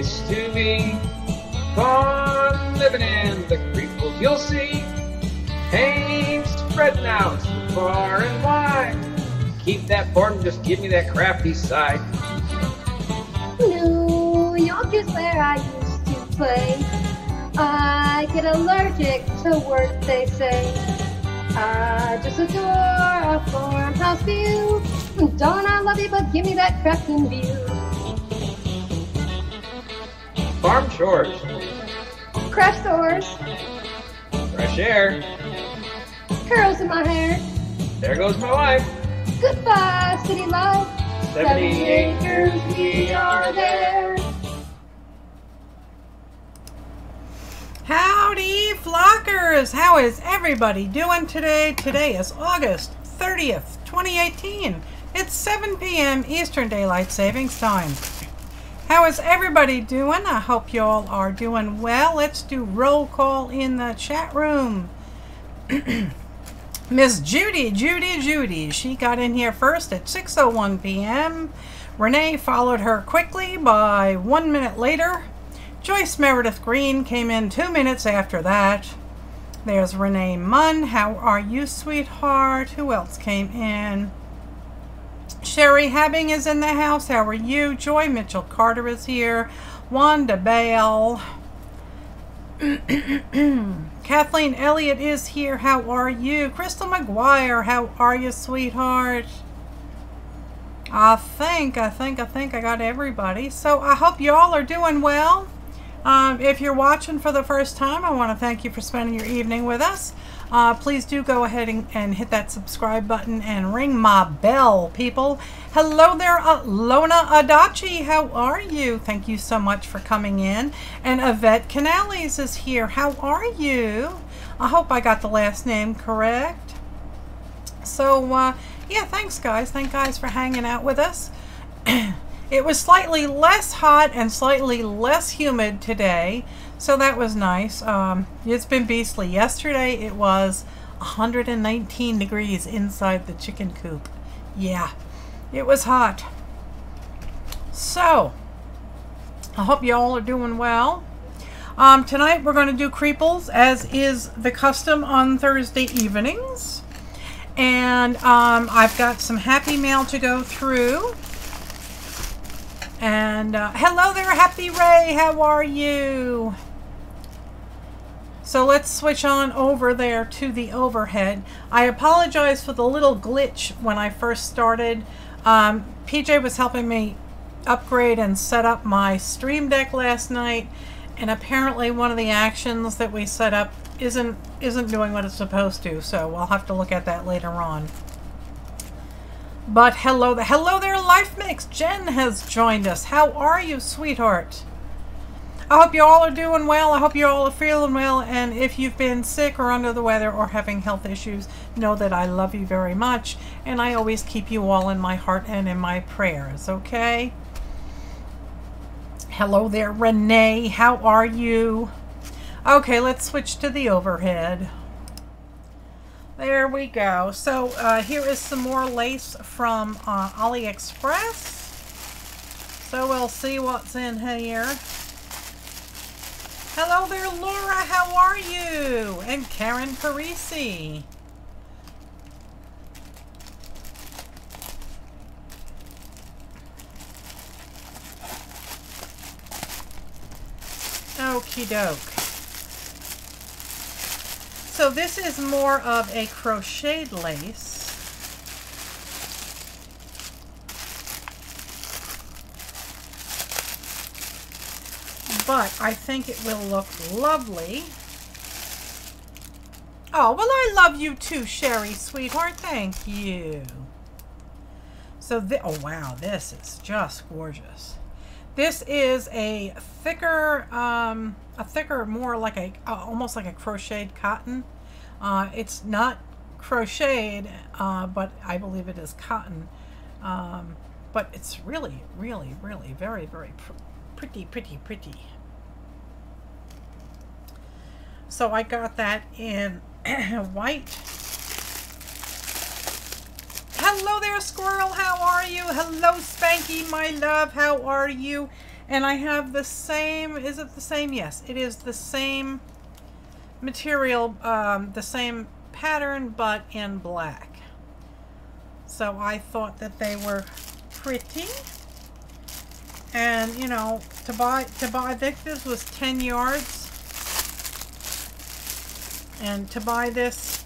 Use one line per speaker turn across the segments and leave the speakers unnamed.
used to be. Fun living in the Creeples, you'll see. Pain spreading out far and wide. Keep that boredom, just give me that crafty side.
New York is where I used to play. I get allergic to words they say. I just adore a farmhouse view. Don't I love you, but give me that crafting view.
Farm chores.
Craft stores.
Fresh air.
Curls in my hair.
There goes my wife.
Goodbye, city life.
70 acres, we are there.
Howdy, flockers! How is everybody doing today? Today is August 30th, 2018. It's 7 p.m. Eastern Daylight Savings Time. How is everybody doing? I hope you all are doing well. Let's do roll call in the chat room. Miss Judy, she got in here first at 6:01 p.m. Renee followed her quickly by 1 minute later. Joyce Meredith Green came in 2 minutes after that. There's Renee Munn. How are you, sweetheart? Who else came in? Sherry Habbing is in the house. How are you? Joy Mitchell Carter is here. Wanda Bale. Kathleen Elliott is here. How are you? Crystal McGuire, how are you, sweetheart? I think I got everybody. So I hope you all are doing well. If you're watching for the first time, I want to thank you for spending your evening with us. Please do go ahead and hit that subscribe button and ring my bell, people. Hello there, Lona Adachi. How are you? Thank you so much for coming in. And Yvette Canales is here. How are you? I hope I got the last name correct. So, yeah, thanks, guys. Thank guys for hanging out with us. It was slightly less hot and slightly less humid today, so that was nice. It's been beastly. Yesterday it was 119 degrees inside the chicken coop. Yeah, it was hot. So, I hope you all are doing well. Tonight we're going to do Creeples, as is the custom on Thursday evenings. And I've got some happy mail to go through. And hello there, Happy Ray. How are you? So let's switch on over there to the overhead. I apologize for the little glitch when I first started. PJ was helping me upgrade and set up my Stream Deck last night, and apparently one of the actions that we set up isn't doing what it's supposed to. So I'll have to look at that later on. But hello there, Life Mix. Jen has joined us. How are you, sweetheart? I hope you all are doing well. I hope you all are feeling well. And if you've been sick or under the weather or having health issues, know that I love you very much. And I always keep you all in my heart and in my prayers, okay? Hello there, Renee. How are you? Okay, let's switch to the overhead. There we go. So here is some more lace from AliExpress. So we'll see what's in here. Hello there, Laura. How are you? And Karen Parisi. Okie doke. So this is more of a crocheted lace. But I think it will look lovely. Oh, well, I love you too, Sherry, sweetheart. Thank you. So, oh wow, this is just gorgeous. This is a thicker, more like a, almost like a crocheted cotton. It's not crocheted, but I believe it is cotton. But it's really, really, really very, very pretty, pretty, pretty. So I got that in white. Hello there, Squirrel. How are you? Hello, Spankie, my love. How are you? And I have the same, is it the same? Yes, it is the same material, the same pattern, but in black. So I thought that they were pretty. And, you know, to buy, I think this was 10 yards. And to buy this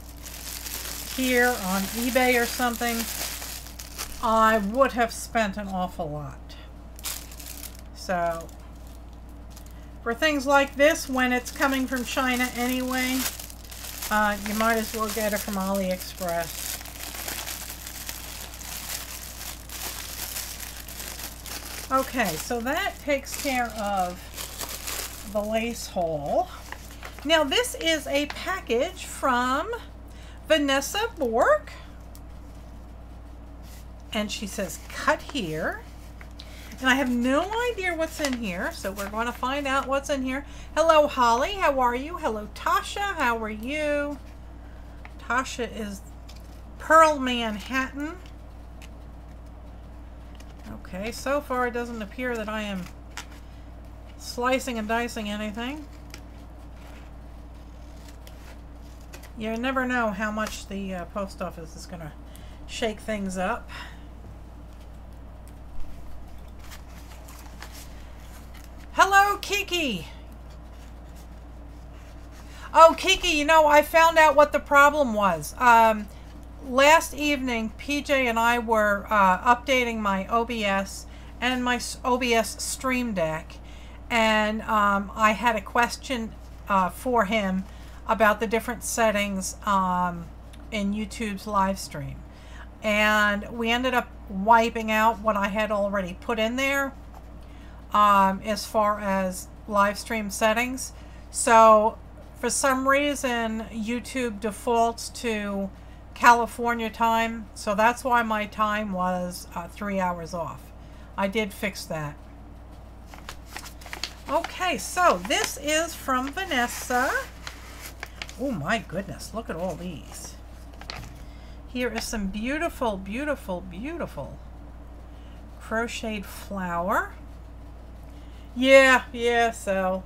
here on eBay or something, I would have spent an awful lot. So, for things like this, when it's coming from China anyway, you might as well get it from AliExpress. Okay, so that takes care of the lace haul. Now, this is a package from Vanessa Bork. And she says, cut here. And I have no idea what's in here, so we're going to find out what's in here. Hello, Holly. How are you? Hello, Tasha. How are you? Tasha is Pearl Manhattan. Okay, so far it doesn't appear that I am slicing and dicing anything. You never know how much the post office is going to shake things up. Hello, Kiki. Oh, Kiki, you know, I found out what the problem was. Last evening, PJ and I were updating my OBS and my OBS Stream Deck. And I had a question for him about the different settings in YouTube's live stream. And we ended up wiping out what I had already put in there. As far as live stream settings. So for some reason YouTube defaults to California time, so that's why my time was 3 hours off. I did fix that. Okay, so this is from Vanessa. Oh my goodness, look at all these. Here is some beautiful, beautiful, beautiful crocheted flower. Yeah, so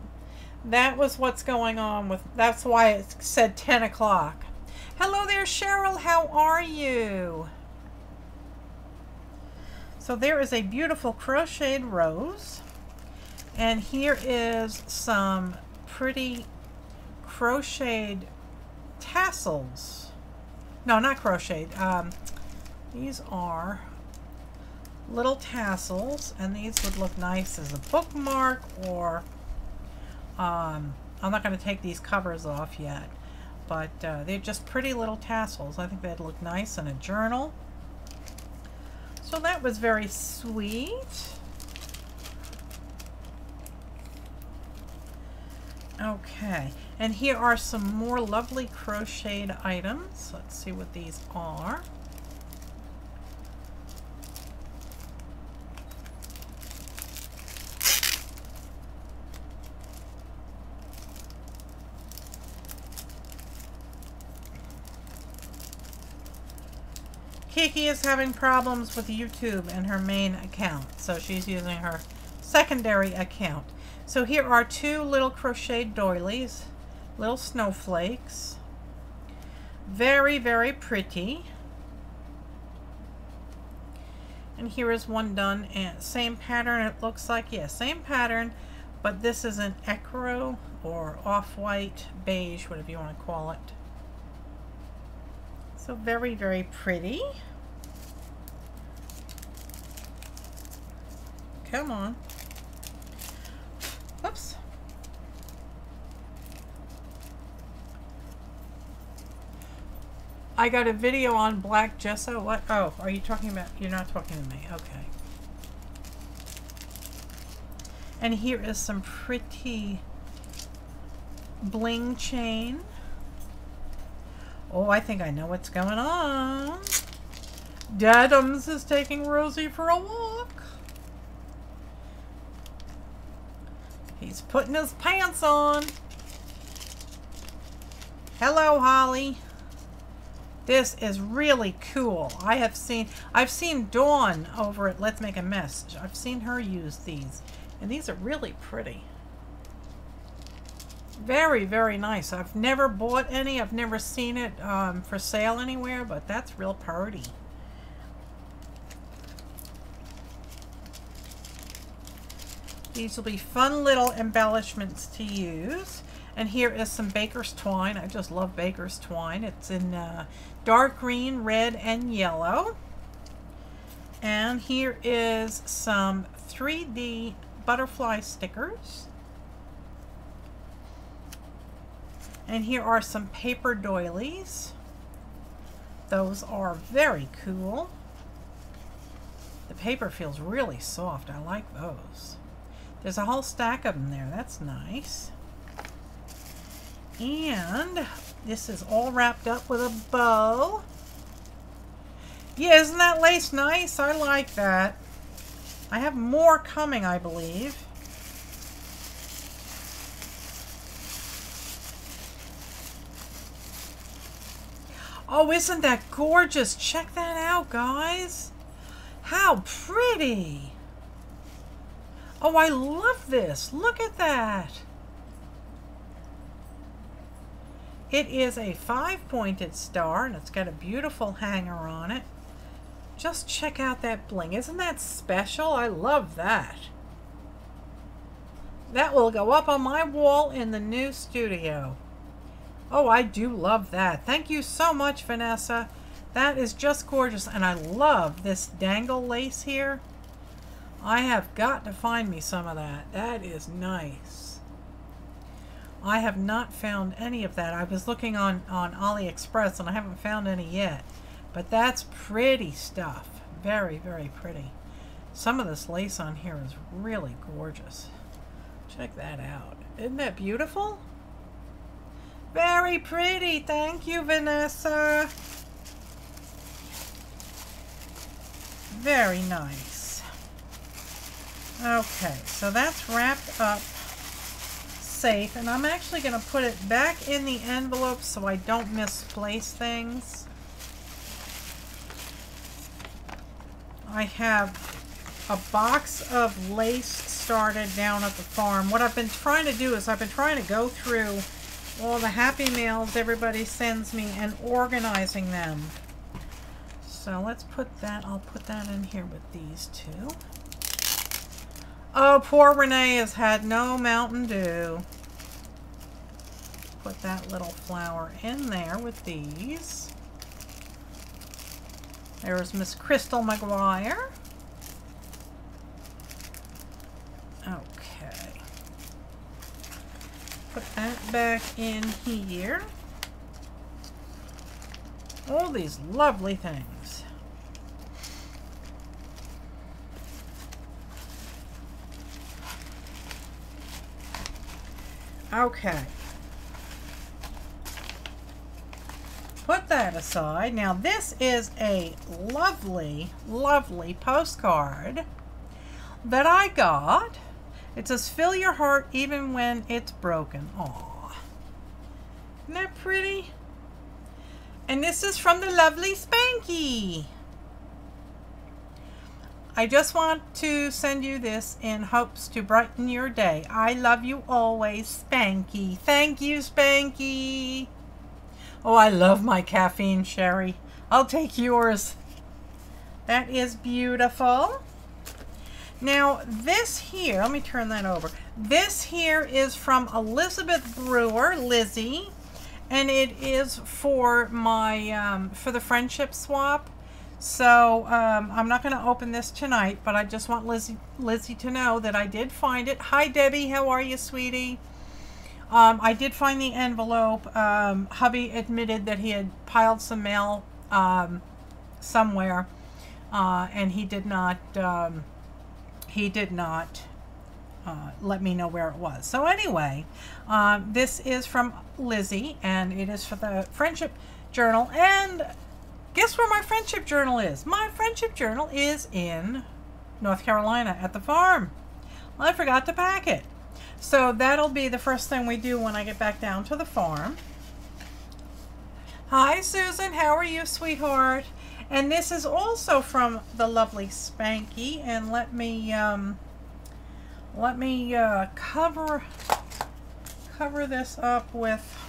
that was what's going on with, that's why it said 10 o'clock. Hello there, Cheryl, how are you? So there is a beautiful crocheted rose, and here is some pretty crocheted tassels. No, not crocheted. These are little tassels, and these would look nice as a bookmark, or I'm not going to take these covers off yet, but they're just pretty little tassels. I think they'd look nice in a journal. So that was very sweet. Okay, and here are some more lovely crocheted items. Let's see what these are. Kiki is having problems with YouTube and her main account, so she's using her secondary account. So here are two little crocheted doilies, little snowflakes. Very, very pretty. And here is one done, and same pattern it looks like. Yeah, same pattern, but this is an ecru or off-white beige, whatever you want to call it. So very, very pretty. Come on. Oops. I got a video on black gesso. What? Oh, are you talking about? You're not talking to me. Okay. And here is some pretty bling chain. Oh, I think I know what's going on. Dadums is taking Rosie for a walk. He's putting his pants on. Hello, Holly. This is really cool. I've seen Dawn over at Let's Make a Mess. I've seen her use these. And these are really pretty. Very, very nice. I've never bought any. I've never seen it for sale anywhere, but that's real pretty. These will be fun little embellishments to use. And here is some baker's twine. I just love baker's twine. It's in dark green, red, and yellow. And here is some 3D butterfly stickers. And here are some paper doilies. Those are very cool. The paper feels really soft. I like those. There's a whole stack of them there. That's nice. And this is all wrapped up with a bow. Yeah, isn't that lace nice? I like that. I have more coming, I believe. Oh, isn't that gorgeous? Check that out, guys. How pretty. Oh, I love this. Look at that. It is a 5-pointed star, and it's got a beautiful hanger on it. Just check out that bling. Isn't that special? I love that. That will go up on my wall in the new studio. Oh, I do love that. Thank you so much, Vanessa. That is just gorgeous. And I love this dangle lace here. I have got to find me some of that. That is nice. I have not found any of that. I was looking on AliExpress and I haven't found any yet. But that's pretty stuff. Very, very pretty. Some of this lace on here is really gorgeous. Check that out. Isn't that beautiful? Very pretty. Thank you, Vanessa. Very nice. Okay, so that's wrapped up safe, and I'm actually going to put it back in the envelope so I don't misplace things. I have a box of lace started down at the farm. What I've been trying to do is I've been trying to go through all the happy mails everybody sends me and organizing them. So let's put that, I'll put that in here with these two. Oh, poor Renee has had no Mountain Dew. Put that little flower in there with these. There's Miss Crystal McGuire. Okay. Put that back in here. All these lovely things. Okay. Put that aside. Now this is a lovely, lovely postcard that I got. It says, "Fill your heart even when it's broken." Aww. Isn't that pretty? And this is from the lovely Spankie. I just want to send you this in hopes to brighten your day. I love you always, Spankie. Thank you, Spankie. Oh, I love my caffeine sherry. I'll take yours. That is beautiful. Now, this here, let me turn that over. This here is from Elizabeth Brewer, Lizzie, and it is for my, for the friendship swap. So, I'm not going to open this tonight, but I just want Lizzie to know that I did find it. Hi, Debbie. How are you, sweetie? I did find the envelope. Hubby admitted that he had piled some mail somewhere, and he did not let me know where it was. So anyway, this is from Lizzie, and it is for the friendship journal. And guess where my friendship journal is? My friendship journal is in North Carolina at the farm. Well, I forgot to pack it. So that'll be the first thing we do when I get back down to the farm. Hi, Susan. How are you, sweetheart? And this is also from the lovely Spankie. And let me let me cover this up with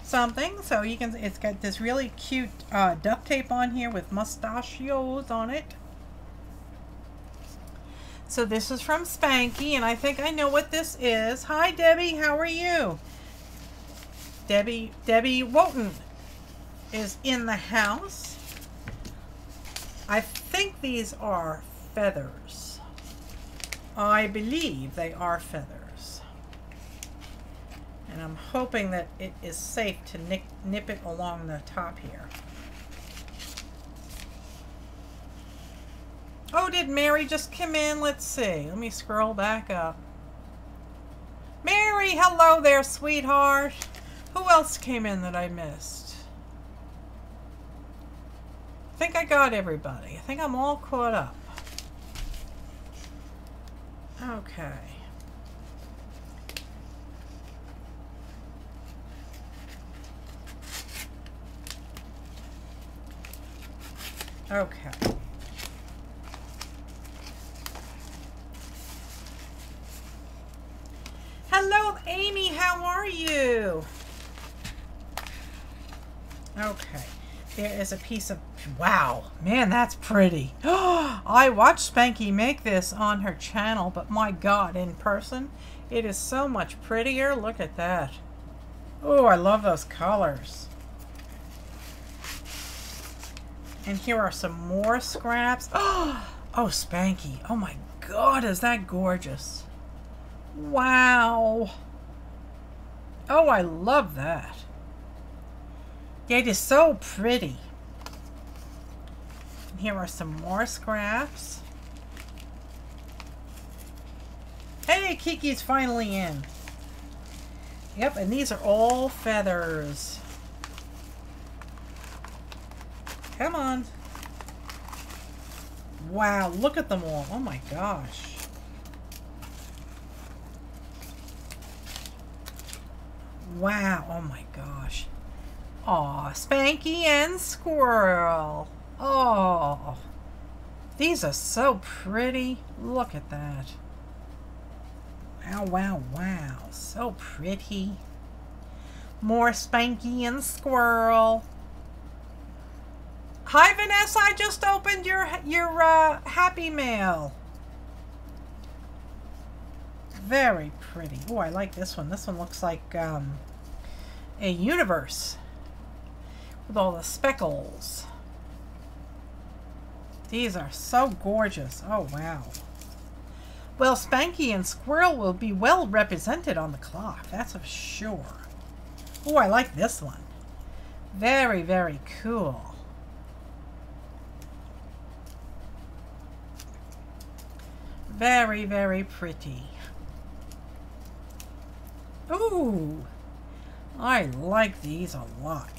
something so you can. It's got this really cute duct tape on here with mustachios on it. So this is from Spankie, and I think I know what this is. Hi Debbie, how are you? Debbie Wotan is in the house. I think these are feathers. I believe they are feathers. And I'm hoping that it is safe to nip it along the top here. Oh, did Mary just come in? Let's see. Let me scroll back up. Mary, hello there, sweetheart. Who else came in that I missed? I think I got everybody. I think I'm all caught up. Okay. Okay. Hello, Amy. How are you? Okay. There is a piece of... Wow. Man, that's pretty. I watched Spankie make this on her channel, but my God, in person, it is so much prettier. Look at that. Oh, I love those colors. And here are some more scraps. Oh, Spankie. Oh my God, is that gorgeous. Wow. Oh, I love that. It is so pretty. And here are some more scraps. Hey, Kiki's finally in. Yep, and these are all feathers. Come on. Wow, look at them all. Oh my gosh. Wow, oh my gosh. Aw, Spankie and Squirrel. Oh, these are so pretty. Look at that. Wow, wow, wow. So pretty. More Spankie and Squirrel. Hi, Vanessa. I just opened your Happy Mail. Very pretty. Oh, I like this one. This one looks like a universe with all the speckles. These are so gorgeous. Oh, wow. Well, Spankie and Squirrel will be well represented on the clock. That's for sure. Oh, I like this one. Very, very cool. Very, very pretty. Ooh, I like these a lot.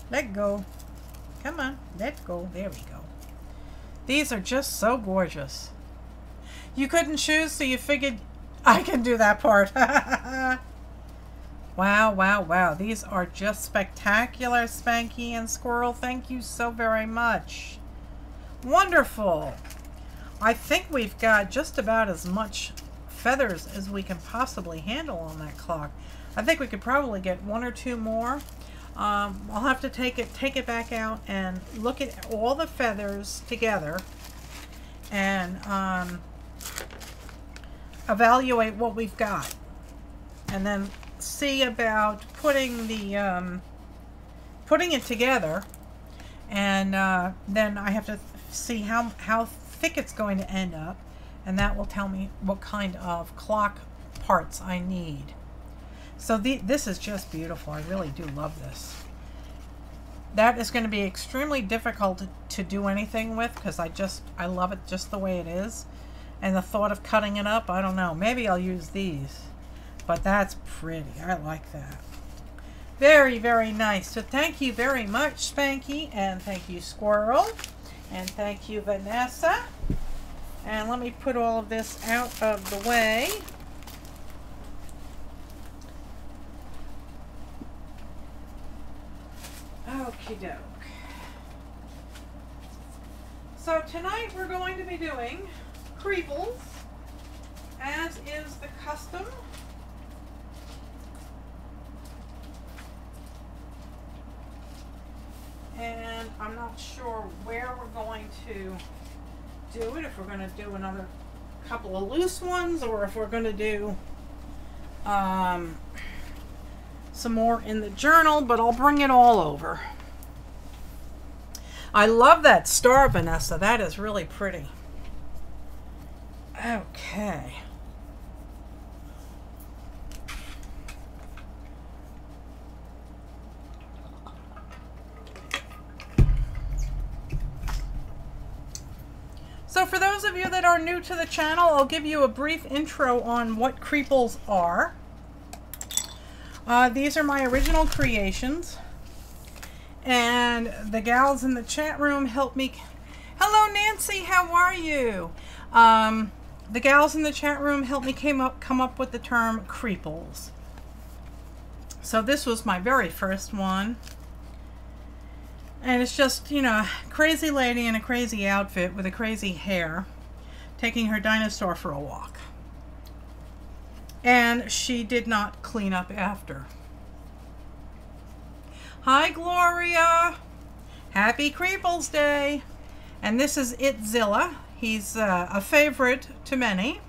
Let go. Come on, let go. There we go. These are just so gorgeous. You couldn't choose, so you figured I can do that part. Wow, wow, wow. These are just spectacular, Spankie and Squirrel. Thank you so very much. Wonderful. I think we've got just about as much feathers as we can possibly handle on that clock. I think we could probably get one or two more. I'll have to take it back out and look at all the feathers together and evaluate what we've got, and then see about putting the putting it together, and then I have to see how thick it's going to end up, and that will tell me what kind of clock parts I need. So this is just beautiful. I really do love this. That is going to be extremely difficult to do anything with, because I love it just the way it is. And the thought of cutting it up, I don't know. Maybe I'll use these. But that's pretty. I like that. Very, very nice. So thank you very much, Spankie. And thank you, Squirrel. And thank you, Vanessa. And let me put all of this out of the way. Okie doke. So tonight we're going to be doing Creeples, as is the custom. And I'm not sure where we're going to do it, if we're going to do another couple of loose ones or if we're going to do some more in the journal, but I'll bring it all over. I love that star, Vanessa. That is really pretty. Okay. So for those of you that are new to the channel, I'll give you a brief intro on what Creeples are. These are my original creations. And the gals in the chat room helped me. Hello, Nancy. How are you? The gals in the chat room helped me come up with the term Creeples. So this was my very first one. And it's just, you know, a crazy lady in a crazy outfit with a crazy hair taking her dinosaur for a walk. And she did not clean up after. Hi, Gloria. Happy Creeples Day. And this is Itzilla. He's a favorite to many.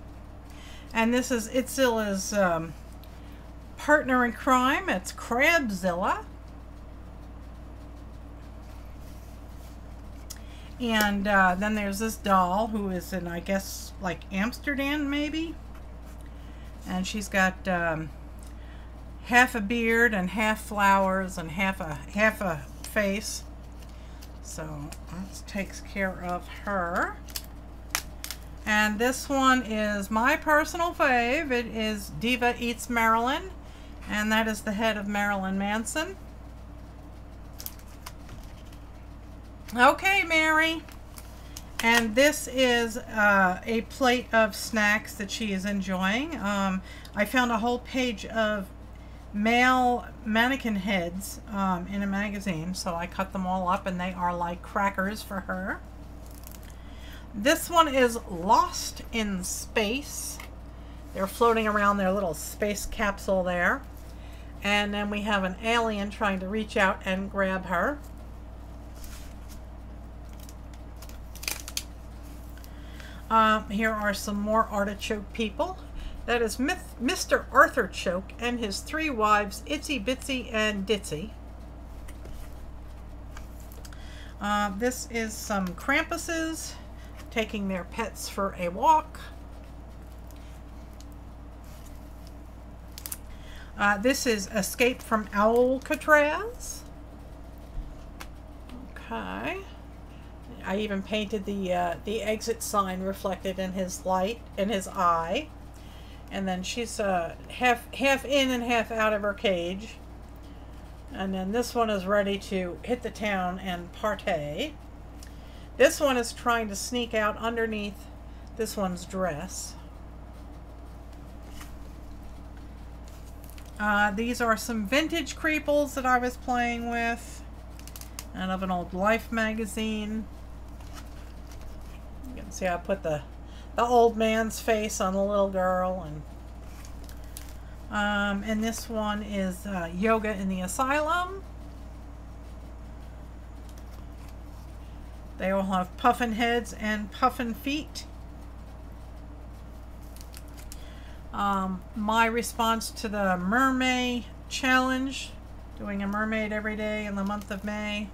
And this is Itzilla's partner in crime. It's Crabzilla. And then there's this doll who is in, I guess, like Amsterdam, maybe. And she's got half a beard and half flowers and half a face. So that takes care of her. And this one is my personal fave. It is Diva Eats Marilyn, and that is the head of Marilyn Manson. Okay, Mary. And this is a plate of snacks that she is enjoying. I found a whole page of male mannequin heads in a magazine, so I cut them all up and they are like crackers for her. This one is Lost in Space. They're floating around their little space capsule there. And then we have an alien trying to reach out and grab her. Here are some more artichoke people. That is Mr. Arthur Choke and his 3 wives, Itsy Bitsy and Ditsy. This is some Krampuses taking their pets for a walk. This is Escape from Alcatraz. Okay. I even painted the exit sign reflected in his light, in his eye. And then she's half in and half out of her cage. And then this one is ready to hit the town and partay. This one is trying to sneak out underneath this one's dress. These are some vintage Creeples that I was playing with out of an old Life magazine. You can see I put the old man's face on the little girl, and this one is Yoga in the Asylum. They all have puffin heads and puffin feet. My response to the mermaid challenge, doing a mermaid every day in the month of May.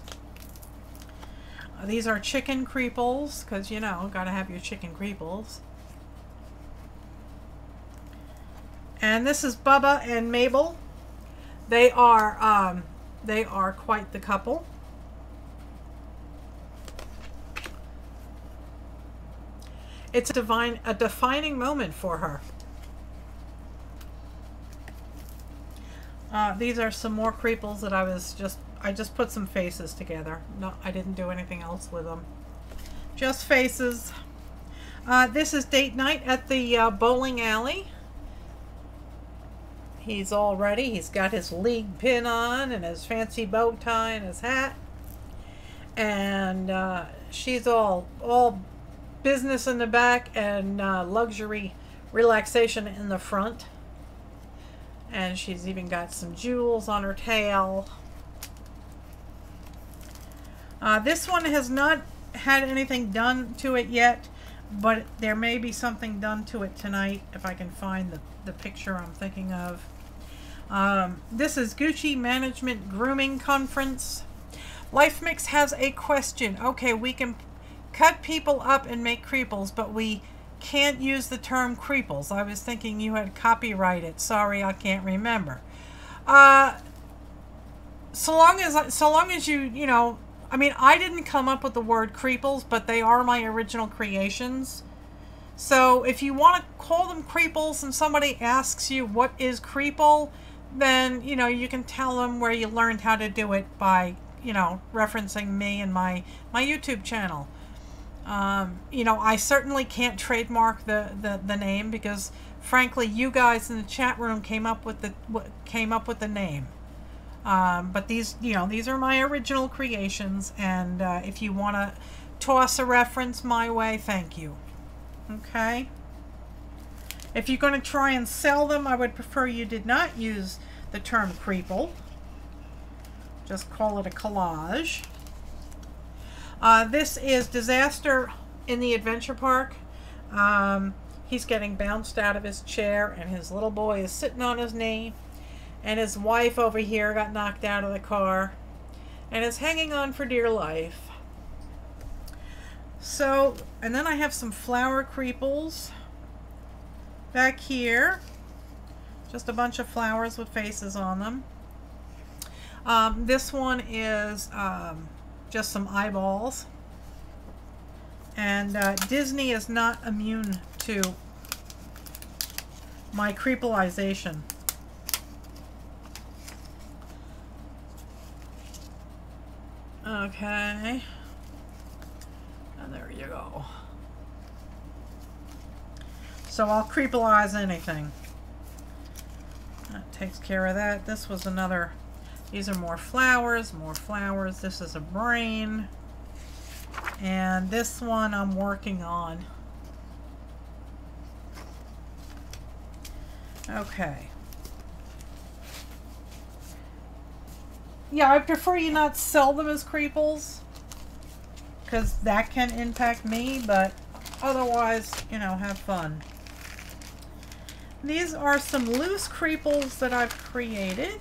These are chicken Creeples, because, you know, gotta have your chicken Creeples. And this is Bubba and Mabel. They are quite the couple. It's a defining moment for her. These are some more Creeples that I just put some faces together. No, I didn't do anything else with them. Just faces. This is date night at the bowling alley. He's all ready. He's got his league pin on and his fancy bow tie and his hat. And she's all business in the back and luxury relaxation in the front. And she's even got some jewels on her tail. This one has not had anything done to it yet, but there may be something done to it tonight if I can find the picture I'm thinking of. This is Gucci Management Grooming Conference. Life Mix has a question. Okay, we can cut people up and make creeples, but we can't use the term creeples. I was thinking you had copyrighted. Sorry, I can't remember. So long as you know, I mean, I didn't come up with the word creeples, but they are my original creations. So if you want to call them creeples and somebody asks you what is creeple, then, you know, you can tell them where you learned how to do it by, you know, referencing me and my YouTube channel. You know, I certainly can't trademark the name because, frankly, you guys in the chat room came up with the name. But these, you know, these are my original creations, and if you want to toss a reference my way, thank you. Okay. If you're going to try and sell them, I would prefer you did not use the term creeple. Just call it a collage. This is Disaster in the Adventure Park. He's getting bounced out of his chair, and his little boy is sitting on his knee. And his wife over here got knocked out of the car and is hanging on for dear life. So, and then I have some flower creeples back here. Just a bunch of flowers with faces on them. This one is just some eyeballs. And Disney is not immune to my creepleization. Okay. And there you go. So I'll creepleize anything. That takes care of that. This was another, these are more flowers, more flowers. This is a brain. And this one I'm working on. Okay. Yeah, I prefer you not sell them as creeples, because that can impact me, but otherwise, you know, have fun. These are some loose creeples that I've created.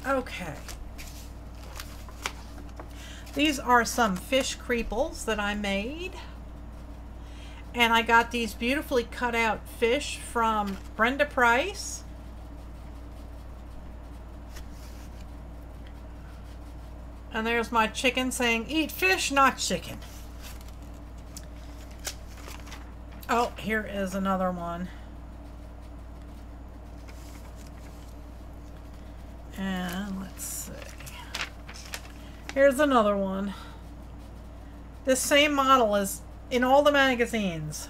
Okay. These are some fish creeples that I made. And I got these beautifully cut out fish from Brenda Price. And there's my chicken saying, eat fish, not chicken. Oh, here is another one. And let's see. Here's another one. This same model is in all the magazines.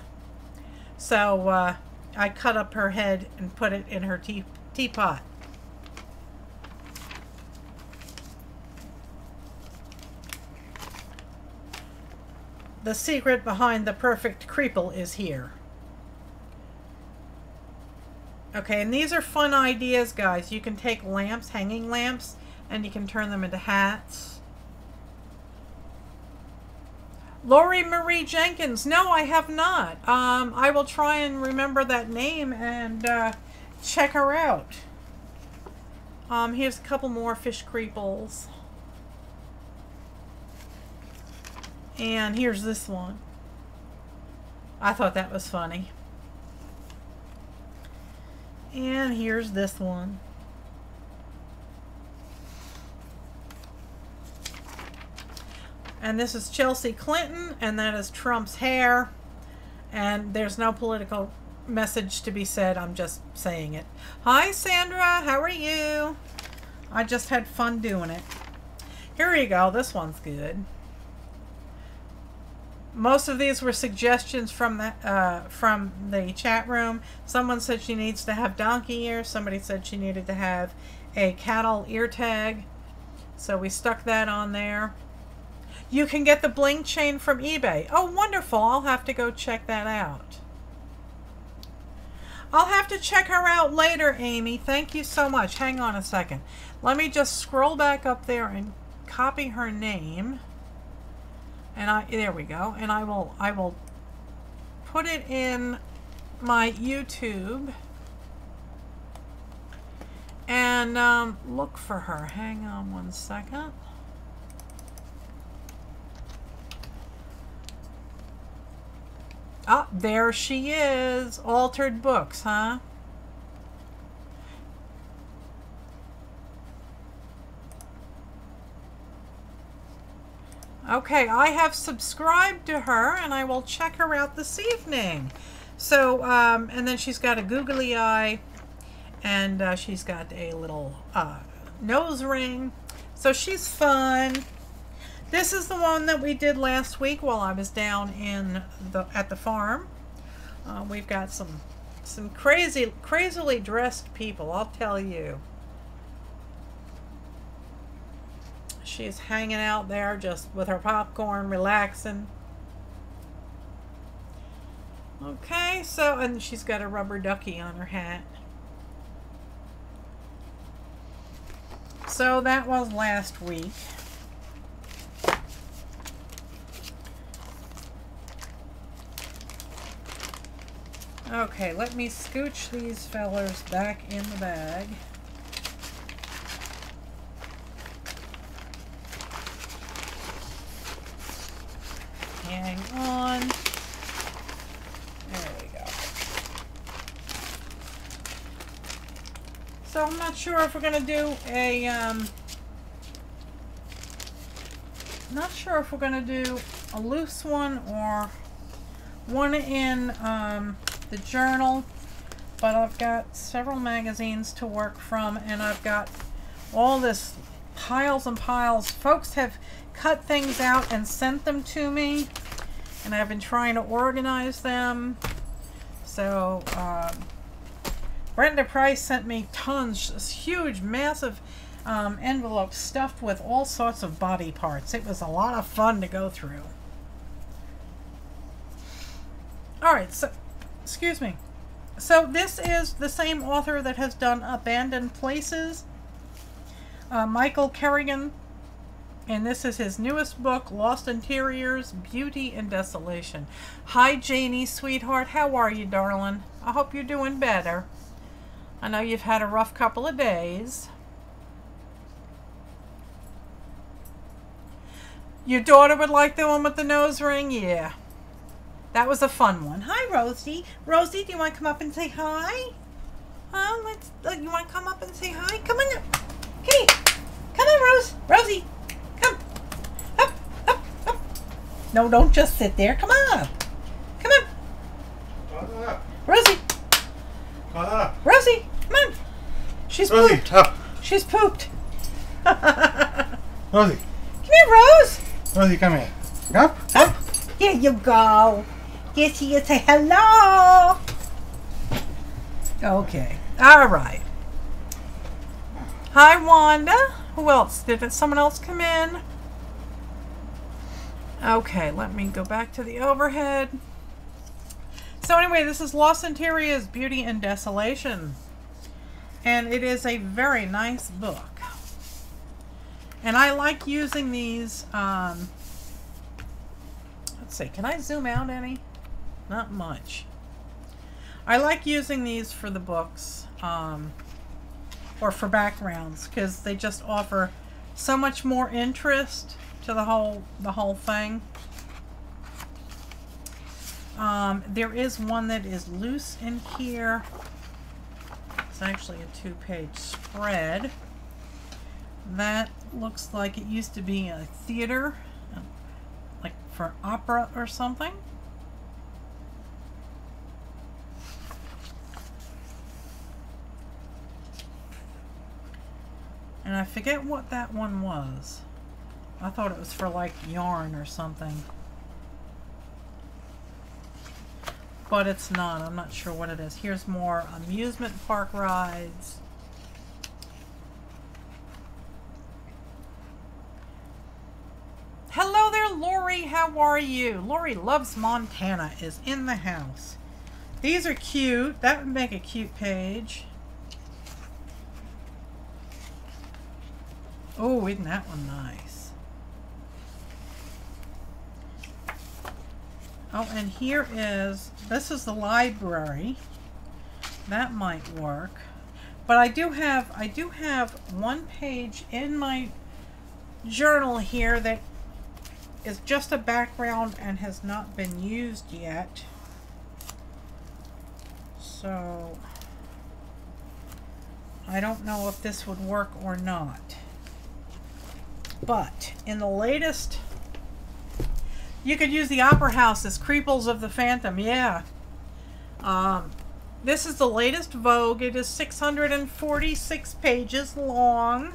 So I cut up her head and put it in her teapot. The secret behind the perfect creeple is here. Okay, and these are fun ideas, guys. You can take lamps, hanging lamps, and you can turn them into hats. Lori Marie Jenkins. No, I have not. I will try and remember that name and check her out. Here's a couple more fish creeples. And here's this one. I thought that was funny. And here's this one. And this is Chelsea Clinton, and that is Trump's hair. And there's no political message to be said. I'm just saying it. Hi, Sandra. How are you? I just had fun doing it. Here you go. This one's good. Most of these were suggestions from the chat room. Someone said she needs to have donkey ears. Somebody said she needed to have a cattle ear tag. So we stuck that on there. You can get the bling chain from eBay. Oh, wonderful. I'll have to go check that out. I'll have to check her out later, Amy. Thank you so much. Hang on a second. Let me just scroll back up there and copy her name. And there we go. And I will put it in my YouTube and look for her. Hang on one second. Ah, there she is. Altered Books, huh? Okay, I have subscribed to her and I will check her out this evening. So, and then she's got a googly eye and she's got a little nose ring. So she's fun. This is the one that we did last week while I was down at the farm. We've got some crazily dressed people, I'll tell you. She's hanging out there just with her popcorn, relaxing. Okay, so, and she's got a rubber ducky on her hat. So that was last week. Okay, let me scooch these fellers back in the bag. Hang on. There we go. So I'm not sure if we're going to do a, not sure if we're going to do a loose one or one in the journal, but I've got several magazines to work from and I've got all this piles and piles. Folks have cut things out and sent them to me and I've been trying to organize them. So Brenda Price sent me tons, this huge massive envelope stuffed with all sorts of body parts. It was a lot of fun to go through. Alright, so excuse me. So this is the same author that has done Abandoned Places, Michael Kerrigan, and this is his newest book, Lost Interiors, Beauty and Desolation. Hi Janie, sweetheart, how are you, darling? I hope you're doing better. I know you've had a rough couple of days. Your daughter would like the one with the nose ring? Yeah. That was a fun one. Hi, Rosie. Rosie, do you want to come up and say hi? Huh? You want to come up and say hi? Come on. Hey, come on, Rose. Rosie, come. Up, up, up. No, don't just sit there. Come on. Come on. Rosie. Rosie, come on. She's
Rosie,
pooped.
up.
She's pooped.
Rosie.
Come here, Rose.
Rosie, come here. Up.
Up. Here you go. Yes, you say hello. Okay. All right. Hi, Wanda. Who else? Did someone else come in? Okay, let me go back to the overhead. So anyway, this is Lost Interiors, Beauty and Desolation. And it is a very nice book. And I like using these, let's see, can I zoom out any? Not much. I like using these for the books, or for backgrounds, because they just offer so much more interest to the whole thing. There is one that is loose in here. It's actually a 2-page spread. That looks like it used to be a theater, like for opera or something. And I forget what that one was. I thought it was for like yarn or something. but it's not. I'm not sure what it is. Here's more amusement park rides. Hello there, Lori. How are you? Lori Loves Montana is in the house. These are cute. That would make a cute page. Oh, isn't that one nice? Oh, and here is, this is the library. That might work. But I do have one page in my journal here that is just a background and has not been used yet. So I don't know if this would work or not. But in the latest, you could use the Opera House as Creeples of the Phantom. Yeah. This is the latest Vogue. It is 646 pages long.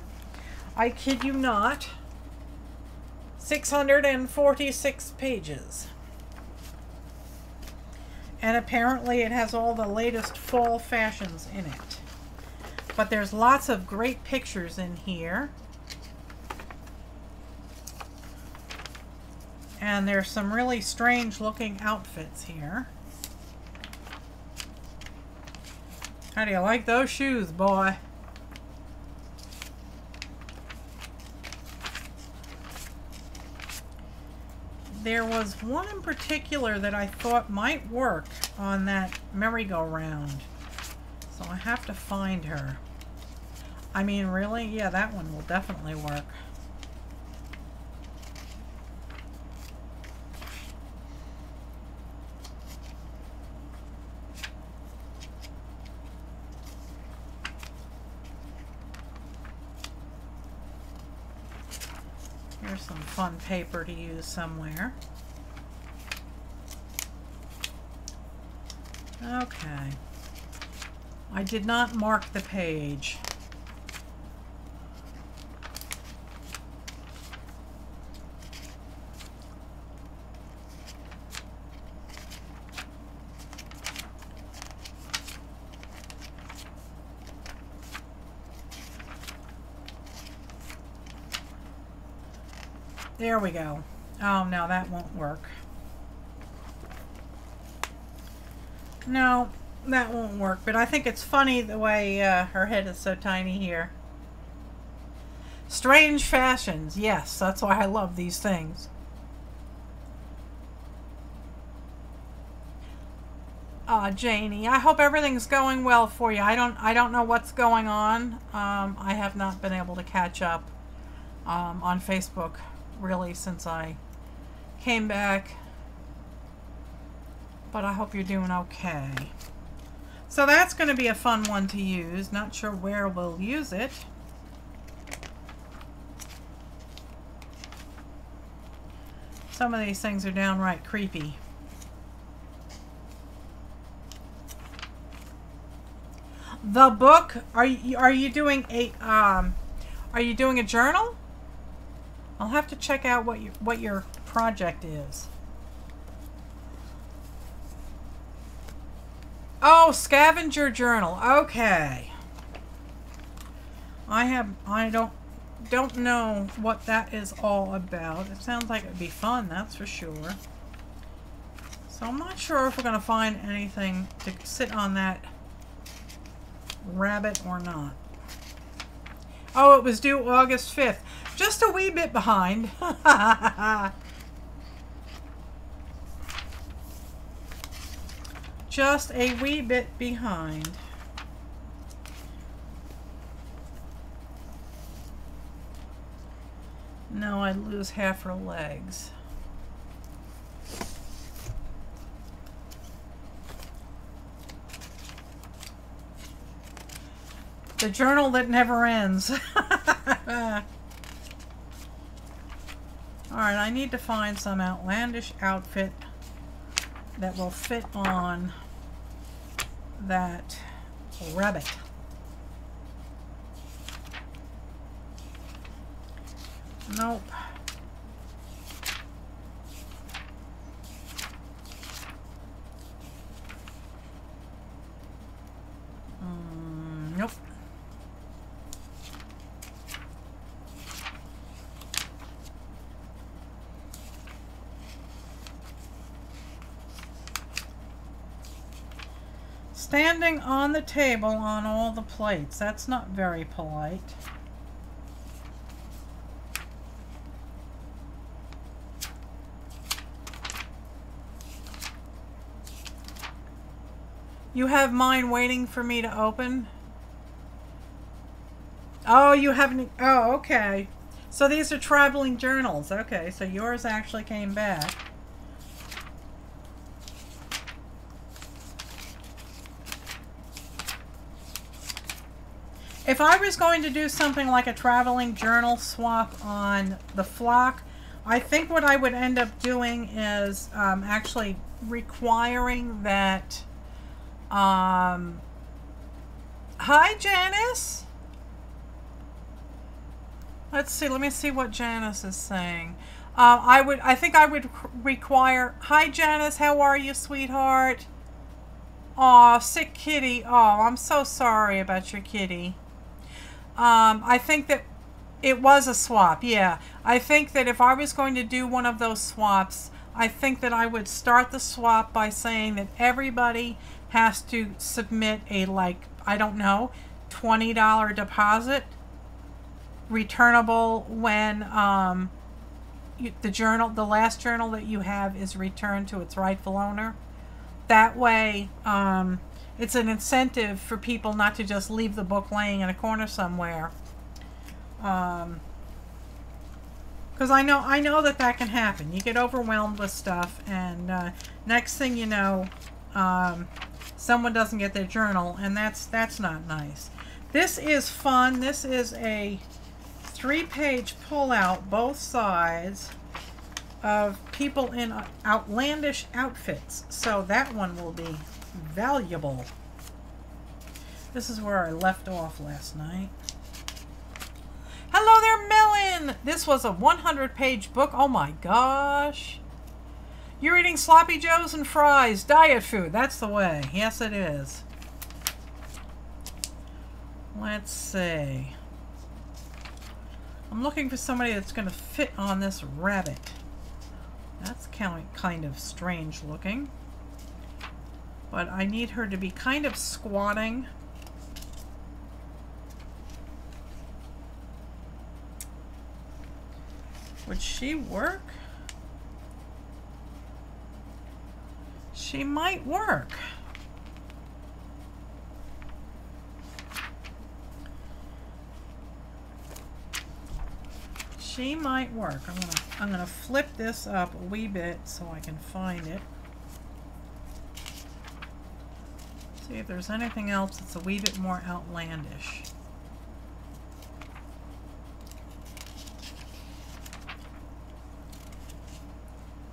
I kid you not. 646 pages. And apparently it has all the latest fall fashions in it. But there's lots of great pictures in here. And there's some really strange looking outfits here. How do you like those shoes, boy? There was one in particular that I thought might work on that merry-go-round. So I have to find her. I mean, really? Yeah, that one will definitely work. Here's some fun paper to use somewhere. Okay. I did not mark the page. There we go. Oh, no, that won't work. No, that won't work, but I think it's funny the way her head is so tiny here. Strange fashions. Yes, that's why I love these things. Janie, I hope everything's going well for you. I don't know what's going on. I have not been able to catch up on Facebook really since I came back, but I hope you're doing okay. So that's going to be a fun one to use. Not sure where we'll use it. Some of these things are downright creepy. The book, are you doing a journal? I'll have to check out what your project is. Oh, scavenger journal. Okay. I don't know what that is all about. It sounds like it'd be fun, that's for sure. So I'm not sure if we're going to find anything to sit on that rabbit or not. Oh, it was due August 5th. Just a wee bit behind. Just a wee bit behind. No, I'd lose half her legs. The journal that never ends. Alright, I need to find some outlandish outfit that will fit on that rabbit. Nope. standing on the table on all the plates. That's not very polite. You have mine waiting for me to open? Oh, you haven't... Oh, okay. So these are traveling journals. Okay, so yours actually came back. If I was going to do something like a traveling journal swap on the flock, I think what I would end up doing is actually requiring that... Hi, Janice. Let's see. Let me see what Janice is saying. I think I would require. Hi, Janice. How are you, sweetheart? Aw, sick kitty. Oh, I'm so sorry about your kitty. I think that it was a swap. Yeah. I think that if I was going to do one of those swaps, I think that I would start the swap by saying that everybody has to submit a, like, I don't know, $20 deposit, returnable when the last journal that you have is returned to its rightful owner. That way, it's an incentive for people not to just leave the book laying in a corner somewhere. Because I know that can happen. You get overwhelmed with stuff, and next thing you know, someone doesn't get their journal, and that's not nice. This is fun. This is a 3-page pull-out, both sides, of people in outlandish outfits. So that one will be valuable. This is where I left off last night. Hello there, Melon! This was a 100-page book. Oh my gosh. You're eating sloppy joes and fries. Diet food. That's the way. Yes, it is. Let's see. I'm looking for somebody that's going to fit on this rabbit. That's kind of strange looking. But I need her to be kind of squatting. Would she work? She might work. She might work. I'm gonna flip this up a wee bit so I can find it. See if there's anything else that's a wee bit more outlandish.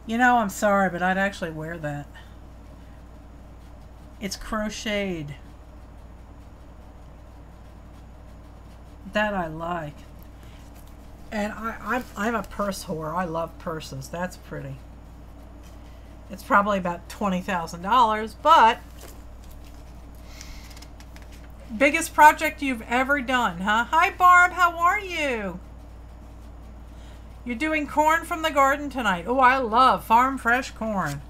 You know, I'm sorry, but I'd actually wear that. It's crocheted. That I like. And I'm a purse whore. I love purses. That's pretty. It's probably about $20,000, but biggest project you've ever done, huh? Hi, Barb. How are you? You're doing corn from the garden tonight. Oh, I love farm fresh corn.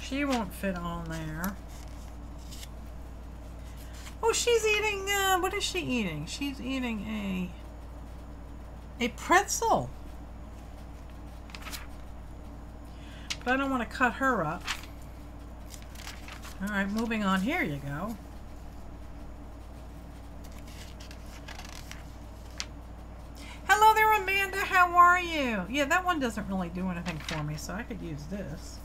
She won't fit on there. Oh, she's eating, what is she eating? She's eating a pretzel. But I don't want to cut her up. All right, moving on. Here you go. Hello there, Amanda. How are you? Yeah, that one doesn't really do anything for me, so I could use this.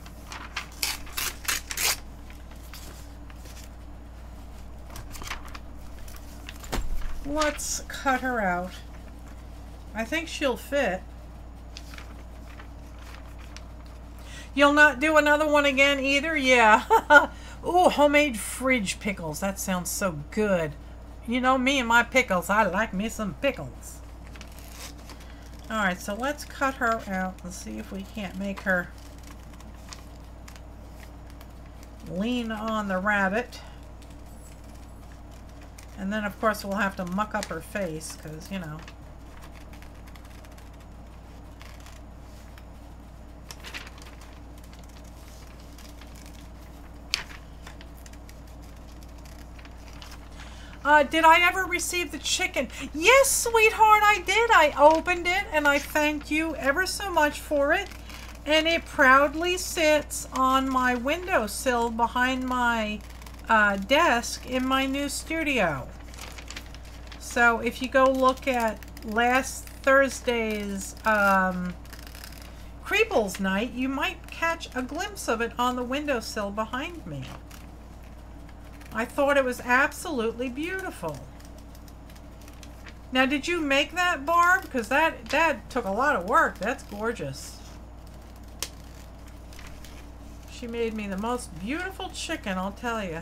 Let's cut her out. I think she'll fit. You'll not do another one again either? Yeah. Ooh, homemade fridge pickles. That sounds so good. You know me and my pickles. I like me some pickles. Alright, so let's cut her out and see if we can't make her lean on the rabbit. And then, of course, we'll have to muck up her face because, you know. Did I ever receive the chicken? Yes, sweetheart, I did. I opened it and I thanked you ever so much for it. And it proudly sits on my windowsill behind my desk in my new studio. So if you go look at last Thursday's Creeples night, you might catch a glimpse of it on the windowsill behind me. I thought it was absolutely beautiful. Now, did you make that, Barb? Because that took a lot of work. That's gorgeous. She made me the most beautiful chicken, I'll tell you.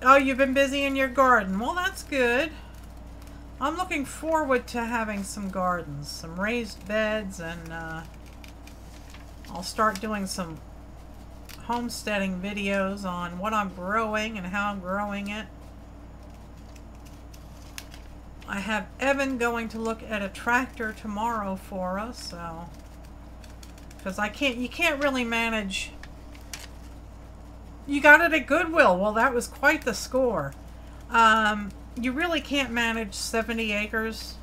Oh, you've been busy in your garden. Well, that's good. I'm looking forward to having some gardens, some raised beds, and I'll start doing some homesteading videos on what I'm growing and how I'm growing it. I have Evan going to look at a tractor tomorrow for us, so because you can't really manage. You got it at Goodwill. Well, that was quite the score. You really can't manage 70 acres,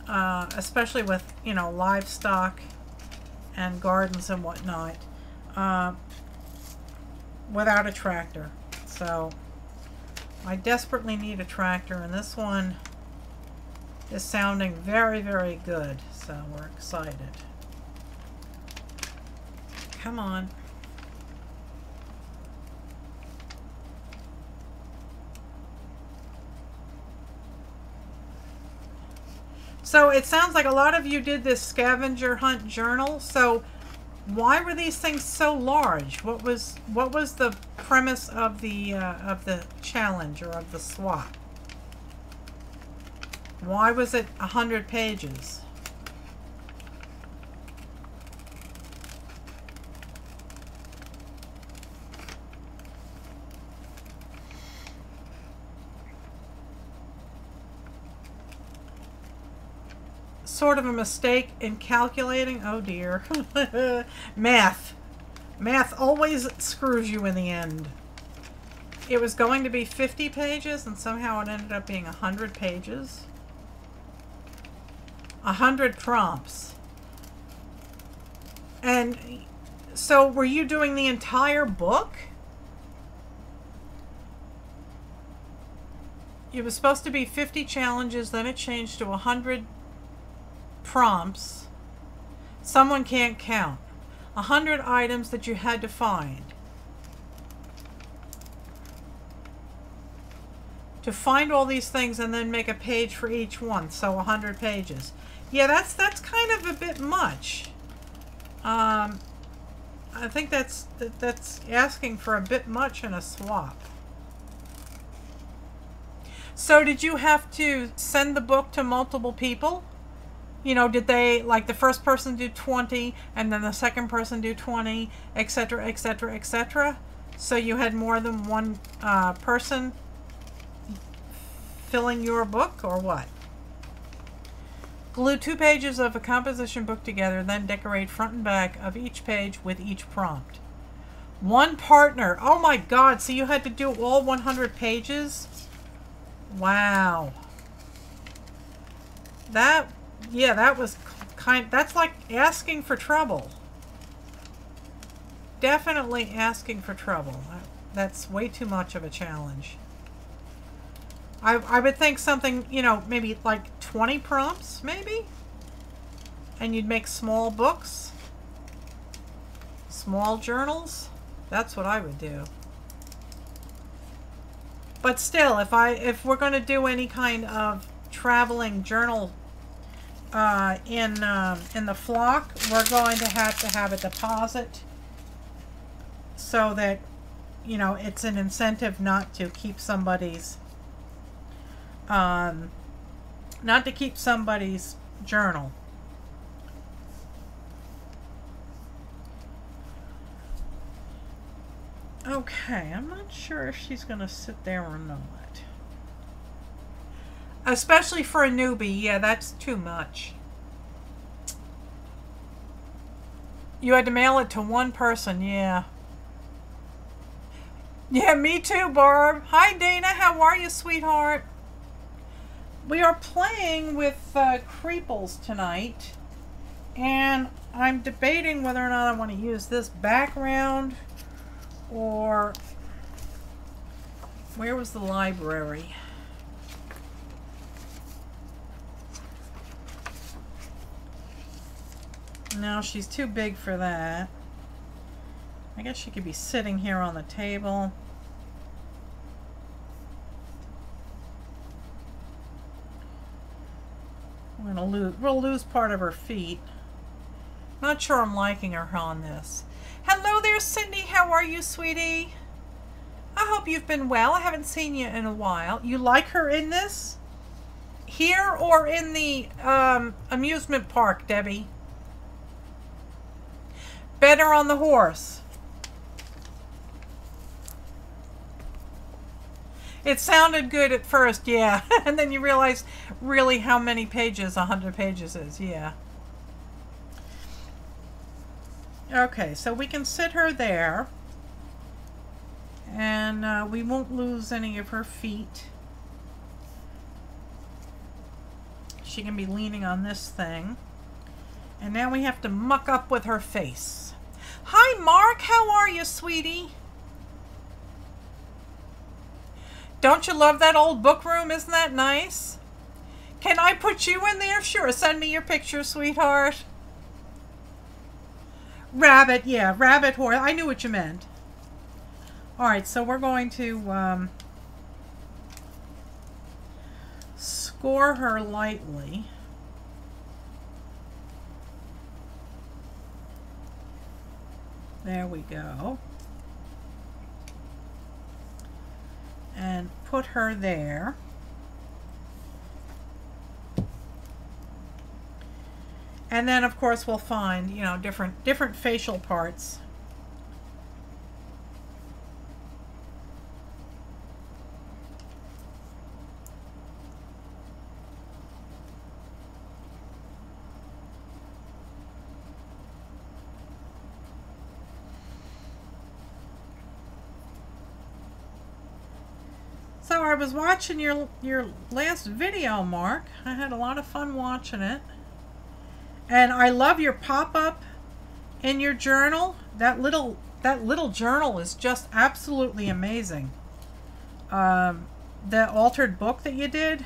especially with, you know, livestock and gardens and whatnot, without a tractor. So I desperately need a tractor, and this one is sounding very, very good. So we're excited. Come on. So it sounds like a lot of you did this scavenger hunt journal. So why were these things so large? What was the premise of the challenge or of the swap? Why was it 100 pages? Sort of a mistake in calculating. Oh dear. Math always screws you in the end. It was going to be 50 pages and somehow it ended up being 100 pages. 100 prompts. And so were you doing the entire book? It was supposed to be 50 challenges, then it changed to 100 prompts. Someone can't count. 100 items that you had to find. To find all these things and then make a page for each one. So 100 pages. Yeah, that's kind of a bit much. I think that's asking for a bit much in a swap. So did you have to send the book to multiple people? You know, did they, like, the first person do 20 and then the second person do 20, etc., etc., etc.? So you had more than one person filling your book, or what? Glue 2 pages of a composition book together, then decorate front and back of each page with each prompt. One partner. Oh my God, so you had to do all 100 pages? Wow. Yeah, that was that's like asking for trouble. Definitely asking for trouble. That's way too much of a challenge. I would think something, you know, maybe like 20 prompts, maybe? And you'd make small books? Small journals? That's what I would do. But still, if we're going to do any kind of traveling journal in the flock, we're going to have a deposit so that, you know, it's an incentive not to keep somebody's journal. Okay, I'm not sure if she's going to sit there or not. Especially for a newbie, yeah, that's too much. You had to mail it to one person, yeah. Yeah, me too, Barb. Hi, Dana. How are you, sweetheart? We are playing with Creeples tonight. And I'm debating whether or not I want to use this background or... Where was the library? No, she's too big for that. I guess she could be sitting here on the table. We'll lose part of her feet. Not sure I'm liking her on this. Hello there, Cindy. How are you, sweetie? I hope you've been well. I haven't seen you in a while. You like her in this? Here or in the amusement park, Debbie? Better on the horse. It sounded good at first, yeah. And then you realize really how many pages 100 pages is, yeah. Okay, so we can sit her there. And we won't lose any of her feet. She can be leaning on this thing. And now we have to muck up with her face. Hi, Mark. How are you, sweetie? Don't you love that old book room? Isn't that nice? Can I put you in there? Sure. Send me your picture, sweetheart. Rabbit. Yeah, rabbit horse. I knew what you meant. All right, so we're going to score her lightly. There we go. And put her there. And then of course we'll find, you know, different facial parts. So I was watching your last video, Mark. I had a lot of fun watching it. And I love your pop-up in your journal. That little journal is just absolutely amazing. The altered book that you did.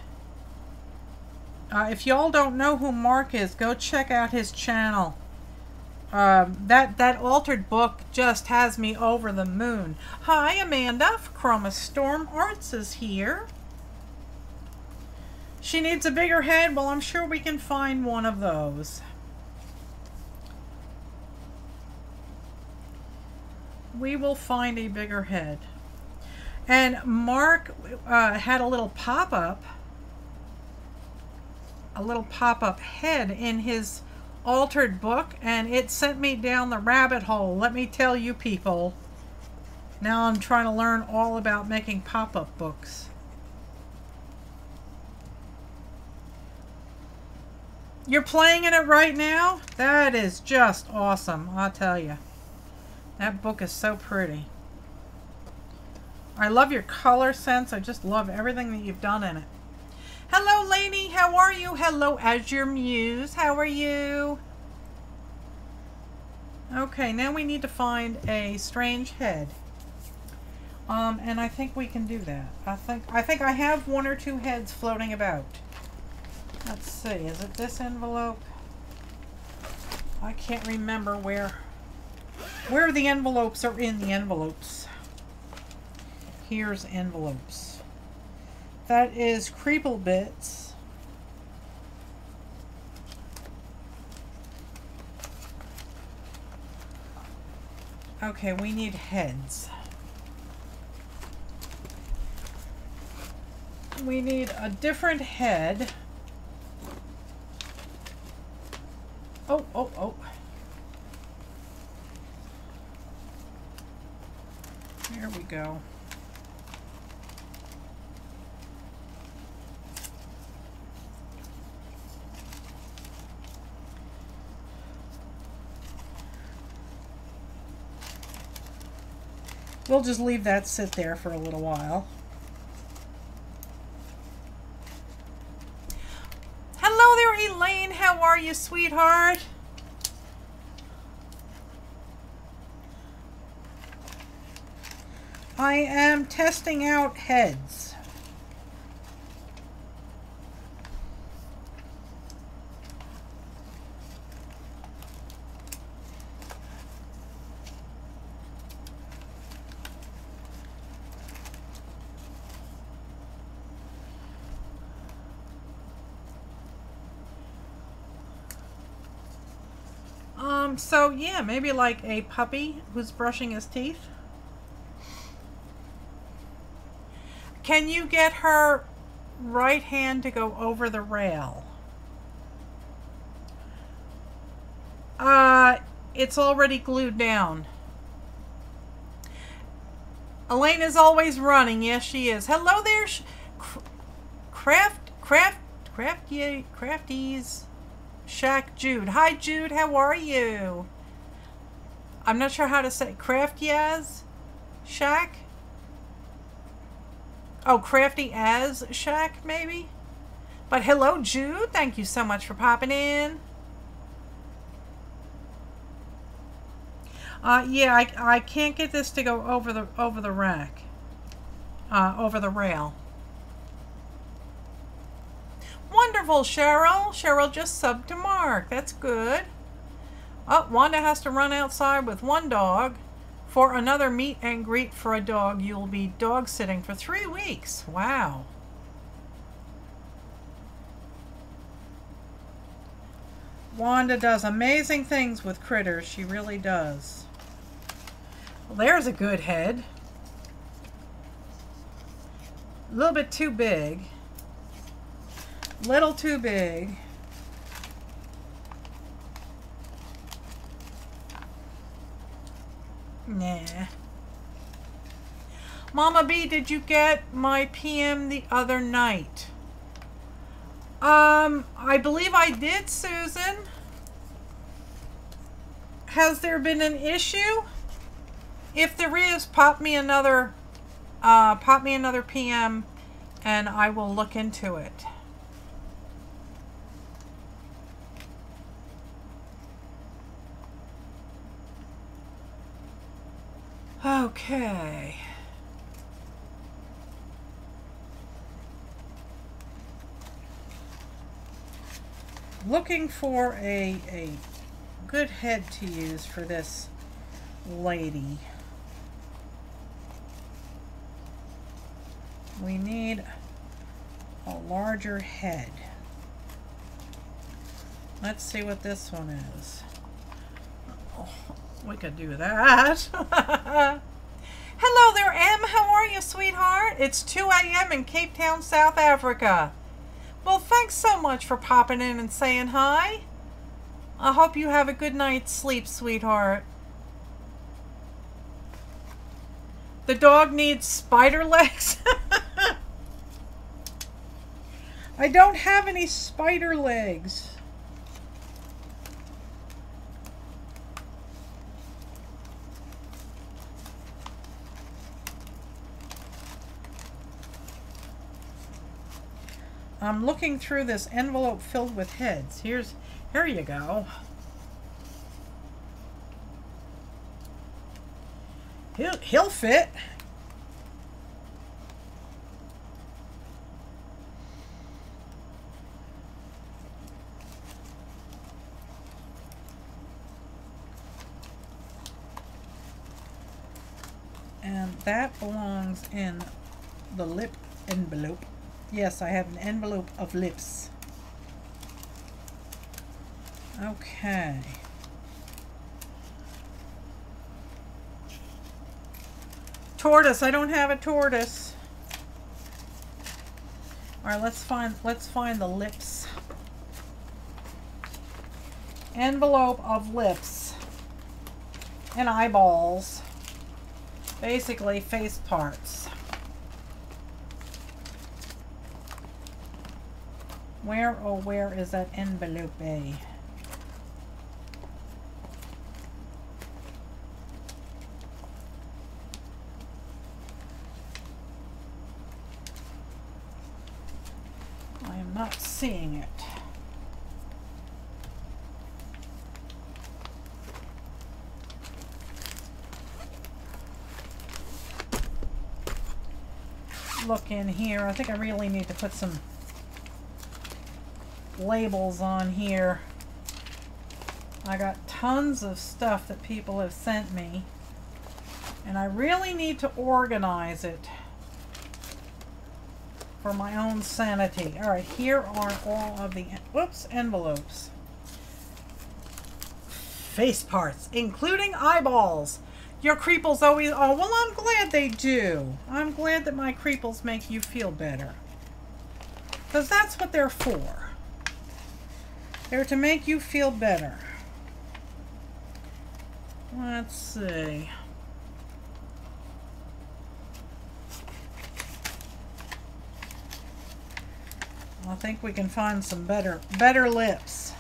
If y'all don't know who Mark is, go check out his channel. That altered book just has me over the moon. Hi, Amanda. Chroma Storm Arts is here. She needs a bigger head. Well, I'm sure we can find one of those. We will find a bigger head. And Mark had a little pop-up head in his altered book, and it sent me down the rabbit hole. Let me tell you people. Now I'm trying to learn all about making pop-up books. You're playing in it right now? That is just awesome, I'll tell you. That book is so pretty. I love your color sense. I just love everything that you've done in it. Hello, Lainey. How are you? Hello, Azure Muse. How are you? Okay, now we need to find a strange head. And I think we can do that. I think I have one or two heads floating about. Let's see. Is it this envelope? I can't remember where the envelopes are in the envelopes. Here's envelopes. That is Creeple Bits. Okay, we need heads. We need a different head. Oh. go. We'll just leave that sit there for a little while. Hello there, Elaine. How are you, sweetheart? I am testing out heads. So yeah, maybe like a puppy who's brushing his teeth. Can you get her right hand to go over the rail? It's already glued down. Elaine is always running. Yes, she is. Hello there, Crafties. Shack Jude. Hi Jude, how are you? I'm not sure how to say Crafty as Shack. Oh, Crafty as Shack maybe. But hello Jude, thank you so much for popping in. Yeah, I can't get this to go over the rack. Over the rail. Wonderful, Cheryl. Cheryl just subbed to Mark. That's good. Oh, Wanda has to run outside with one dog for another meet and greet for a dog. You'll be dog sitting for 3 weeks. Wow. Wanda does amazing things with critters. She really does. Well, there's a good head. A little bit too big. Little too big. Nah. Mama B, did you get my PM the other night? I believe I did, Susan. Has there been an issue? If there is, pop me another PM and I will look into it. Okay. Looking for a good head to use for this lady. We need a larger head. Let's see what this one is. Oh, we could do that. Hello there, Em. How are you, sweetheart? It's 2 a.m. in Cape Town, South Africa. Well, thanks so much for popping in and saying hi. I hope you have a good night's sleep, sweetheart. The dog needs spider legs. I don't have any spider legs. I'm looking through this envelope filled with heads. Here you go. He'll fit. And that belongs in the lip envelope. Yes, I have an envelope of lips. Okay. Tortoise. I don't have a tortoise. All right, let's find the lips. Envelope of lips and eyeballs. Basically face parts. Where, oh where is that envelope? I am not seeing it. Look in here. I think I really need to put some labels on here. I got tons of stuff that people have sent me, and I really need to organize it for my own sanity. All right, here are all of the envelopes. Face parts, including eyeballs. Your creeples always, oh, well, I'm glad they do. I'm glad that my creeples make you feel better. Because that's what they're for. They're to make you feel better. Let's see. I think we can find some better lips.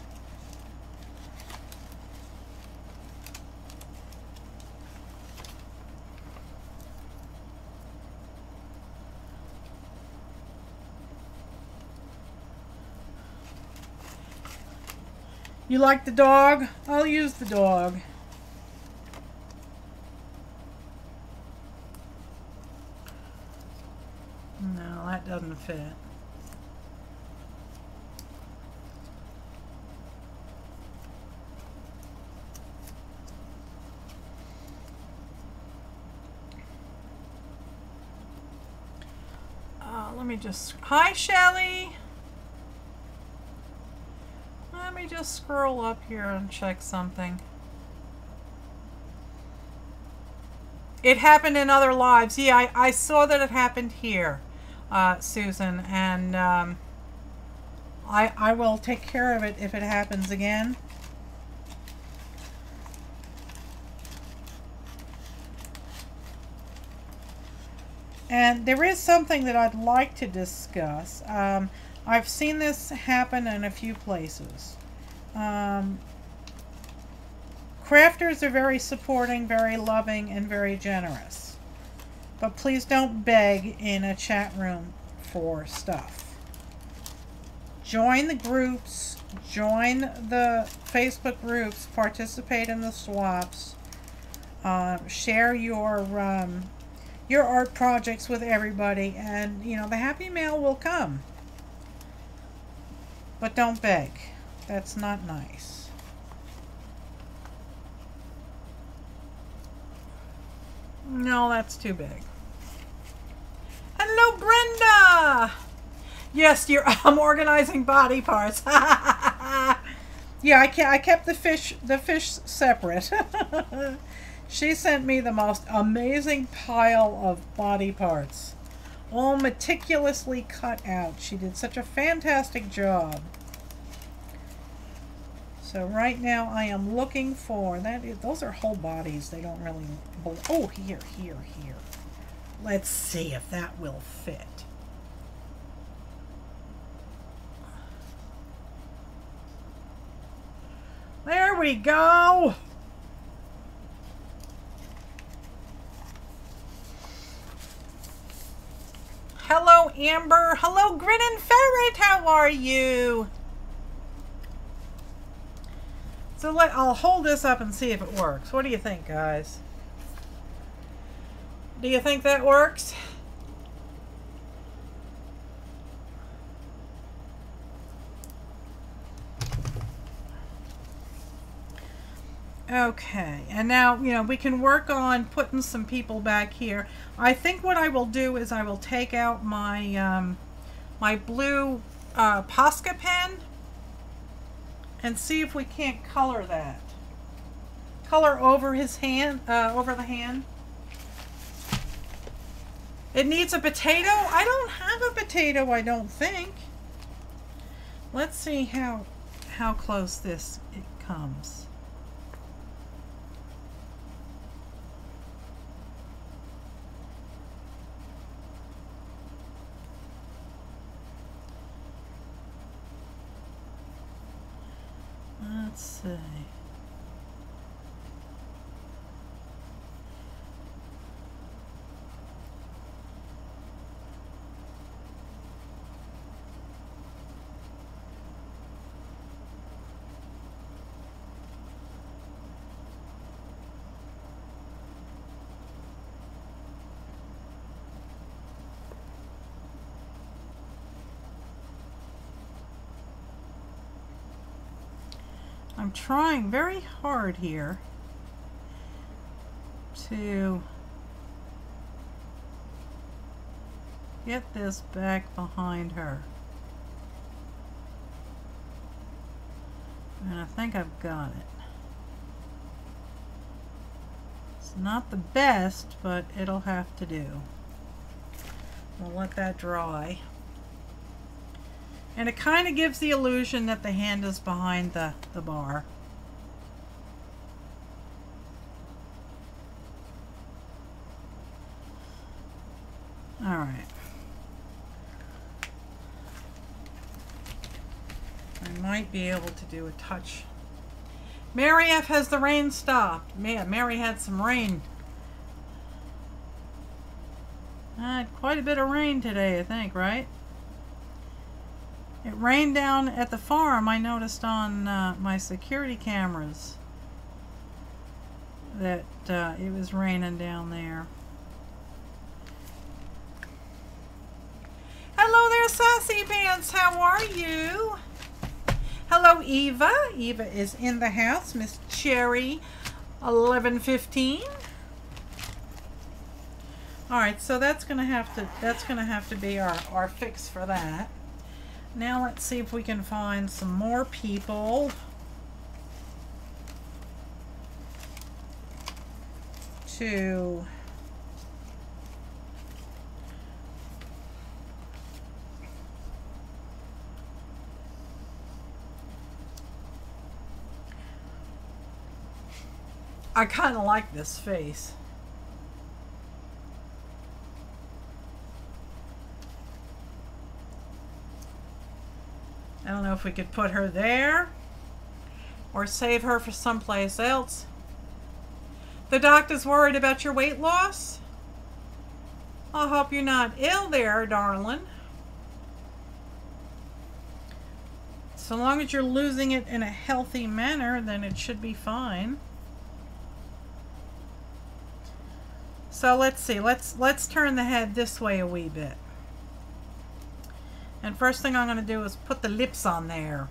You like the dog? I'll use the dog. No, that doesn't fit. Let me just... Hi, Shelly! Let me just scroll up here and check something. It happened in other lives. Yeah, I saw that it happened here, Susan, and I will take care of it if it happens again. And there is something that I'd like to discuss. I've seen this happen in a few places. Crafters are very supporting, very loving, and very generous. But please don't beg in a chat room for stuff. Join the groups, join the Facebook groups, participate in the swaps, share your art projects with everybody, and you know, the happy mail will come. But don't beg. That's not nice. No, that's too big. Hello, Brenda! Yes, I'm organizing body parts. Yeah, I kept the fish separate. She sent me the most amazing pile of body parts, all meticulously cut out. She did such a fantastic job. So right now I am looking for those are whole bodies. They don't really. Oh, here. Let's see if that will fit. There we go. Hello, Amber. Hello, Grin and Ferret. How are you? So I'll hold this up and see if it works. What do you think, guys? Do you think that works? Okay, and now, you know, we can work on putting some people back here. I think what I will do is I will take out my my blue Posca pen and see if we can't color that. Color over his hand, over the hand. It needs a potato? I don't have a potato, I don't think. Let's see how close this comes. Let's see. I'm trying very hard here to get this back behind her. And I think I've got it. It's not the best, but it'll have to do. We'll let that dry. And it kind of gives the illusion that the hand is behind the bar. All right. I might be able to do a touch. Mary F, has the rain stopped? Man, Mary had some rain. Quite a bit of rain today, I think, right? It rained down at the farm. I noticed on my security cameras that it was raining down there. Hello there, Sassy Pants. How are you? Hello, Eva. Eva is in the house. Miss Cherry 1115. All right, so that's gonna have to be our fix for that. Now let's see if we can find some more people to I kind of like this face. I don't know if we could put her there or save her for someplace else. The doctor's worried about your weight loss. I hope you're not ill there, darling. So long as you're losing it in a healthy manner, then it should be fine. So let's see. Let's turn the head this way a wee bit. And first thing I'm going to do is put the lips on there.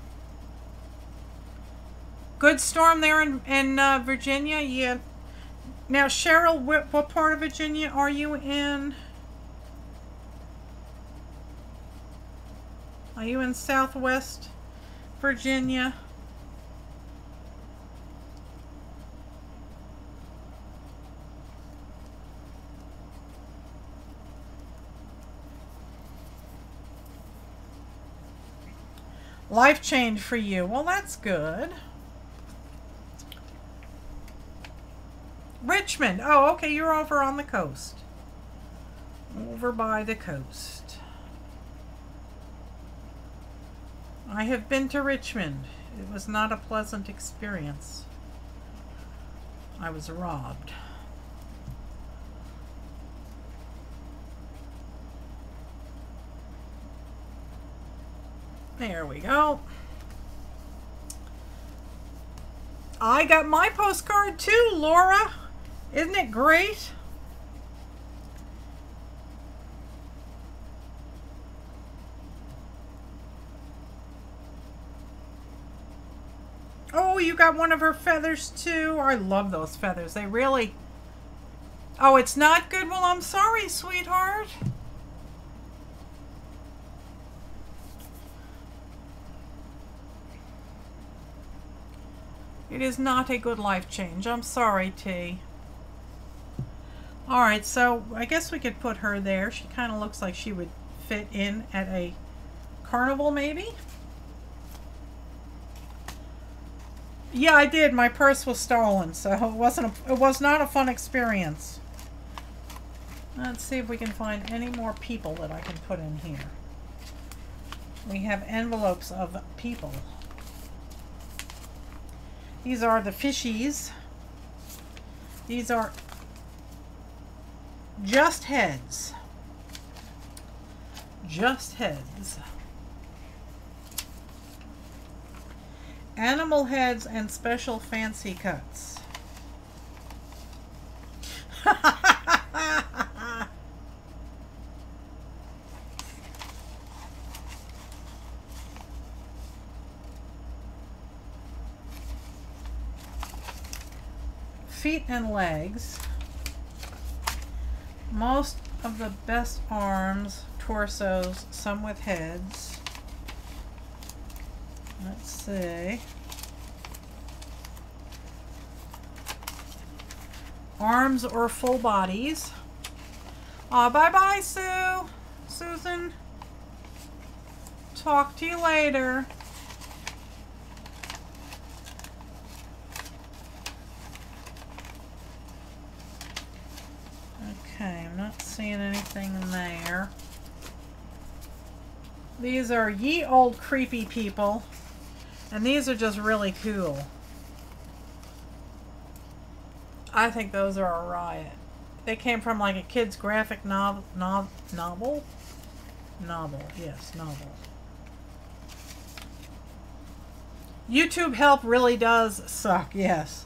Good storm there in Virginia. Yeah. Now, Cheryl, what part of Virginia are you in? Are you in Southwest Virginia? Life change for you. Well, that's good. Richmond. Oh, okay. You're over on the coast. Over by the coast. I have been to Richmond. It was not a pleasant experience. I was robbed. There we go. I got my postcard too, Laura. Isn't it great? Oh, you got one of her feathers too. I love those feathers. They really... Oh, it's not good? Well, I'm sorry, sweetheart. It is not a good life change. I'm sorry, T. Alright, so I guess we could put her there. She kind of looks like she would fit in at a carnival, maybe? Yeah, I did. My purse was stolen, so it was not a fun experience. Let's see if we can find any more people that I can put in here. We have envelopes of people. These are the fishies. These are just heads. Just heads. Animal heads and special fancy cuts. Feet and legs. Most of the best arms, torsos, some with heads. Let's see. Arms or full bodies. Bye-bye, Sue. Susan. Talk to you later. Okay, I'm not seeing anything in there. These are ye old creepy people. And these are just really cool. I think those are a riot. They came from like a kid's graphic novel? Novel, yes, novel. YouTube help really does suck, yes.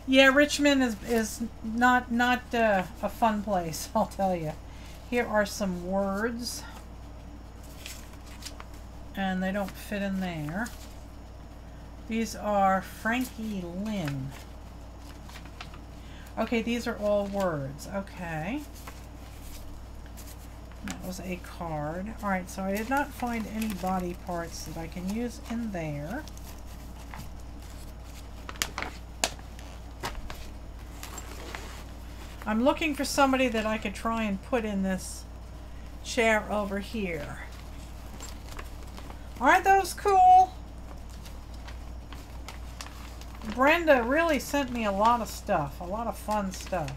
Yeah, Richmond is not a fun place, I'll tell you. Here are some words. And they don't fit in there. These are Frankie Lynn. Okay, these are all words. Okay. That was a card. Alright, so I did not find any body parts that I can use in there. I'm looking for somebody that I could try and put in this chair over here. Aren't those cool? Brenda really sent me a lot of stuff, a lot of fun stuff.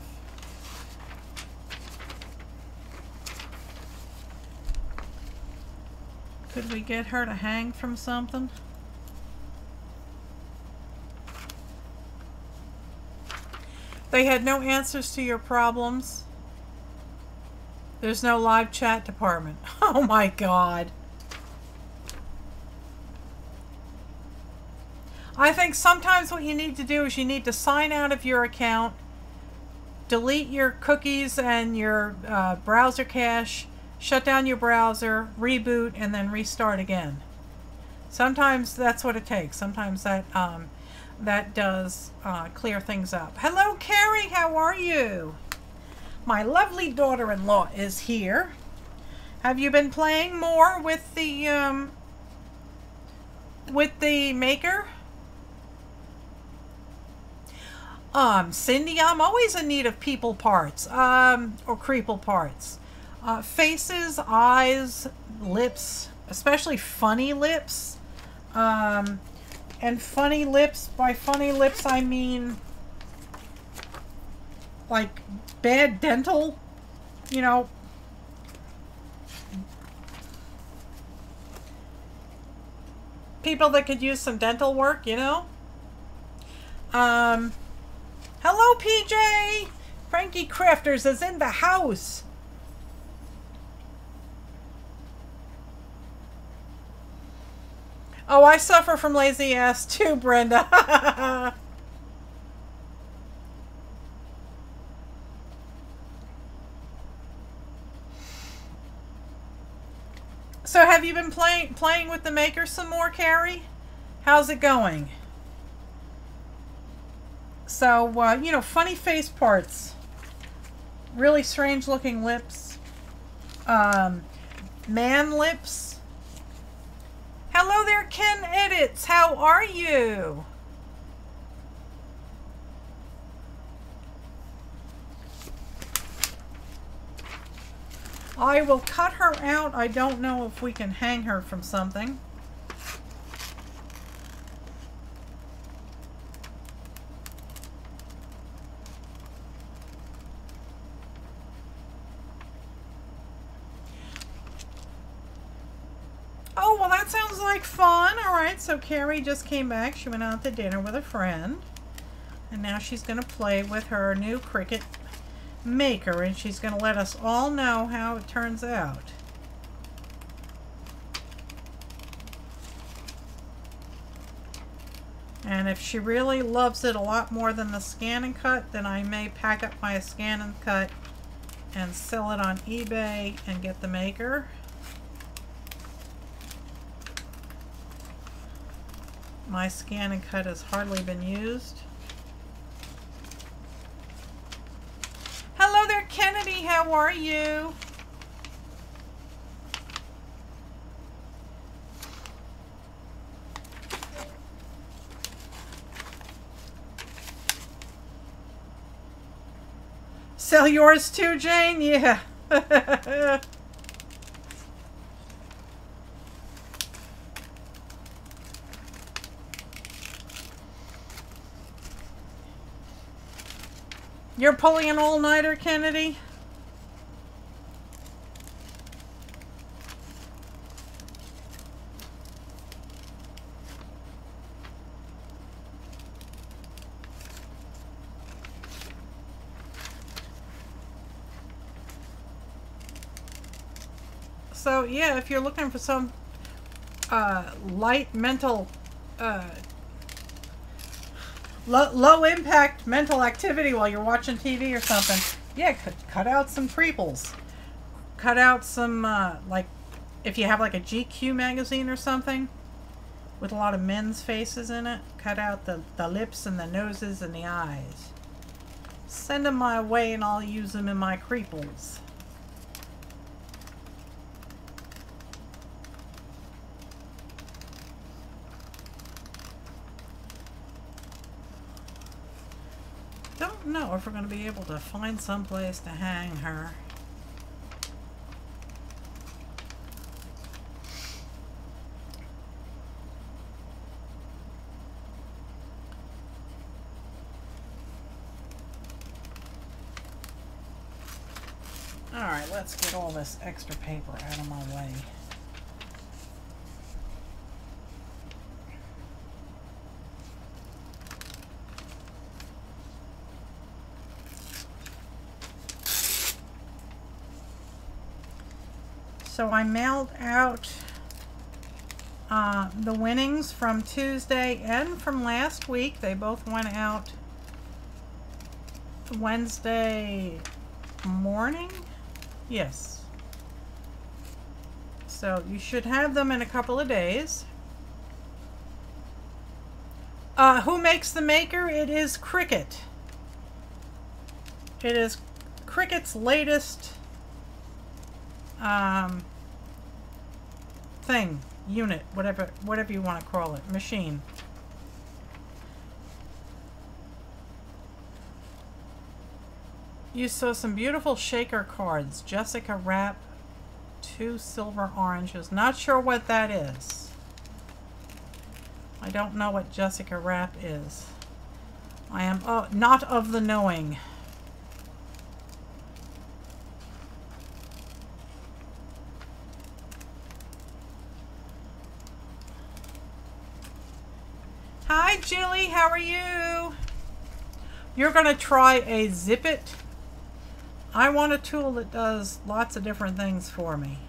Could we get her to hang from something? They had no answers to your problems. There's no live chat department. Oh my God. I think sometimes what you need to do is you need to sign out of your account, delete your cookies and your browser cache, shut down your browser, reboot, and then restart again. Sometimes that's what it takes. Sometimes that that does clear things up. Hello, Carrie. How are you? My lovely daughter-in-law is here. Have you been playing more with the maker? Cindy, I'm always in need of people parts, or creeple parts. Faces, eyes, lips, especially funny lips. And funny lips, by funny lips I mean like bad dental, you know. People that could use some dental work, you know. Hello, PJ! Frankie Crafters is in the house. Oh, I suffer from lazy ass too, Brenda. So have you been playing with the maker some more, Carrie? How's it going? So, you know, funny face parts. Really strange looking lips. Man lips. Hello there, Ken Edits. How are you? I will cut her out. I don't know if we can hang her from something. Oh, well, that sounds like fun. All right, so Carrie just came back. She went out to dinner with a friend. And now she's going to play with her new Cricut maker. And she's going to let us all know how it turns out. And if she really loves it a lot more than the scan and cut, then I may pack up my scan and cut and sell it on eBay and get the maker. My scan and cut has hardly been used. Hello there, Kennedy. How are you? Sell yours too, Jane? Yeah. You're pulling an all-nighter, Kennedy? So yeah, if you're looking for some light mental, low impact mental activity while you're watching TV or something, yeah, cut out some Creeples. Cut out some like if you have like a GQ magazine or something with a lot of men's faces in it, cut out the lips and the noses and the eyes. Send them my way and I'll use them in my Creeples. Don't know if we're going to be able to find some place to hang her. Alright, let's get all this extra paper out of my way. So I mailed out the winnings from Tuesday and from last week. They both went out Wednesday morning. Yes. So you should have them in a couple of days. Who makes the maker? It is Cricut. It is Cricut's latest thing, unit, whatever you want to call it, machine. You saw some beautiful shaker cards. Jessica Rapp, 2 silver oranges. Not sure what that is. I don't know what Jessica Rapp is. I am not of the knowing. Hi, Jilly. How are you? You're going to try a Zip It. I want a tool that does lots of different things for me.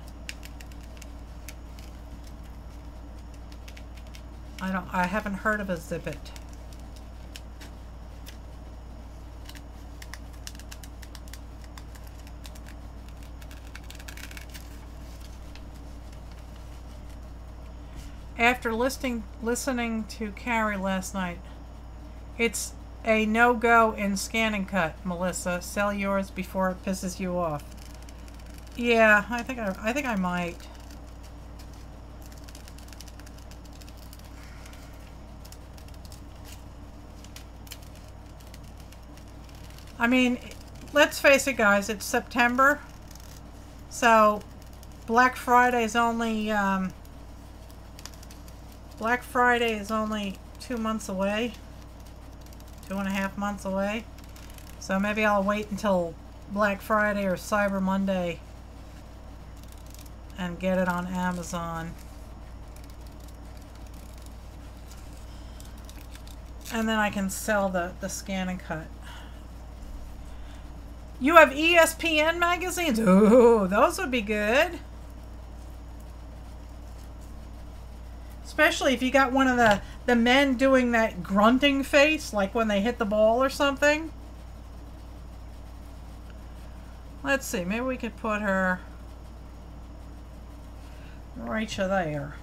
I haven't heard of a Zip It. After listening to Carrie last night, it's a no-go in scan and cut, Melissa. Sell yours before it pisses you off. Yeah, I think I might. I mean, let's face it, guys. It's September, so Black Friday is only 2 months away. 2.5 months away. So maybe I'll wait until Black Friday or Cyber Monday and get it on Amazon. And then I can sell the scan and cut. You have ESPN magazines? Ooh, those would be good. Especially if you got one of the men doing that grunting face, like when they hit the ball or something. Let's see, maybe we could put her right there.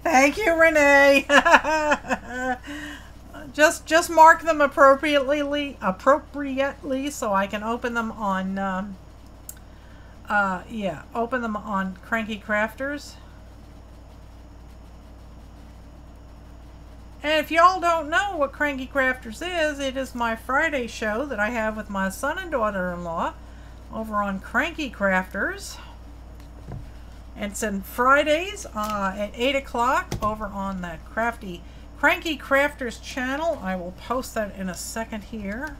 Thank you, Renee. just mark them appropriately so I can open them on open them on Cranky Crafters. And if y'all don't know what Cranky Crafters is, it is my Friday show that I have with my son and daughter-in-law over on Cranky Crafters. It's on Fridays at 8 o'clock over on the Crafty Cranky Crafters channel. I will post that in a second here.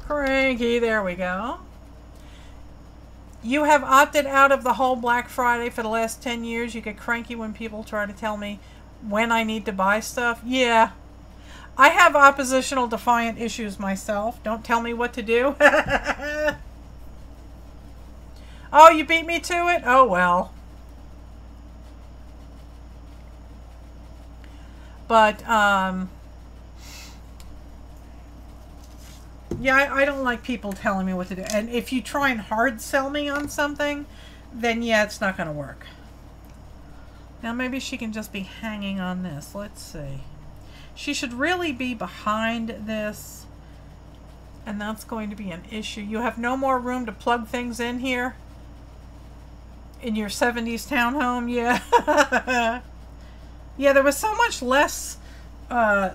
Cranky, there we go. You have opted out of the whole Black Friday for the last 10 years. You get cranky when people try to tell me when I need to buy stuff. Yeah. I have oppositional defiant issues myself. Don't tell me what to do. Oh, you beat me to it? Oh, well. But, yeah, I don't like people telling me what to do. And if you try and hard sell me on something, then yeah, it's not going to work. Now, maybe she can just be hanging on this. Let's see. She should really be behind this. And that's going to be an issue. You have no more room to plug things in here? In your 70s townhome? Yeah. Yeah, there was so much less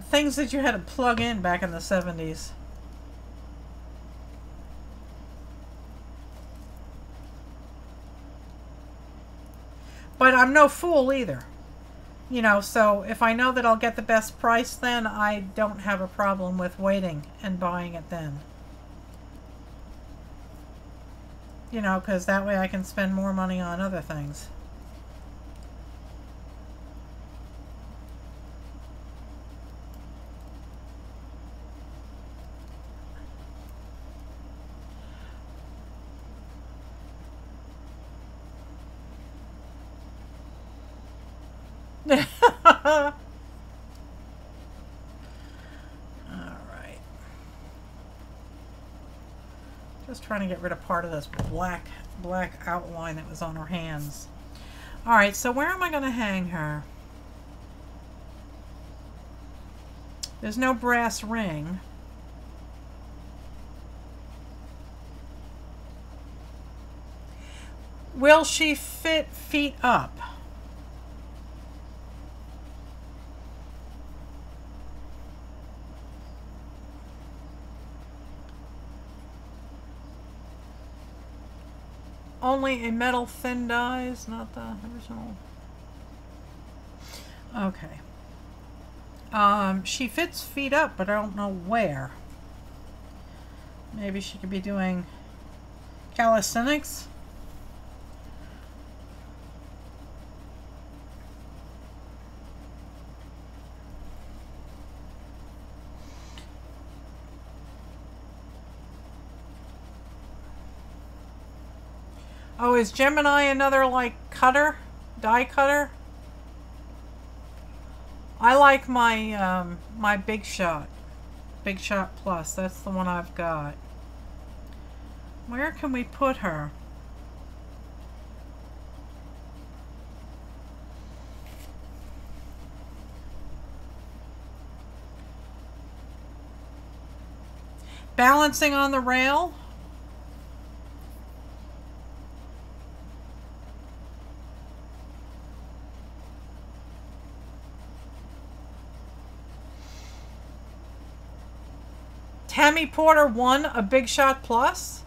things that you had to plug in back in the 70s. But I'm no fool either. You know, so if I know that I'll get the best price, then I don't have a problem with waiting and buying it then. You know, because that way I can spend more money on other things. Alright. Just trying to get rid of part of this black outline that was on her hands. Alright, so where am I going to hang her? There's no brass ring. Will she fit feet up? Only a metal thin dies, not the original. Okay. She fits feet up, but I don't know where. Maybe she could be doing calisthenics. Oh, is Gemini another, like, cutter? Die cutter? I like my, my Big Shot. Big Shot Plus. That's the one I've got. Where can we put her? Balancing on the rail? Tammy Porter won a Big Shot Plus?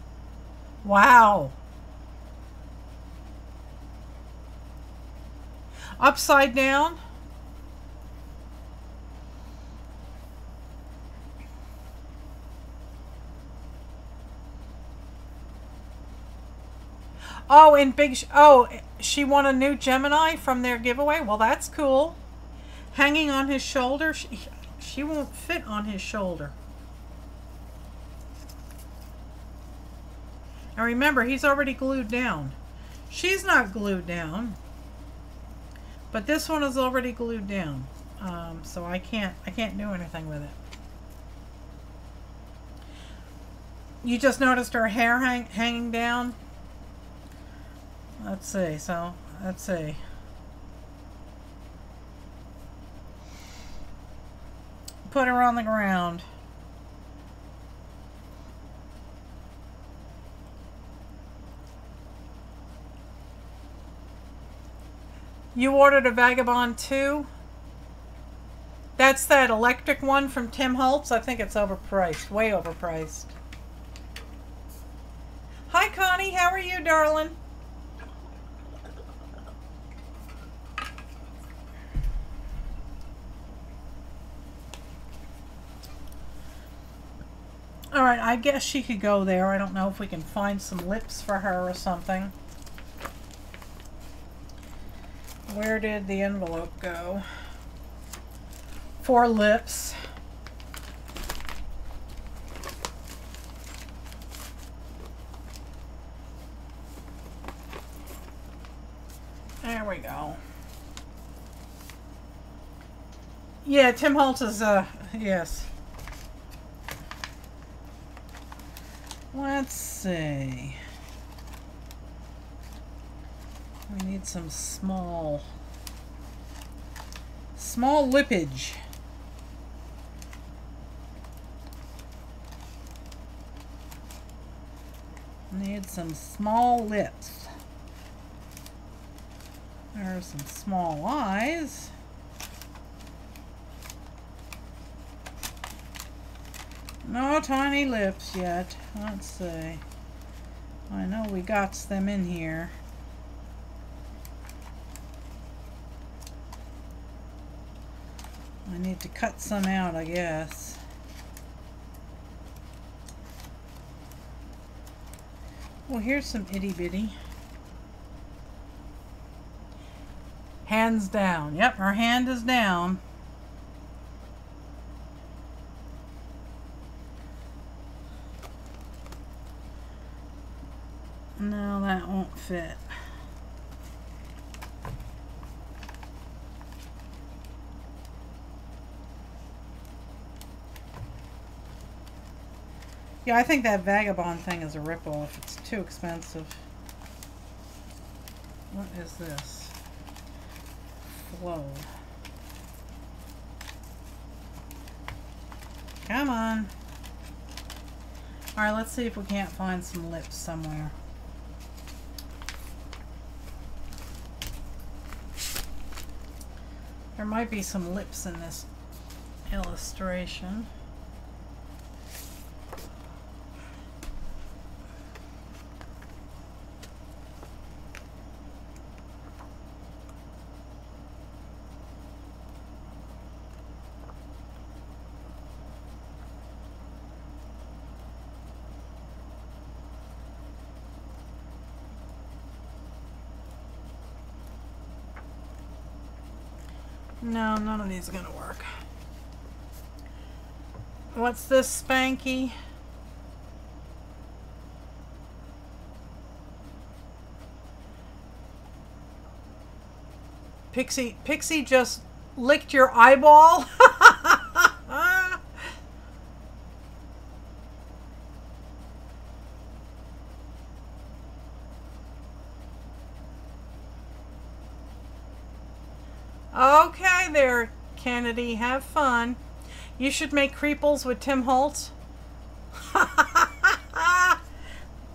Wow. Upside down? Oh, and oh, she won a new Gemini from their giveaway. Well, that's cool. Hanging on his shoulder. She won't fit on his shoulder. And remember, he's already glued down. She's not glued down, but this one is already glued down. So I can't do anything with it. You just noticed her hair hanging down? Let's see. So, let's see. Put her on the ground. You ordered a Vagabond too? That's that electric one from Tim Holtz. I think it's overpriced. Way overpriced. Hi, Connie. How are you, darling? Alright, I guess she could go there. I don't know if we can find some lips for her or something. Where did the envelope go? 4 lips. There we go. Yeah, Tim Holtz is, yes. Let's see. We need some small lippage. Need some small lips. There's some small eyes. No tiny lips yet. Let's see. I know we got them in here. I need to cut some out, I guess. Well, here's some itty bitty. Hands down. Yep, her hand is down. No, that won't fit. Yeah, I think that Vagabond thing is a rip-off. It's too expensive. What is this? Flow. Come on. Alright, let's see if we can't find some lips somewhere. There might be some lips in this illustration. No, none of these are gonna work. What's this, Spankie? Pixie just licked your eyeball? Okay there, Kennedy. Have fun. You should make Creeples with Tim Holtz.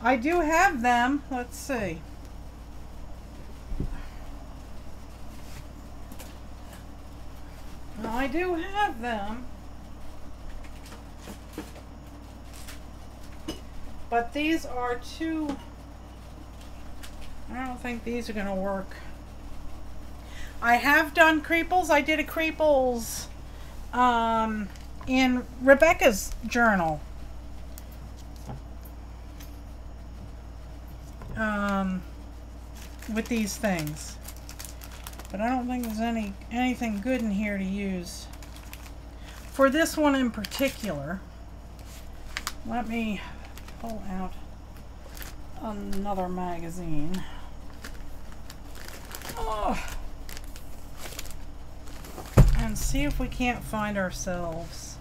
I do have them. Let's see. I do have them. But these are too... I don't think these are going to work. I have done Creeples. I did a Creeples in Rebecca's journal. with these things. But I don't think there's anything good in here to use. For this one in particular, let me pull out another magazine. Oh. And see if we can't find ourselves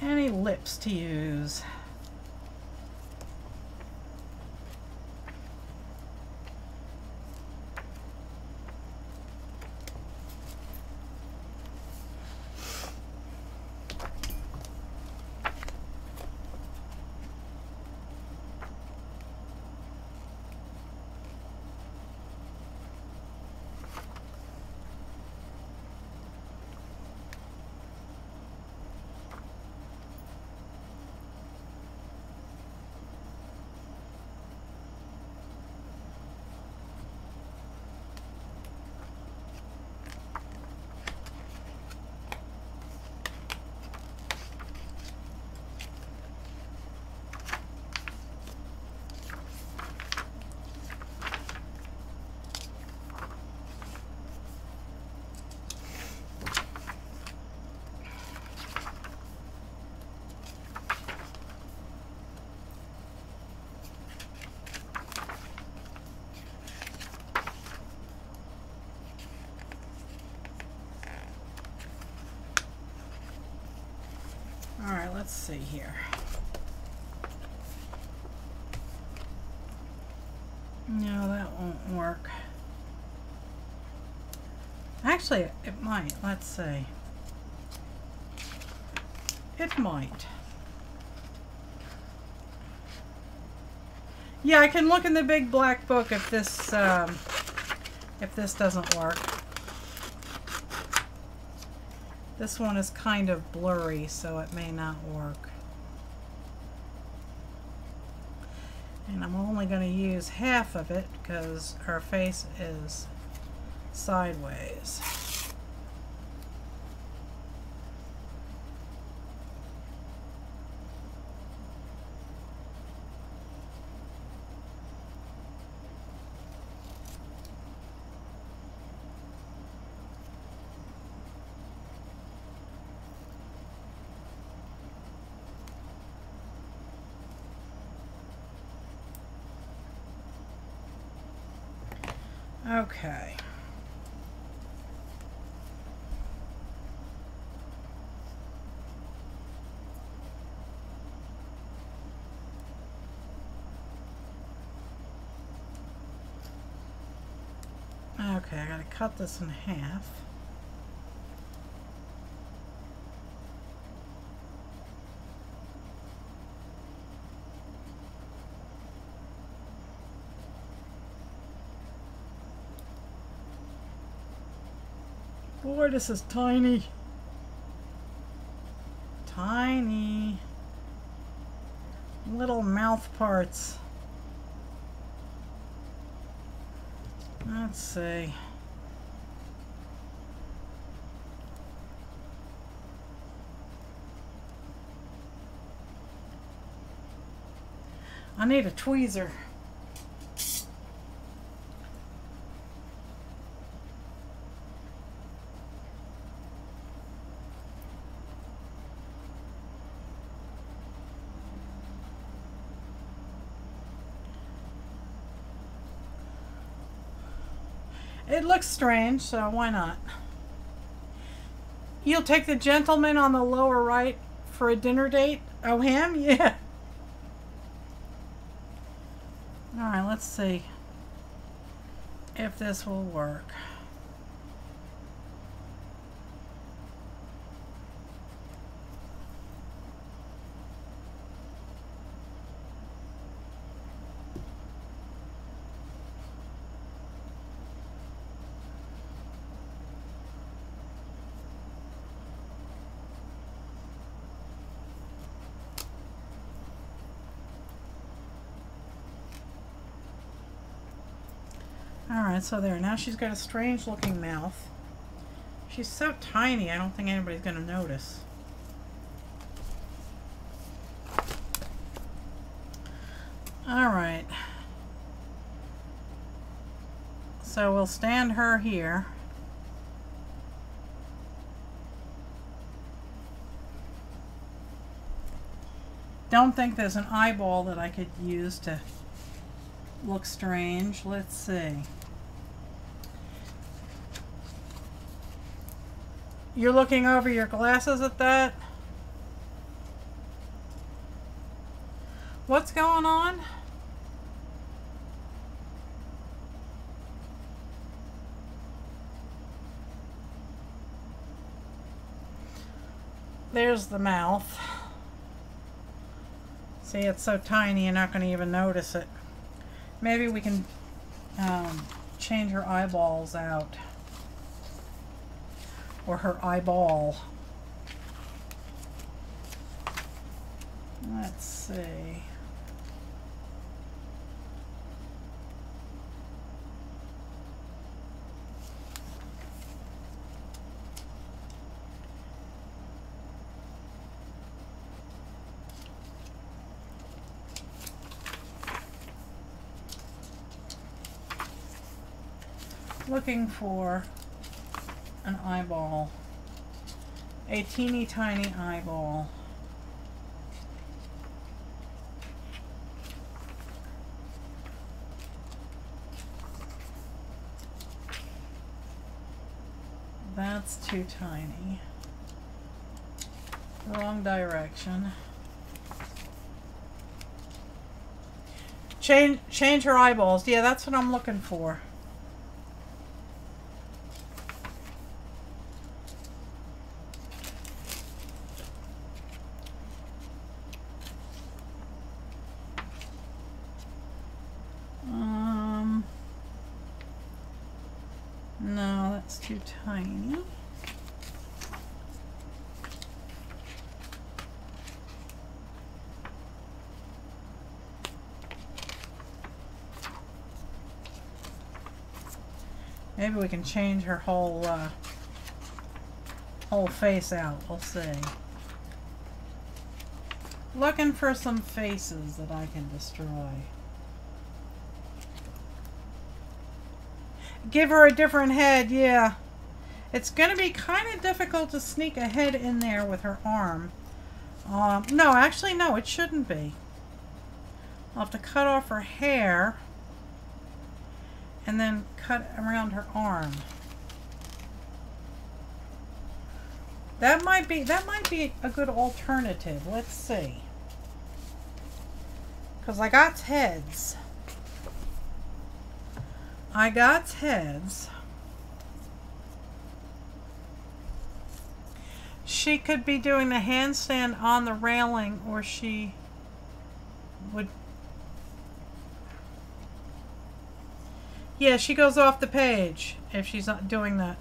any lips to use. Alright, let's see here. No, that won't work. Actually, it might. Let's see. It might. Yeah, I can look in the big black book if this doesn't work. This one is kind of blurry, so it may not work. And I'm only going to use half of it because our face is sideways. Okay. Okay, I gotta cut this in half. Boy, this is tiny. Tiny. Little mouth parts. Let's see. I need a tweezer. It looks strange, so why not? You'll take the gentleman on the lower right for a dinner date? Oh, him? Yeah. Alright, let's see if this will work. Alright, so there. Now she's got a strange looking mouth. She's so tiny, I don't think anybody's going to notice. All right. So we'll stand her here. Don't think there's an eyeball that I could use to look strange. Let's see. You're looking over your glasses at that? What's going on? There's the mouth. See, it's so tiny you're not going to even notice it. Maybe we can change her eyeballs out. Or her eyeball. Let's see. Looking for an eyeball, a teeny tiny eyeball. That's too tiny. Wrong direction. Change her eyeballs. Yeah, that's what I'm looking for. No, that's too tiny. Maybe we can change her whole face out. We'll see. Looking for some faces that I can destroy. Give her a different head, yeah. It's going to be kind of difficult to sneak a head in there with her arm. No, actually, no, it shouldn't be. I'll have to cut off her hair and then cut around her arm. That might be a good alternative. Let's see. Because I got heads. I got heads. She could be doing the handstand on the railing, or she would... Yeah, she goes off the page if she's not doing that.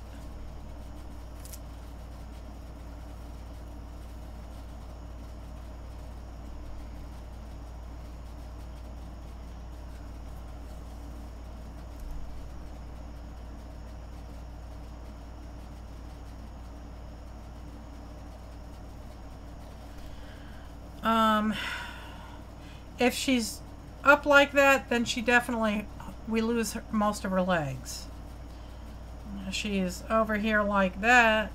If she's up like that, then she definitely, we lose most of her legs. She's over here like that.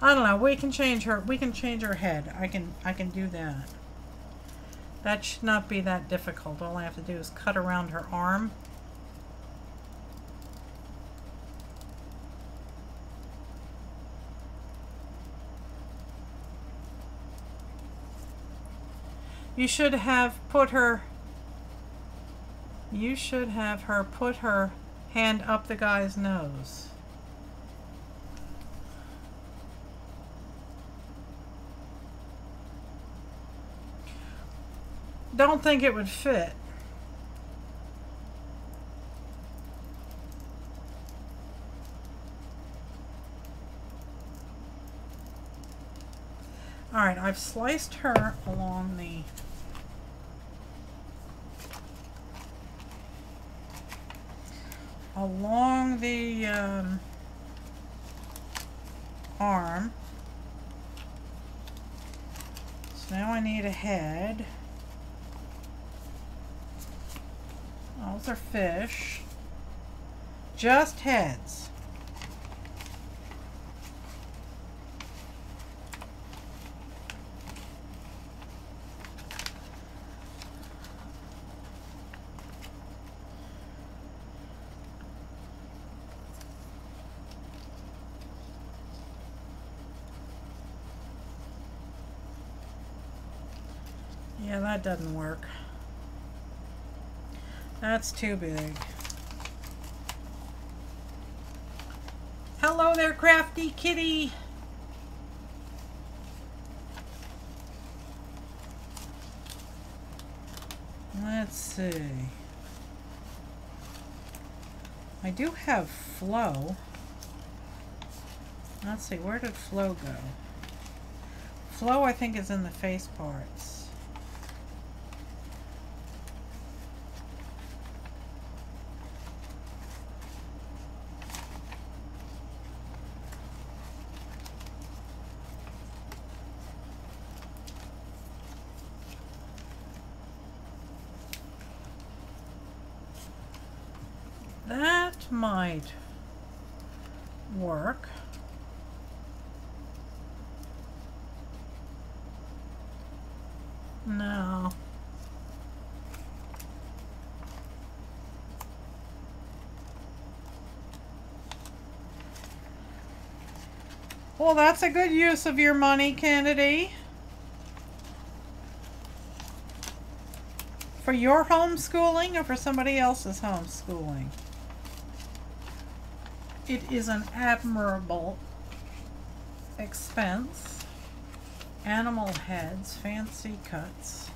I don't know. We can change her. We can change her head. I can do that. That should not be that difficult. All I have to do is cut around her arm. You should have put her. You should have her put her hand up the guy's nose. Don't think it would fit. All right, I've sliced her along the arm. So now I need a head. Those are fish. Just heads. Yeah, that doesn't work. That's too big. Hello there, crafty kitty. Let's see. I do have flow. Let's see, where did flow go? Flow, I think, is in the face parts. That might work. No. Well, that's a good use of your money, Kennedy. For your homeschooling or for somebody else's homeschooling? It is an admirable expense. Animal heads, fancy cuts.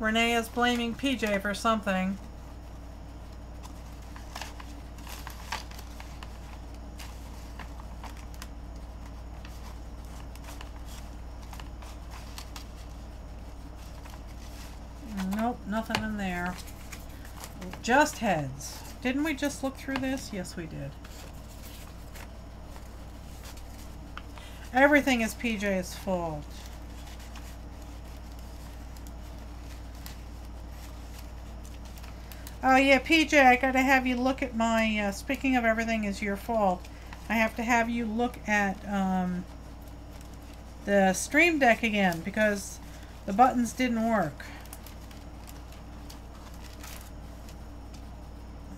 Renee is blaming PJ for something. Nope, nothing in there. Just heads. Didn't we just look through this? Yes, we did. Everything is PJ's fault. Oh yeah, PJ, I gotta have you look at my, speaking of everything is your fault, I have to have you look at the Stream Deck again because the buttons didn't work.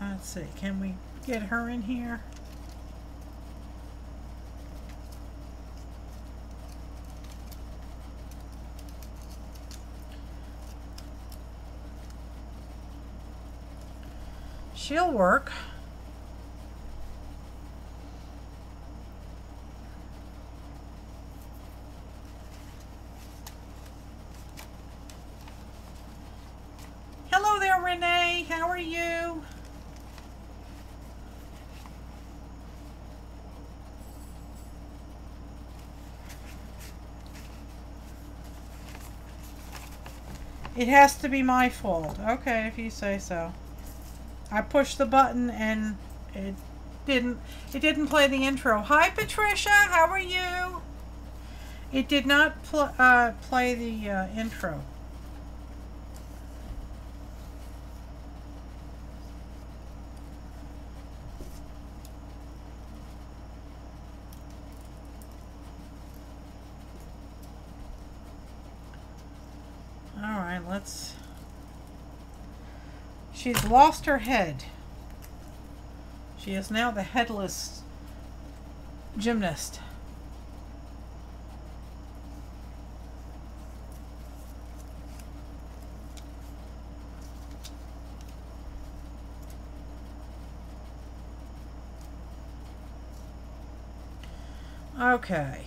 Let's see, can we get her in here? She'll work. Hello there, Renee. How are you? It has to be my fault. Okay, if you say so. I pushed the button and it didn't play the intro. Hi Patricia, how are you? It did not play the intro. Alright, let's... She's lost her head. She is now the headless gymnast. Okay.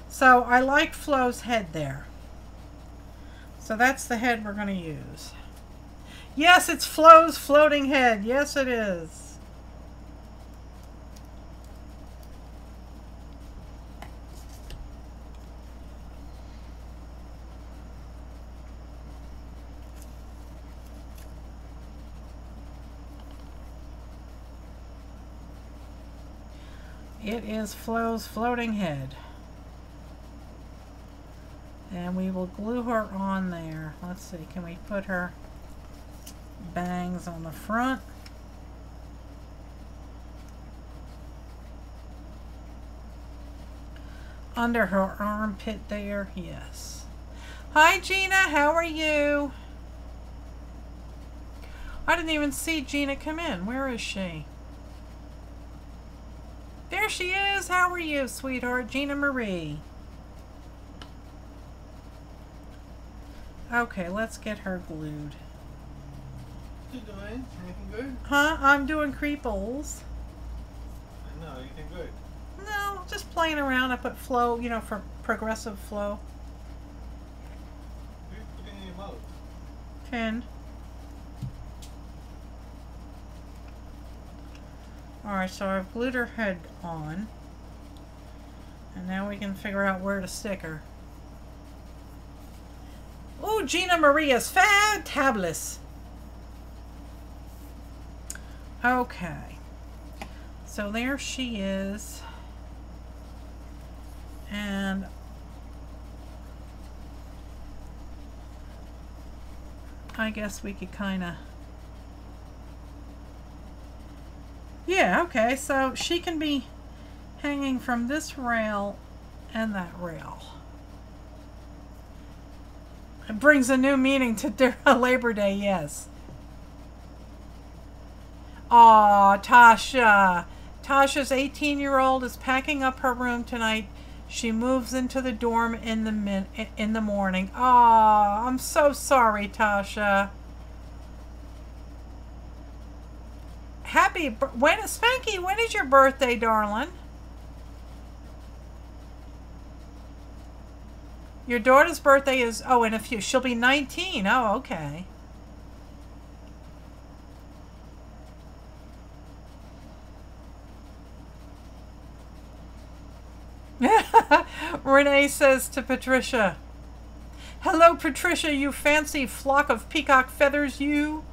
So I like Flo's head there. So that's the head we're going to use. Yes, it's Flo's floating head. Yes, it is. It is Flo's floating head. And we will glue her on there. Let's see, can we put her bangs on the front? Under her armpit there, yes. Hi Gina, how are you? I didn't even see Gina come in. Where is she? There she is. How are you, sweetheart? Gina Marie. Okay, let's get her glued.
What you doing? Anything good?
Huh? I'm doing creeples.
No, anything good?
No, just playing around. I put flow, you know, for progressive flow.
What are you putting in your mouth?
Pin. Alright, so I've glued her head on. And now we can figure out where to stick her. Oh, Gina Maria's fantabulous. Okay. So there she is. And I guess we could kind of... Yeah, okay, so she can be hanging from this rail and that rail. It brings a new meaning to Labor Day, yes. Aw, Tasha. Tasha's 18-year-old is packing up her room tonight. She moves into the dorm in the morning. Aw, I'm so sorry, Tasha. Spankie, when is your birthday, darling? Your daughter's birthday is, oh, in a few. She'll be 19. Oh, okay. Renee says to Patricia, "Hello, Patricia, you fancy flock of peacock feathers, you."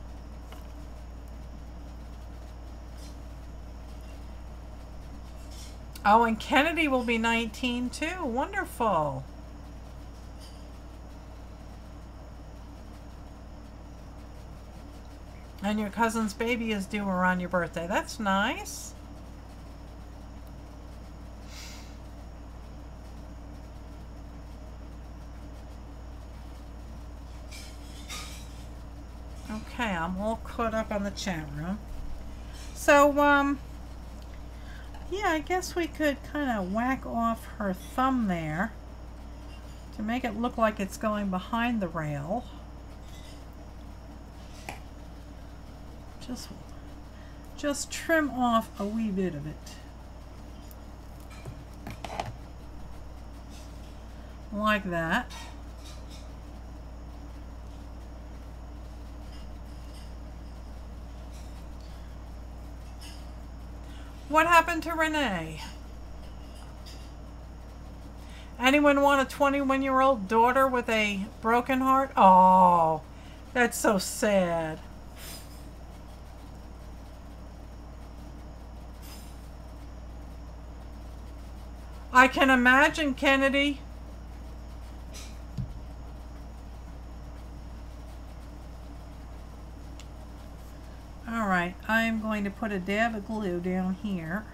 Oh, and Kennedy will be 19 too. Wonderful. And your cousin's baby is due around your birthday. That's nice. Okay, I'm all caught up on the chat room. So, yeah, I guess we could kind of whack off her thumb there to make it look like it's going behind the rail. Just trim off a wee bit of it. Like that. What happened to Renee? Anyone want a 21-year-old daughter with a broken heart? Oh, that's so sad. I can imagine, Kennedy. All right, I'm going to put a dab of glue down here.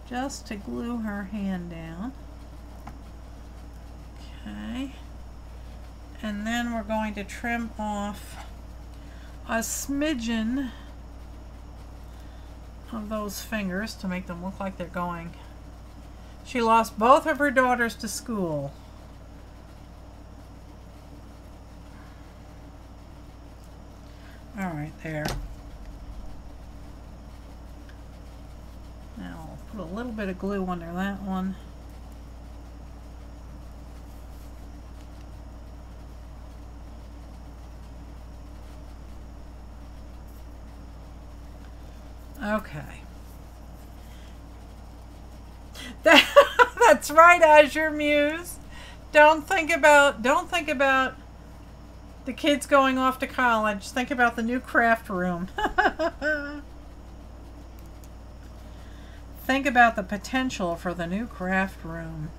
Just to glue her hand down. Okay. And then we're going to trim off a smidgen of those fingers to make them look like they're going. She lost both of her daughters to school. All right, there. Now I'll put a little bit of glue under that one. Okay. That's right, Azure Muse. Don't think about The kids going off to college. Think about the new craft room. Think about the potential for the new craft room.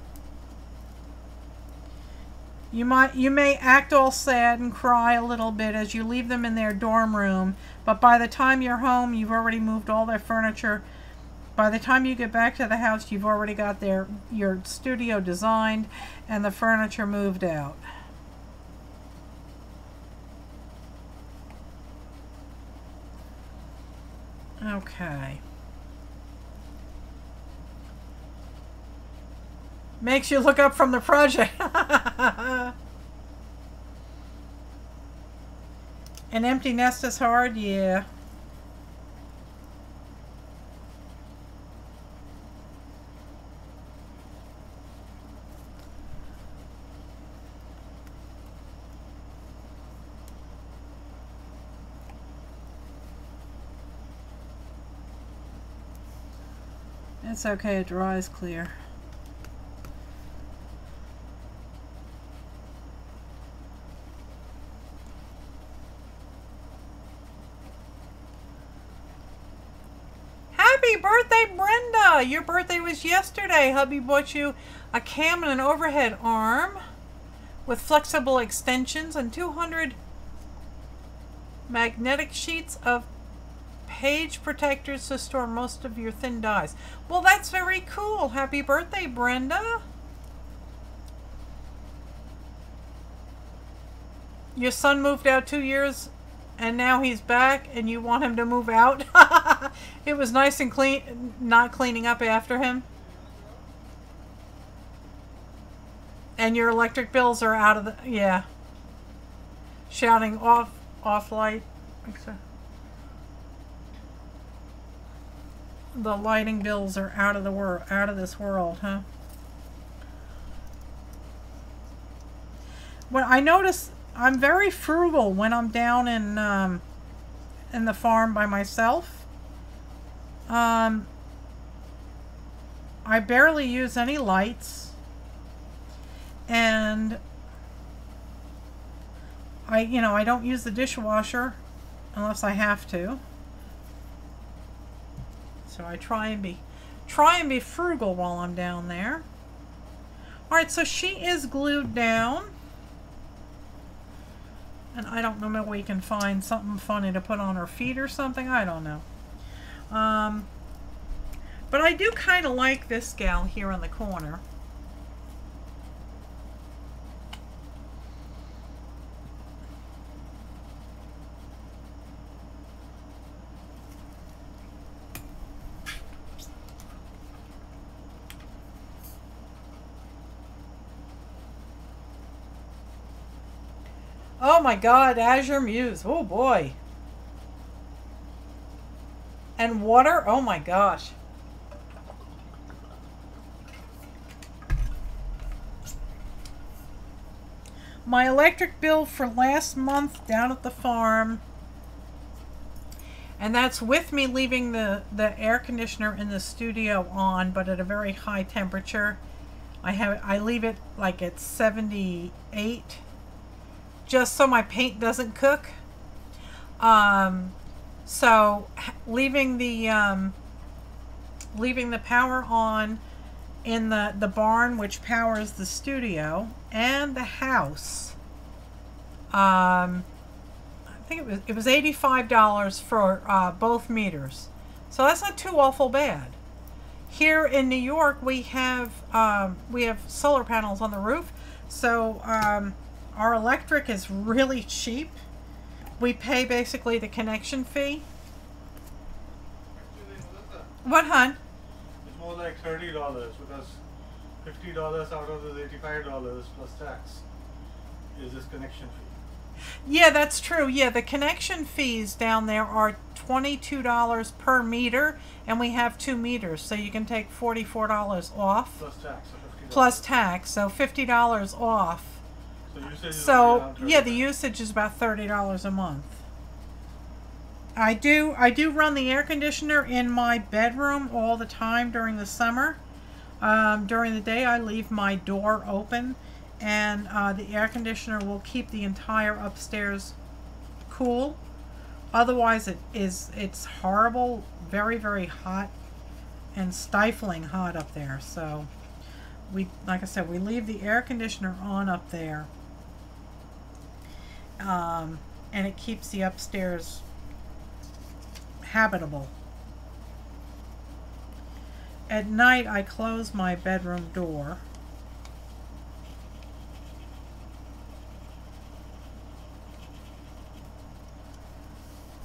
You may act all sad and cry a little bit as you leave them in their dorm room, but by the time you're home, you've already moved all their furniture. By the time you get back to the house, you've already got your studio designed and the furniture moved out. Okay. Makes you look up from the project. An empty nest is hard, yeah. It's okay, it dries clear. Happy birthday, Brenda! Your birthday was yesterday. Hubby bought you a cam and an overhead arm with flexible extensions and 200 magnetic sheets of page protectors to store most of your thin dies. Well, that's very cool. Happy birthday, Brenda. Your son moved out 2 years and now he's back and you want him to move out? It was nice and clean, not cleaning up after him. And your electric bills are out of the, yeah. Shouting off light. The lighting bills are out of this world, huh? Well, I notice I'm very frugal when I'm down in the farm by myself. I barely use any lights, and I don't use the dishwasher unless I have to. So I try and be frugal while I'm down there. All right, so she is glued down. And I don't know, maybe we can find something funny to put on her feet or something. I don't know. But I do kind of like this gal here in the corner. Oh my God, Azure Muse. Oh boy. And water. Oh my gosh. My electric bill for last month down at the farm, and that's with me leaving the air conditioner in the studio on, but at a very high temperature. I leave it like at 78. Just so my paint doesn't cook. So leaving the power on in the barn, which powers the studio and the house. I think it was $85 for both meters. So that's not too awful bad. Here in New York, we have solar panels on the roof, so our electric is really cheap. We pay basically the connection fee. What, hon?
It's more like $30 because $50 out of the $85 plus tax is this connection fee.
Yeah, that's true. Yeah, the connection fees down there are $22 per meter, and we have 2 meters, so you can take $44 off.
Plus tax, so $50.
Plus tax, so $50 off.
So
yeah, the usage is about $30 a month. I do run the air conditioner in my bedroom all the time during the summer. During the day, I leave my door open, and the air conditioner will keep the entire upstairs cool. Otherwise it's horrible, very, very hot and stifling hot up there. So we, like I said, we leave the air conditioner on up there, and it keeps the upstairs habitable. At night I close my bedroom door.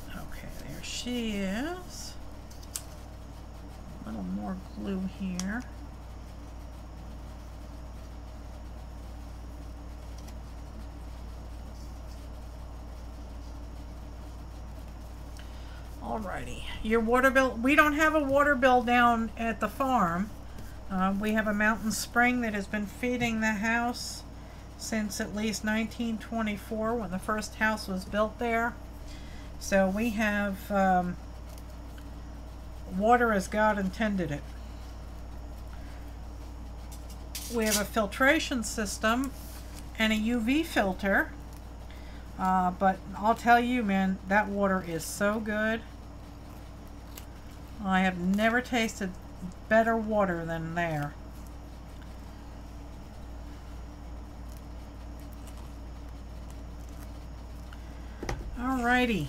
Okay, there she is. A little more glue here. Alrighty, your water bill. We don't have a water bill down at the farm. We have a mountain spring that has been feeding the house since at least 1924, when the first house was built there. So we have water as God intended it. We have a filtration system and a UV filter. But I'll tell you, man, that water is so good. I have never tasted better water than there. Alrighty.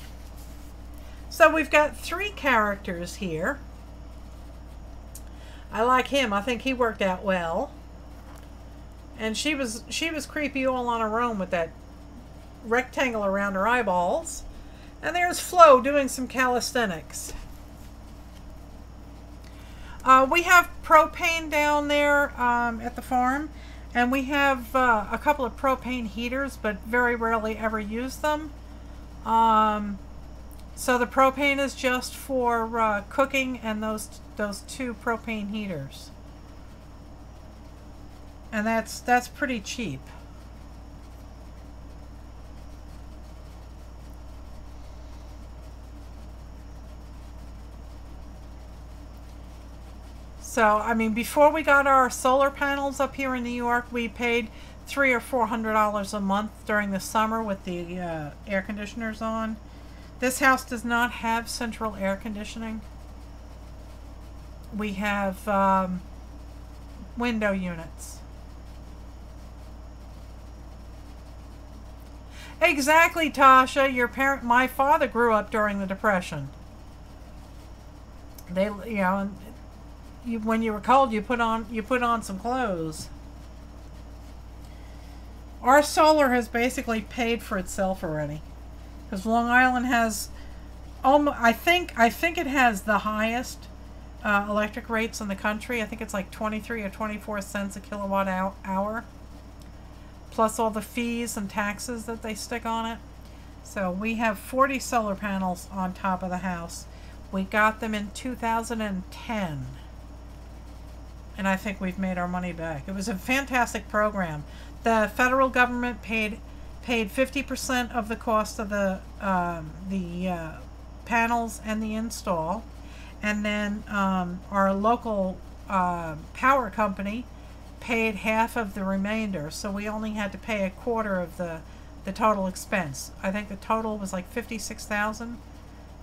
So we've got 3 characters here. I like him. I think he worked out well. And she was creepy all on her own with that rectangle around her eyeballs. And there's Flo doing some calisthenics. We have propane down there at the farm, and we have a couple of propane heaters, but very rarely ever use them. So the propane is just for cooking, and those 2 propane heaters, and that's pretty cheap. So, I mean, before we got our solar panels up here in New York, we paid $300 or $400 a month during the summer with the air conditioners on. This house does not have central air conditioning. We have window units. Exactly, Tasha. My father grew up during the Depression. They, you know, when you were cold, you put on some clothes. Our solar has basically paid for itself already, because Long Island has, I think it has the highest electric rates in the country. I think it's like 23 or 24 cents a kilowatt hour, plus all the fees and taxes that they stick on it. So we have 40 solar panels on top of the house. We got them in 2010. And I think we've made our money back. It was a fantastic program. The federal government paid 50% of the cost of the panels and the install, and then our local power company paid half of the remainder. So we only had to pay a quarter of the total expense. I think the total was like $56,000,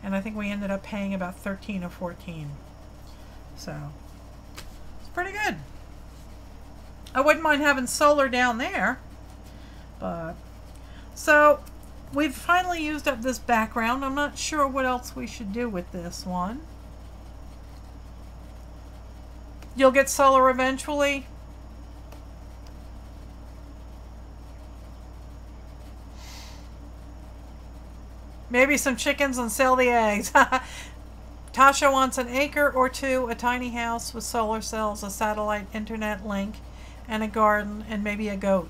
and I think we ended up paying about 13 or 14. So pretty good. I wouldn't mind having solar down there, but so we've finally used up this background. I'm not sure what else we should do with this one. You'll get solar eventually. Maybe some chickens and sell the eggs. Tasha wants an acre or 2, a tiny house with solar cells, a satellite internet link, and a garden, and maybe a goat.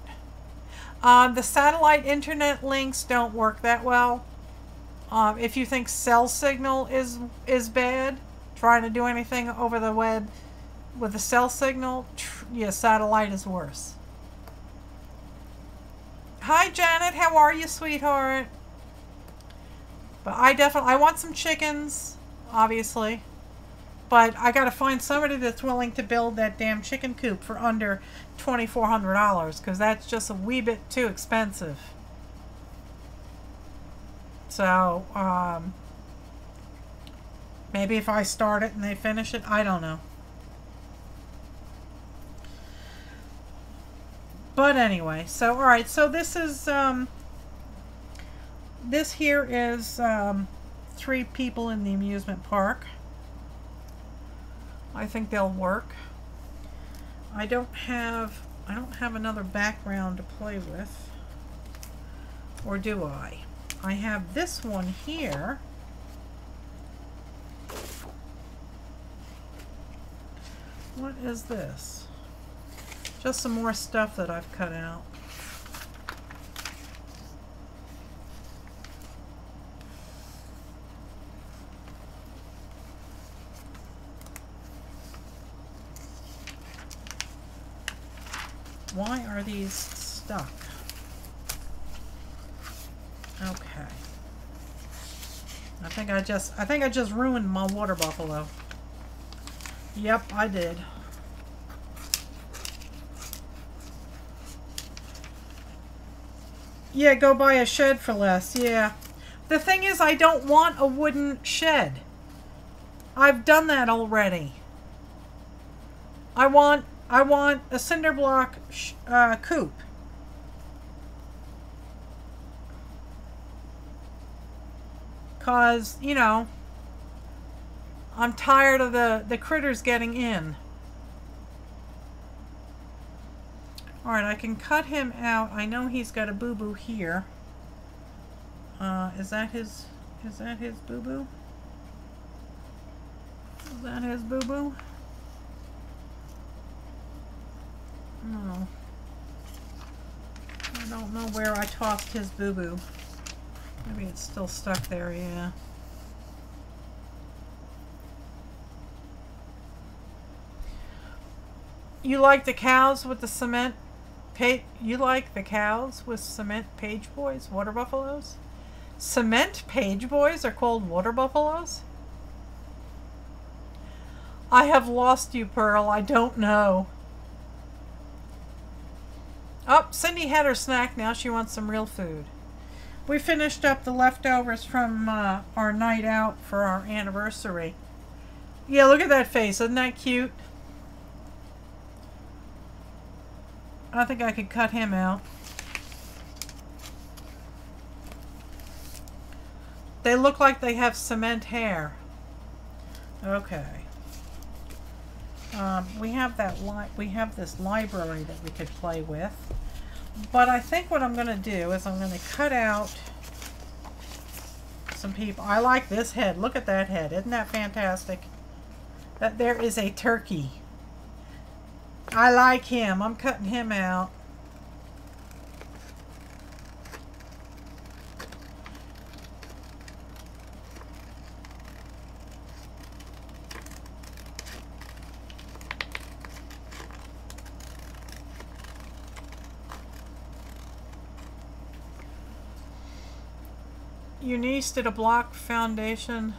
The satellite internet links don't work that well. If you think cell signal is bad, trying to do anything over the web with a cell signal, yeah, satellite is worse. Hi Janet, how are you, sweetheart? But I want some chickens, obviously, But I got to find somebody that's willing to build that damn chicken coop for under $2,400, because that's just a wee bit too expensive. So, maybe if I start it and they finish it, I don't know. But anyway, so alright, so this is, this here is 3 people in the amusement park. I think they'll work. I don't have another background to play with. Or do I? I have this one here. What is this? Just some more stuff that I've cut out. Why are these stuck? Okay. I think I just ruined my water buffalo. Yep, I did. Yeah, go buy a shed for less. Yeah. The thing is, I don't want a wooden shed. I've done that already. I want a cinder block coop. Cause, you know, I'm tired of the critters getting in. Alright, I can cut him out. I know he's got a boo-boo here. Is that his boo-boo? Is that his boo-boo? No. I don't know where I tossed his boo-boo. Maybe it's still stuck there, yeah. You like the cows with the cement? You like the cows with cement page boys, water buffaloes? Cement page boys are called water buffaloes? I have lost you, Pearl. I don't know. Oh, Cindy had her snack. Now she wants some real food. We finished up the leftovers from our night out for our anniversary. Yeah, look at that face. Isn't that cute? I think I could cut him out. They look like they have cement hair. Okay. We have this library that we could play with. But I think what I'm going to do is I'm going to cut out some people. I like this head. Look at that head. Isn't that fantastic? That there is a turkey. I like him. I'm cutting him out. Your niece did a block foundation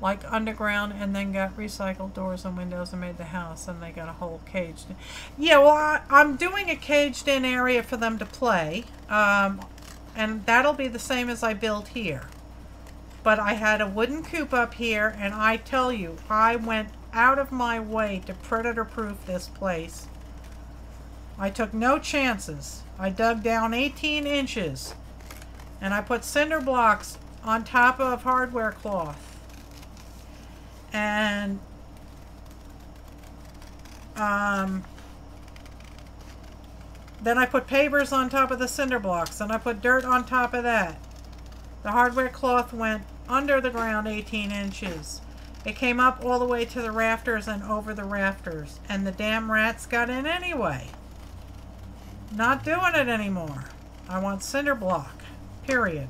like underground and then got recycled doors and windows and made the house, and they got a whole caged in. Yeah, well, I'm doing a caged in area for them to play, and that'll be the same as I built here. But I had a wooden coop up here, and I tell you, I went out of my way to predator-proof this place. I took no chances. I dug down 18 inches, and I put cinder blocks on top of hardware cloth. And then I put pavers on top of the cinder blocks, and I put dirt on top of that. The hardware cloth went under the ground 18 inches. It came up all the way to the rafters and over the rafters, and the damn rats got in anyway. Not doing it anymore. I want cinder block, period.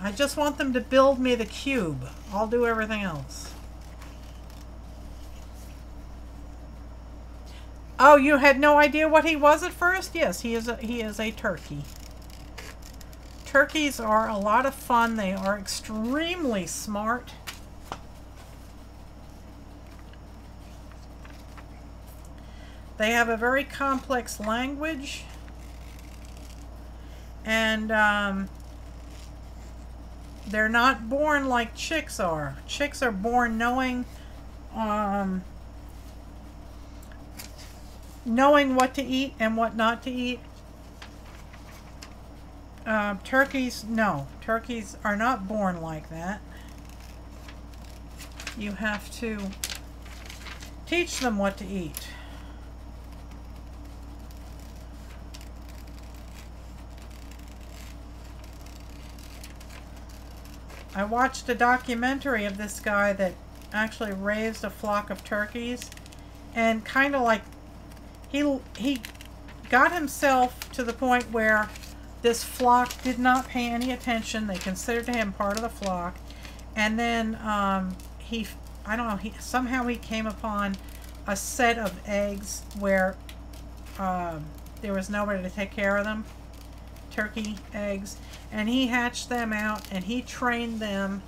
I just want them to build me the cube. I'll do everything else. Oh, you had no idea what he was at first? Yes, he is a turkey. Turkeys are a lot of fun. They are extremely smart. They have a very complex language, and they're not born like chicks are. Chicks are born knowing knowing what to eat and what not to eat. Turkeys, no. Turkeys are not born like that. You have to teach them what to eat. I watched a documentary of this guy that actually raised a flock of turkeys, and kind of like he got himself to the point where this flock did not pay any attention. They considered him part of the flock, and then I don't know, somehow he came upon a set of eggs where there was nobody to take care of them, turkey eggs, and he hatched them out, and he trained them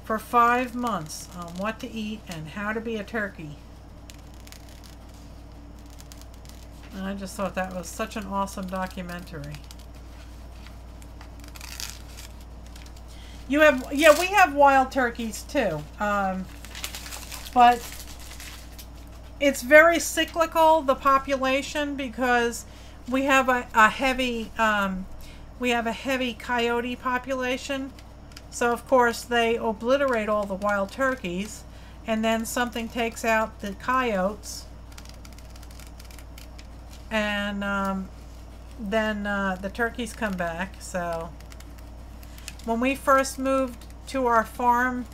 for 5 months on what to eat and how to be a turkey. And I just thought that was such an awesome documentary. You have, yeah, we have wild turkeys too, but it's very cyclical, the population, because we have a heavy coyote population. So of course they obliterate all the wild turkeys, and then something takes out the coyotes, and then the turkeys come back. So when we first moved to our farm,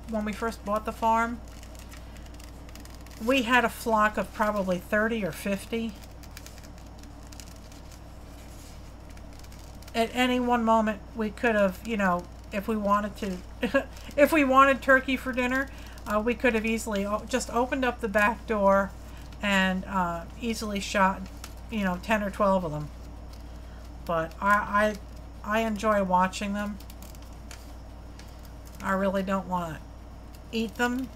when we first bought the farm, we had a flock of probably 30 or 50. At any one moment, we could have, you know, if we wanted to, if we wanted turkey for dinner, we could have easily just opened up the back door and easily shot, you know, 10 or 12 of them. But I enjoy watching them. I really don't want to eat them.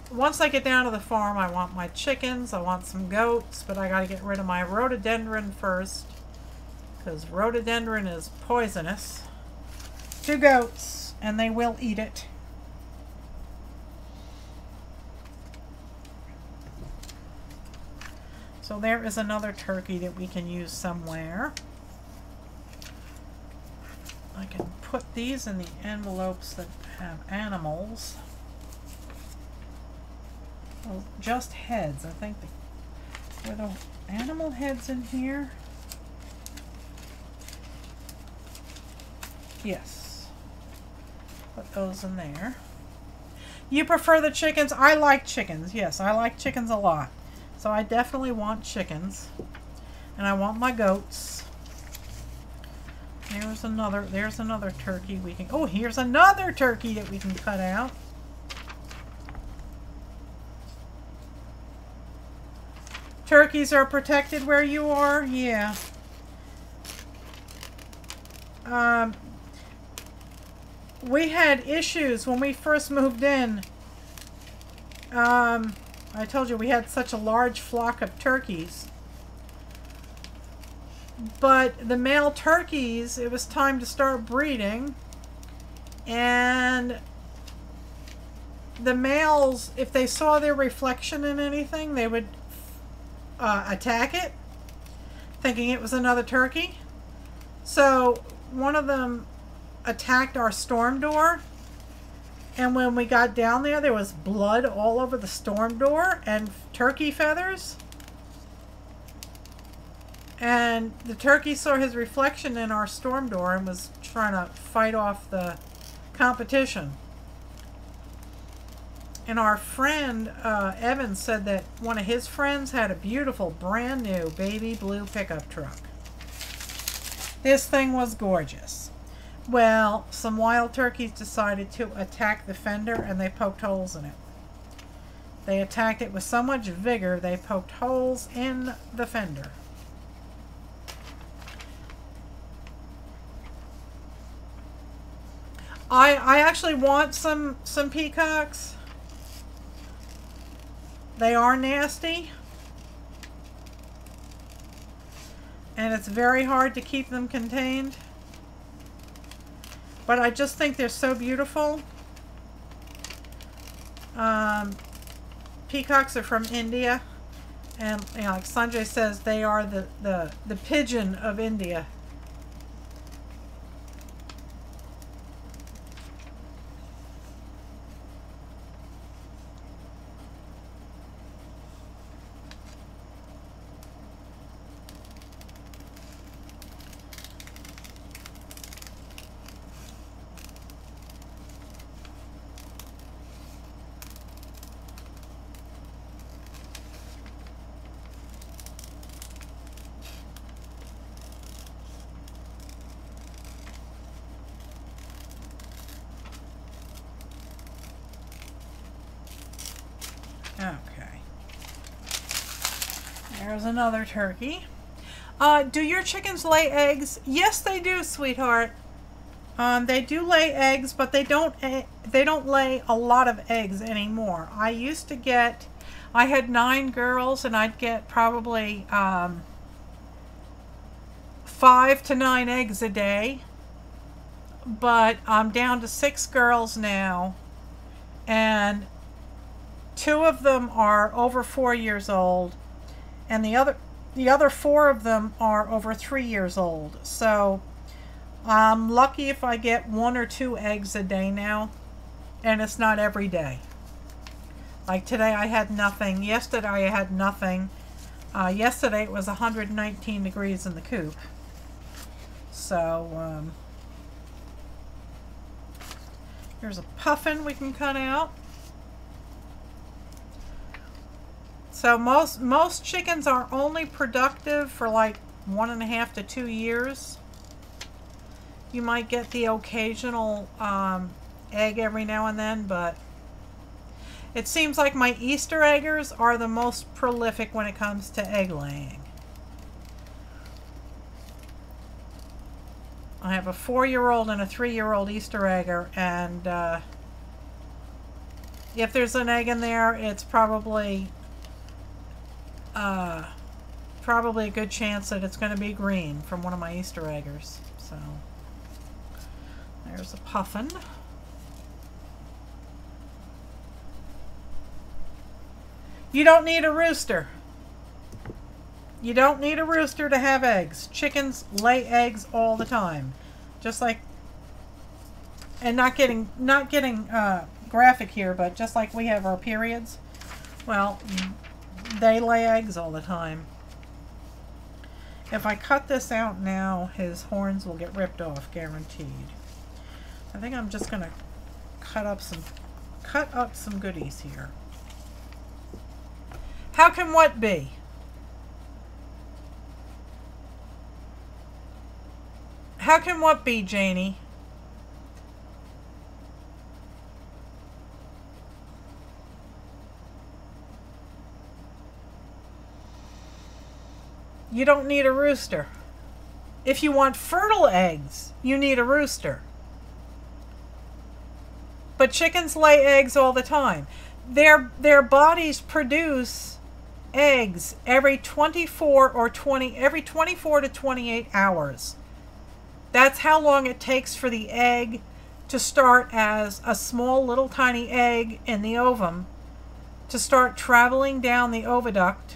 Once I get down to the farm, I want my chickens, I want some goats, but I got to get rid of my rhododendron first, because rhododendron is poisonous to goats, and they will eat it. So there is another turkey that we can use somewhere. I can put these in the envelopes that have animals. Well, just heads. I think were the animal heads in here? Yes. Put those in there. You prefer the chickens? I like chickens. Yes, I like chickens a lot. So I definitely want chickens. And I want my goats. There's another turkey we can, oh, here's another turkey that we can cut out. Turkeys are protected where you are? Yeah. We had issues when we first moved in. I told you we had such a large flock of turkeys. But the male turkeys, it was time to start breeding. And the males, if they saw their reflection in anything, they would attack it, thinking it was another turkey. So one of them attacked our storm door, and when we got down there was blood all over the storm door and turkey feathers. And the turkey saw his reflection in our storm door and was trying to fight off the competition. And our friend, Evan, said that one of his friends had a beautiful brand new baby blue pickup truck. This thing was gorgeous. Well, some wild turkeys decided to attack the fender, and they poked holes in it. They attacked it with so much vigor they poked holes in the fender. I actually want some peacocks. They are nasty. And it's very hard to keep them contained. But I just think they're so beautiful. Peacocks are from India. And you know, like Sanjay says, they are the pigeon of India. Okay. There's another turkey. Do your chickens lay eggs? Yes, they do, sweetheart. They do lay eggs, but they don't lay a lot of eggs anymore. I used to get, I had 9 girls, and I'd get probably 5 to 9 eggs a day. But I'm down to 6 girls now, and 2 of them are over 4 years old, and the other 4 of them are over 3 years old. So I'm lucky if I get 1 or 2 eggs a day now, and it's not every day. Like today I had nothing. Yesterday I had nothing. Yesterday it was 119 degrees in the coop. So here's a puffin we can cut out. So most chickens are only productive for like 1.5 to 2 years. You might get the occasional egg every now and then, but it seems like my Easter eggers are the most prolific when it comes to egg laying. I have a 4-year-old and a 3-year-old Easter egger, and if there's an egg in there, it's probably a good chance that it's going to be green from one of my Easter eggers. So there's a puffin. You don't need a rooster. You don't need a rooster to have eggs. Chickens lay eggs all the time. Just like, and not getting graphic here, but just like we have our periods, well, they lay eggs all the time. If I cut this out now, his horns will get ripped off, guaranteed. I think I'm just gonna cut up some goodies here. How can what be? How can what be, Janie? You don't need a rooster. If you want fertile eggs, you need a rooster. But chickens lay eggs all the time. Their bodies produce eggs every 24 to 28 hours. That's how long it takes for the egg to start as a small little tiny egg in the ovum to start traveling down the oviduct.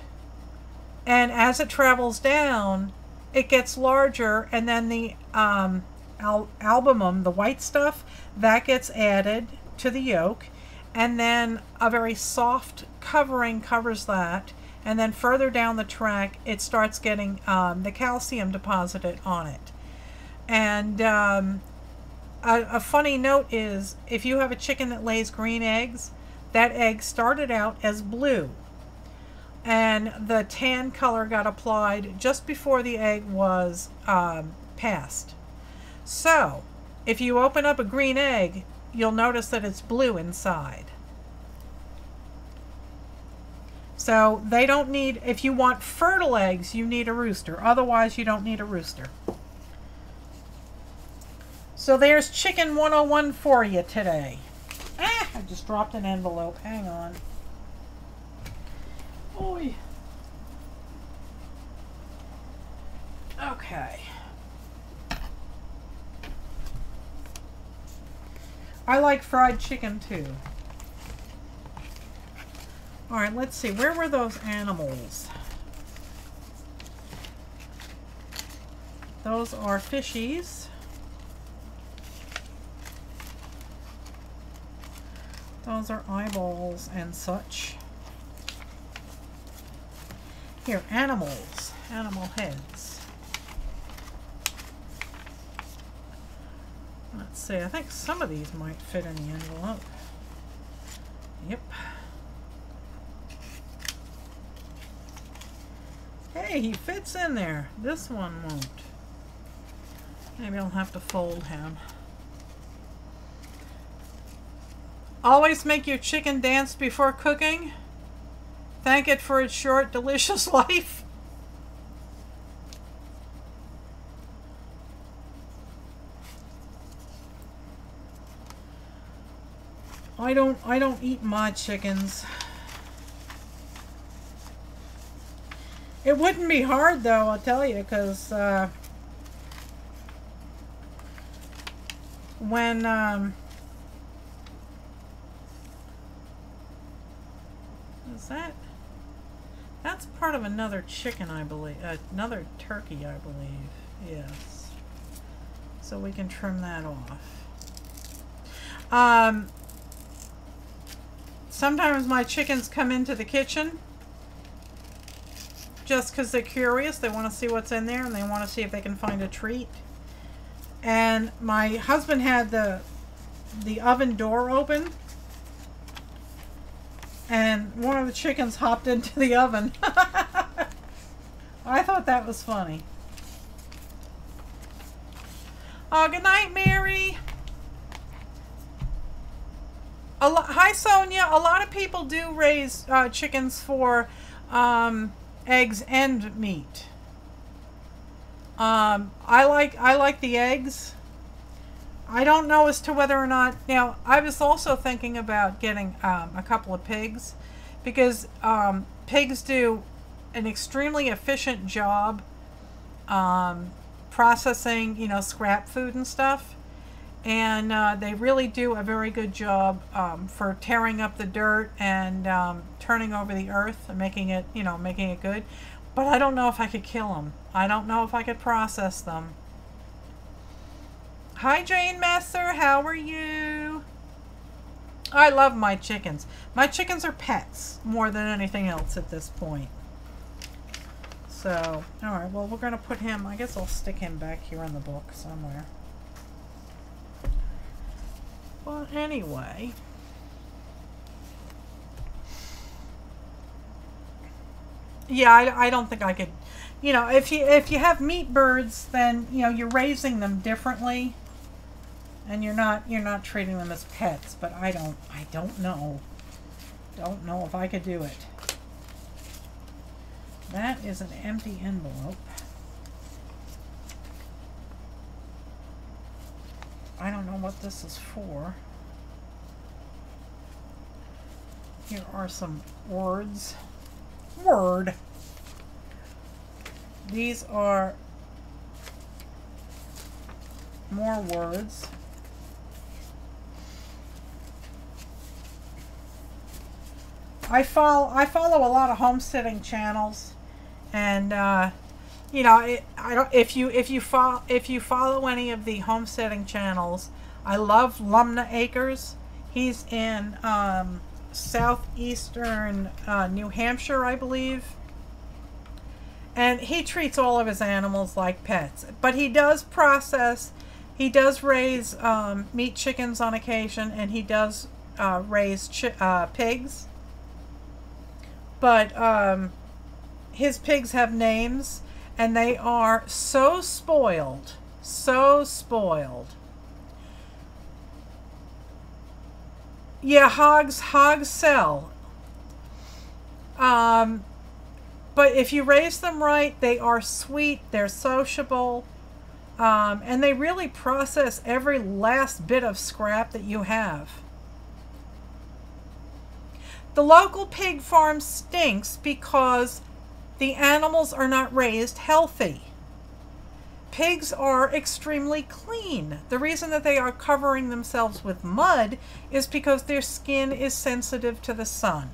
And as it travels down, it gets larger, and then the albumum, the white stuff, that gets added to the yolk, and then a very soft covering covers that, and then further down the track it starts getting the calcium deposited on it. And a funny note is, if you have a chicken that lays green eggs, that egg started out as blue, and the tan color got applied just before the egg was passed. So if you open up a green egg, you'll notice that it's blue inside. So they don't need, if you want fertile eggs, you need a rooster. Otherwise, you don't need a rooster. So there's Chicken 101 for you today. Ah, I just dropped an envelope. Hang on. Oy. Okay. I like fried chicken too. All right, let's see. Where were those animals? Those are fishies. Those are eyeballs and such. Here, animals. Animal heads. Let's see. I think some of these might fit in the envelope. Yep. Hey, he fits in there. This one won't. Maybe I'll have to fold him. Always make your chicken dance before cooking. Thank it for its short, delicious life. I don't eat my chickens. It wouldn't be hard though, I'll tell you, because when is that's part of another chicken, I believe, another turkey, I believe. Yes. So we can trim that off. Sometimes my chickens come into the kitchen just because they're curious. They want to see what's in there and they want to see if they can find a treat. And my husband had the oven door open, and one of the chickens hopped into the oven. I thought that was funny. Oh, good night, Mary. Hi, Sonia. A lot of people do raise chickens for eggs and meat. I like the eggs. I don't know as to whether or not. Now, I was also thinking about getting a couple of pigs, because pigs do an extremely efficient job processing, you know, scrap food and stuff. And they really do a very good job for tearing up the dirt and turning over the earth and making it, you know, making it good. But I don't know if I could kill them. I don't know if I could process them. Hi, Jane Messer. How are you? I love my chickens. My chickens are pets more than anything else at this point. So, all right. Well, we're going to put him, I guess I'll stick him back here in the book somewhere. Well, anyway, yeah, I don't think I could, you know, if you have meat birds, then, you know, you're raising them differently, and you're not treating them as pets. But I don't know if I could do it. That is an empty envelope. I don't know what this is for. Here are some words. Word. These are more words. I follow a lot of homesteading channels, and you know, if you follow any of the homesteading channels, I love Lumna Acres. He's in southeastern New Hampshire, I believe, and he treats all of his animals like pets. But he does process. He does raise meat chickens on occasion, and he does raise pigs. But his pigs have names. And they are so spoiled. So spoiled. Yeah, hogs sell. But if you raise them right, they are sweet, they're sociable, and they really process every last bit of scrap that you have. The local pig farm stinks because the animals are not raised healthy. Pigs are extremely clean. The reason that they are covering themselves with mud is because their skin is sensitive to the sun.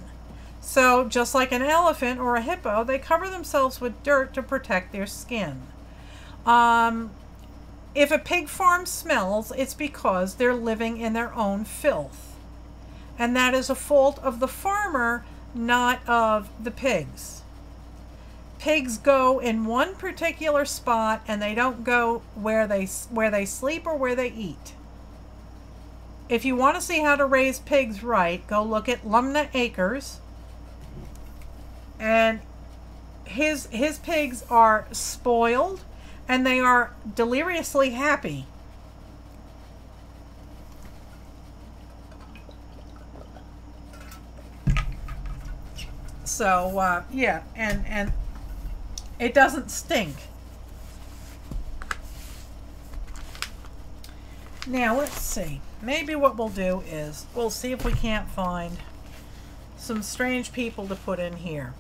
So just like an elephant or a hippo, they cover themselves with dirt to protect their skin. If a pig farm smells, it's because they're living in their own filth. And that is a fault of the farmer, not of the pigs. Pigs go in one particular spot and they don't go where they sleep or where they eat. If you want to see how to raise pigs right, go look at Lumna Acres. And his pigs are spoiled and they are deliriously happy. So yeah, and it doesn't stink. Now let's see. Maybe what we'll do is we'll see if we can't find some strange people to put in here.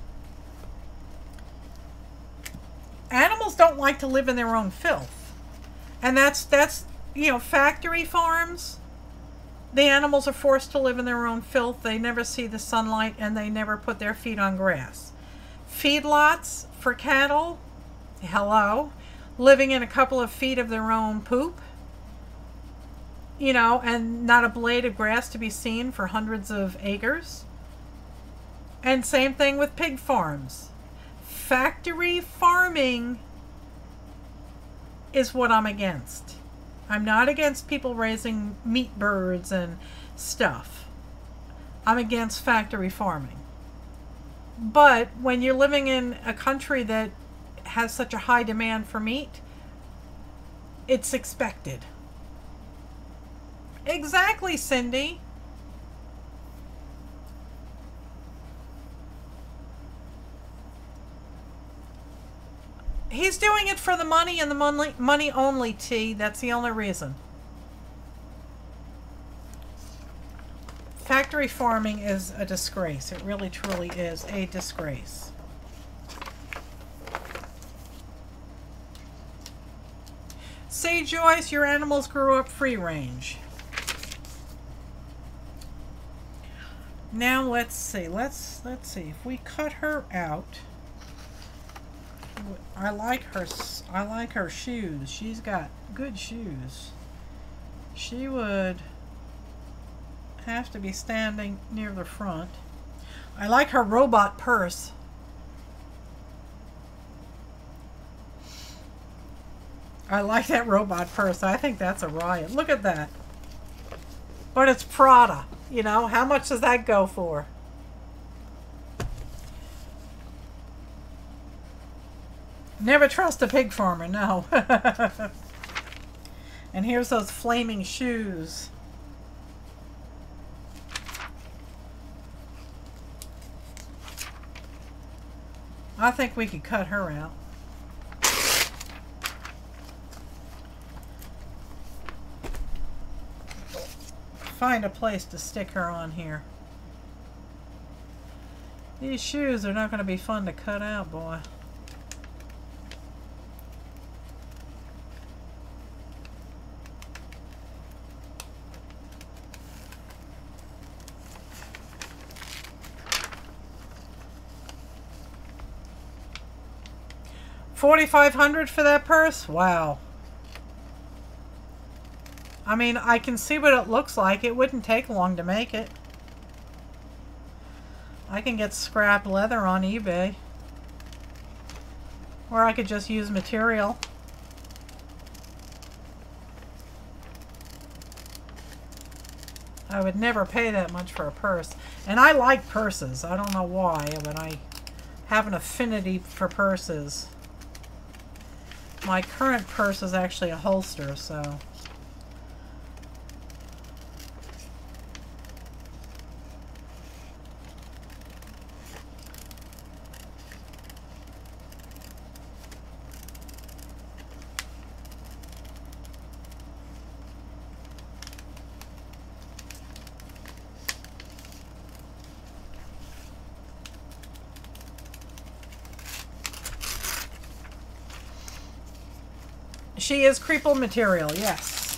Animals don't like to live in their own filth. And that's you know, factory farms, the animals are forced to live in their own filth. They never see the sunlight and they never put their feet on grass. Feedlots for cattle, hello, living in a couple of feet of their own poop, you know, and not a blade of grass to be seen for hundreds of acres. And same thing with pig farms. Factory farming is what I'm against. I'm not against people raising meat birds and stuff. I'm against factory farming. But when you're living in a country that has such a high demand for meat, it's expected. Exactly, Cindy. He's doing it for the money and the money only, T. That's the only reason. Factory farming is a disgrace. It really, truly is a disgrace. See, Joyce, your animals grew up free range. Now let's see. Let's see if we cut her out. I like her shoes. She's got good shoes. She would have to be standing near the front. I like her robot purse. I like that robot purse. I think that's a riot. Look at that. But it's Prada. You know, how much does that go for? Never trust a pig farmer, no. And here's those flaming shoes. I think we could cut her out. Find a place to stick her on here. These shoes are not going to be fun to cut out, boy. $4,500 for that purse? Wow. I mean, I can see what it looks like. It wouldn't take long to make it. I can get scrap leather on eBay. Or I could just use material. I would never pay that much for a purse. And I like purses. I don't know why, but I have an affinity for purses. My current purse is actually a holster, so... She is creeple material, yes.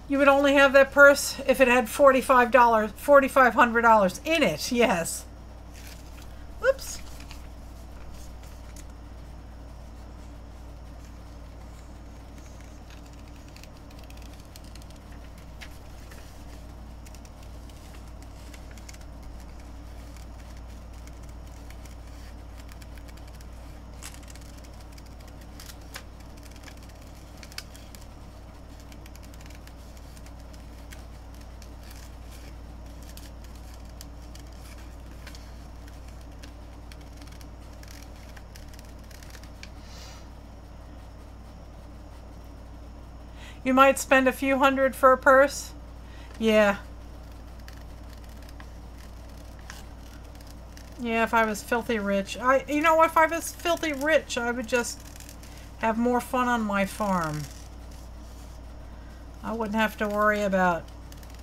You would only have that purse if it had $4,500 in it, yes. Whoops. You might spend a few hundred for a purse. Yeah. Yeah, if I was filthy rich. You know what, if I was filthy rich, I would just have more fun on my farm. I wouldn't have to worry about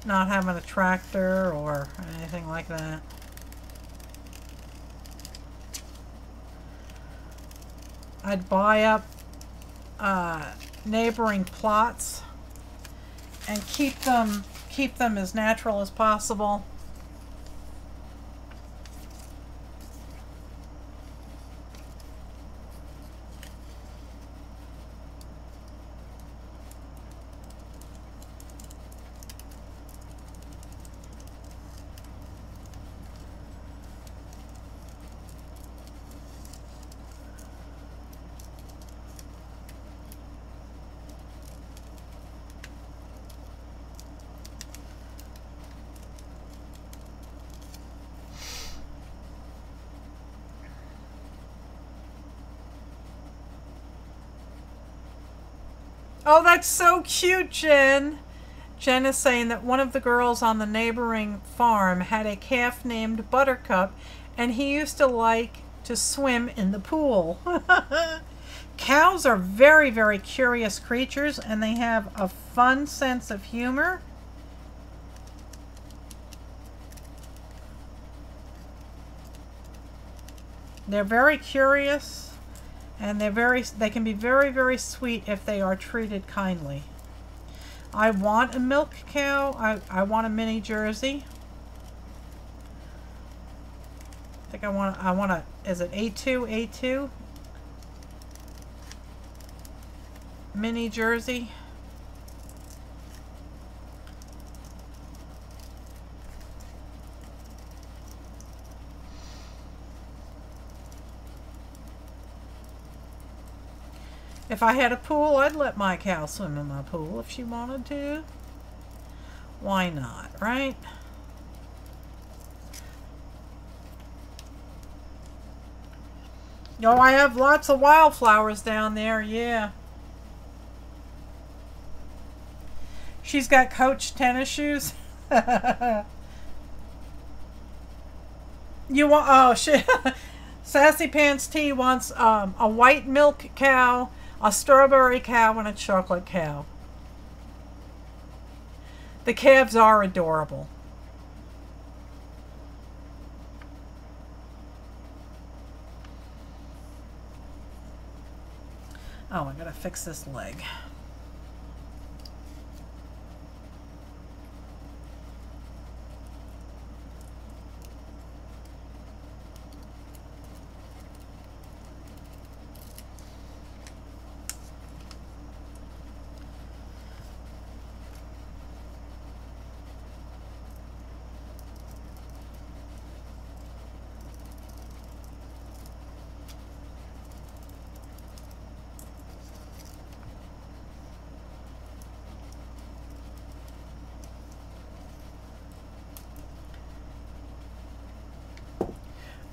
not having a tractor or anything like that. I'd buy up neighboring plots and keep them as natural as possible. Oh, that's so cute, Jen. Jen is saying that one of the girls on the neighboring farm had a calf named Buttercup, and he used to like to swim in the pool. Cows are very, very curious creatures, and they have a fun sense of humor. They're very curious. And they can be very, very sweet if they are treated kindly. I want a milk cow. I want a mini Jersey. I think I want a, is it A2? A2? Mini Jersey. If I had a pool, I'd let my cow swim in my pool if she wanted to. Why not, right? Oh, I have lots of wildflowers down there, yeah. She's got Coach tennis shoes. You want, oh shit. Sassy Pants T wants a white milk cow, a strawberry cow, and a chocolate cow. The calves are adorable. Oh, I gotta fix this leg.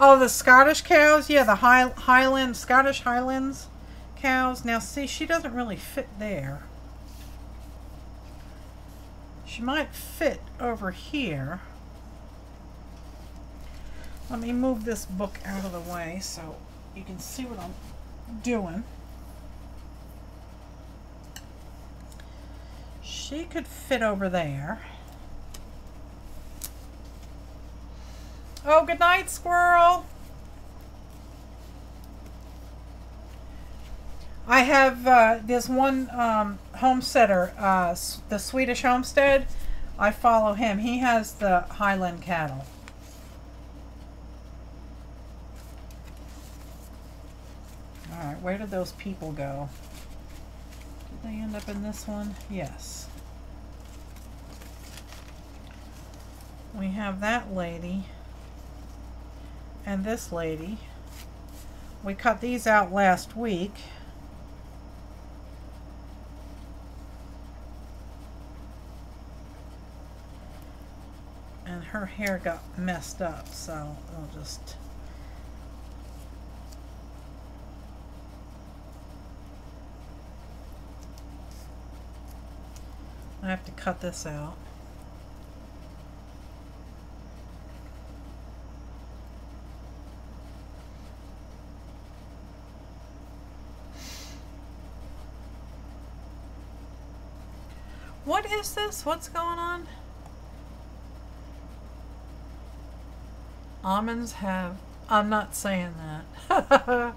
Oh, the Scottish cows? Yeah, the Highland, Scottish Highlands cows. Now, see, she doesn't really fit there. She might fit over here. Let me move this book out of the way so you can see what I'm doing. She could fit over there. Oh, good night, squirrel. I have there's one homesteader, the Swedish homestead. I follow him. He has the Highland cattle. All right, where did those people go? Did they end up in this one? Yes. We have that lady and this lady. We cut these out last week. And her hair got messed up, so I'll just... I have to cut this out. What is this? What's going on? Almonds have... I'm not saying that.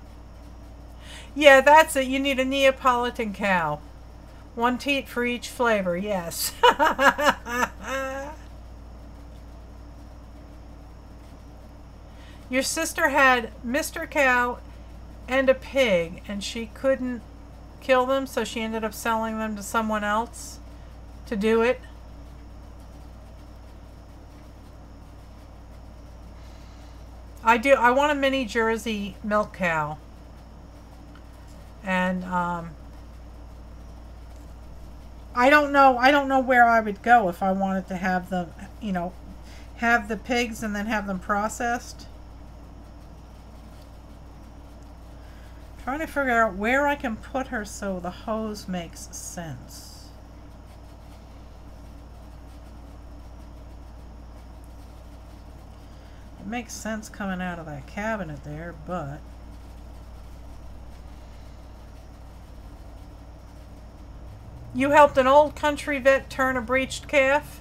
Yeah, that's it. You need a Neapolitan cow. One teat for each flavor, yes. Your sister had Mr. Cow and a pig, and she couldn't kill them, so she ended up selling them to someone else to do it. I want a mini Jersey milk cow. And I don't know where I would go if I wanted to have them, you know, have the pigs and then have them processed. Trying to figure out where I can put her so the hose makes sense. It makes sense coming out of that cabinet there, but you helped an old country vet turn a breached calf?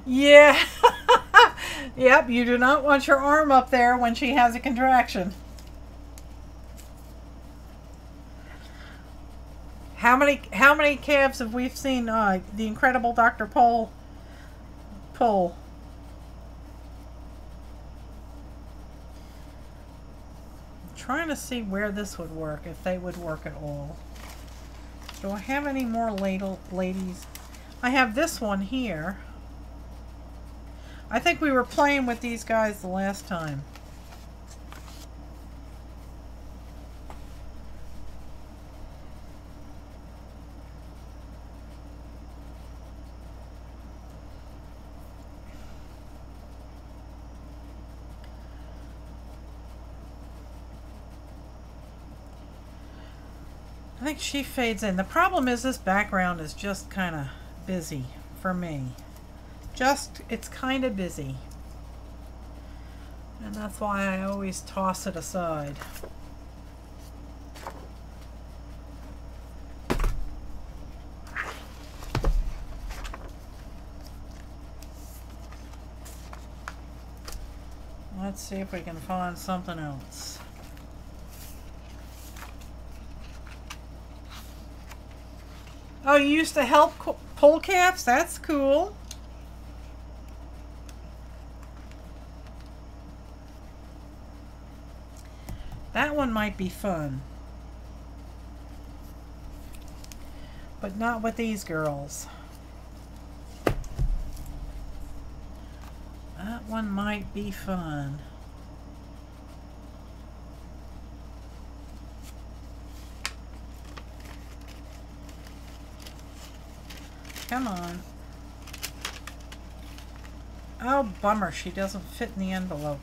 Yeah. Yep, you do not want your arm up there when she has a contraction. How many calves have we seen the incredible Dr. Pull? Trying to see where this would work, if they would work at all. Do I have any more ladies? I have this one here. I think we were playing with these guys the last time. I think she fades in. The problem is this background is just kind of busy for me. It's kind of busy. And that's why I always toss it aside. Let's see if we can find something else. Oh, you used to help pull calves? That's cool. That one might be fun. But not with these girls. That one might be fun. Come on. Oh, bummer. She doesn't fit in the envelope.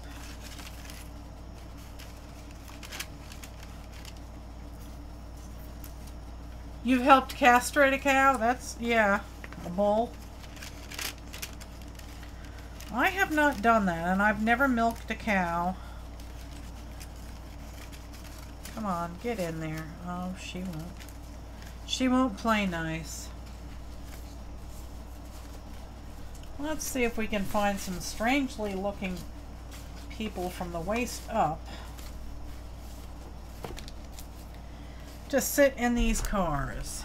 You've helped castrate a cow? That's, yeah, a bull. I have not done that, and I've never milked a cow. Come on, get in there. Oh, she won't. She won't play nice. Let's see if we can find some strangely looking people from the waist up. Just sit in these cars.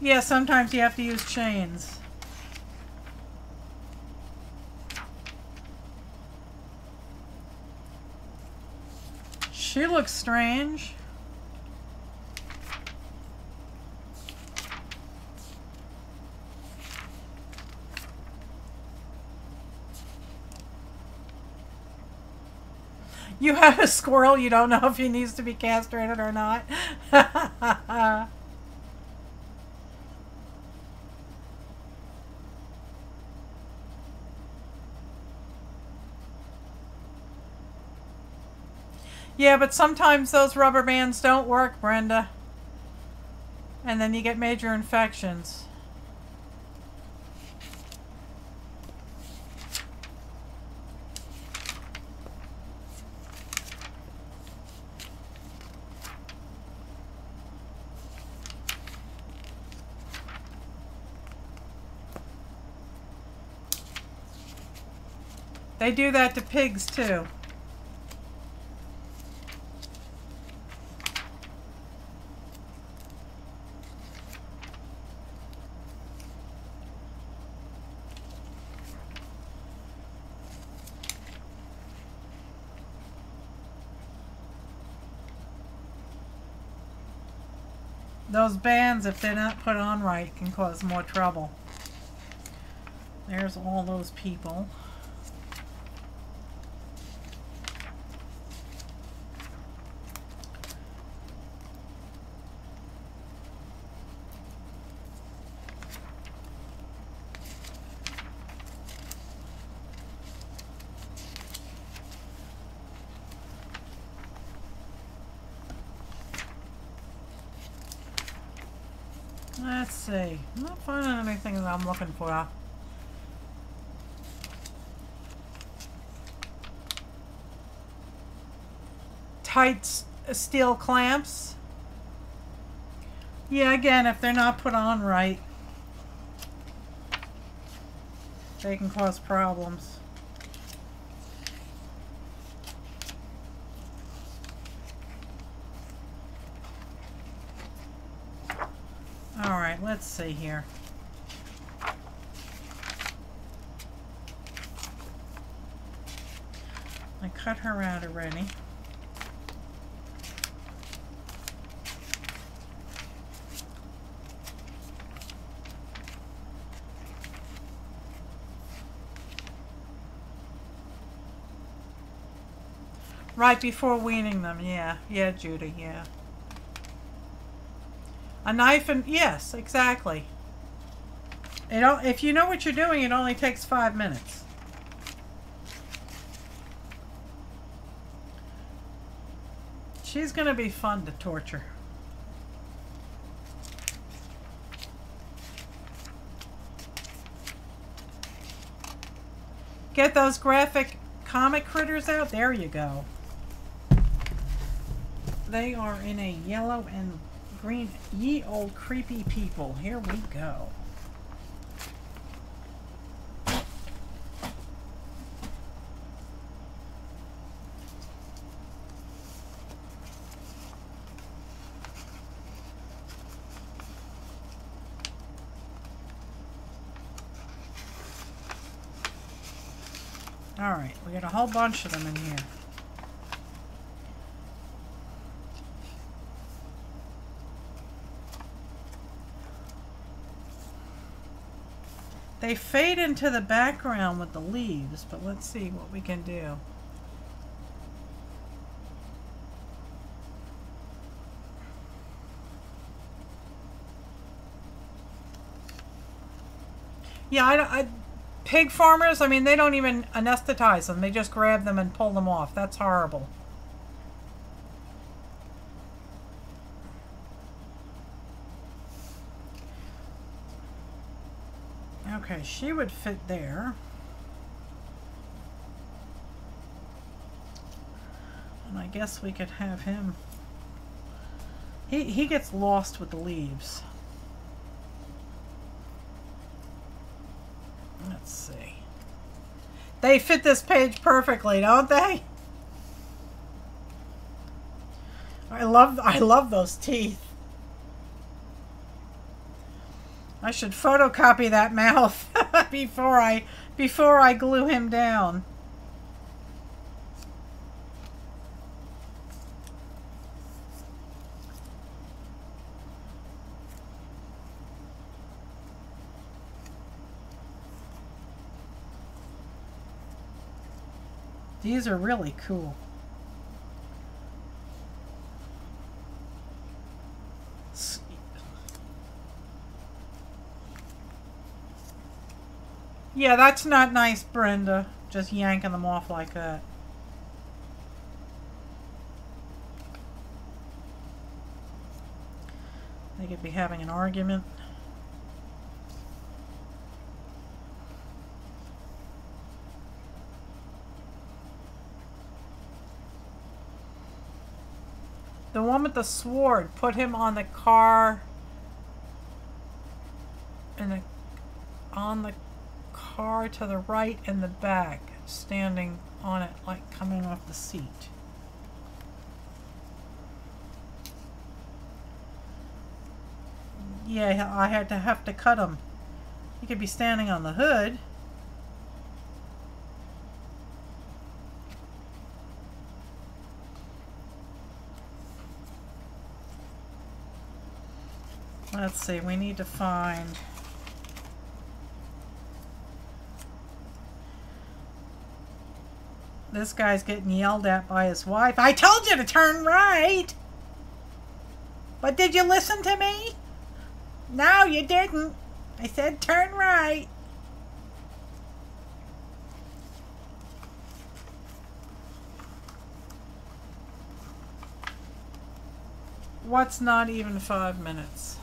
Yeah, sometimes you have to use chains. She looks strange. You have a squirrel, you don't know if he needs to be castrated or not. Yeah, but sometimes those rubber bands don't work, Brenda. And then you get major infections. They do that to pigs too. Those bands, if they're not put on right, can cause more trouble. There's all those people. Let's see. I'm not finding anything that I'm looking for. Tight steel clamps. Yeah, again, if they're not put on right, they can cause problems. Alright, let's see here. I cut her out already. Right before weaning them, yeah. Yeah, Judy, yeah. A knife and, yes, exactly. If you know what you're doing, it only takes 5 minutes. She's going to be fun to torture. Get those graphic comic critters out. There you go. They are in a yellow and green. Ye old creepy people. Here we go. All right, we got a whole bunch of them in here. They fade into the background with the leaves, but let's see what we can do. Yeah, pig farmers, I mean, they don't even anesthetize them. They just grab them and pull them off. That's horrible. Okay, she would fit there. And I guess we could have him. He gets lost with the leaves. Let's see. They fit this page perfectly, don't they? I love those teeth. I should photocopy that mouth before I glue him down. These are really cool. Yeah, that's not nice, Brenda. Just yanking them off like that. They could be having an argument. The one with the sword, put him on the car, on the car to the right and the back, standing on it like coming off the seat. Yeah, I had to have to cut him. He could be standing on the hood. Let's see, we need to find... This guy's getting yelled at by his wife. I told you to turn right! But did you listen to me? No, you didn't. I said turn right. What's not even 5 minutes?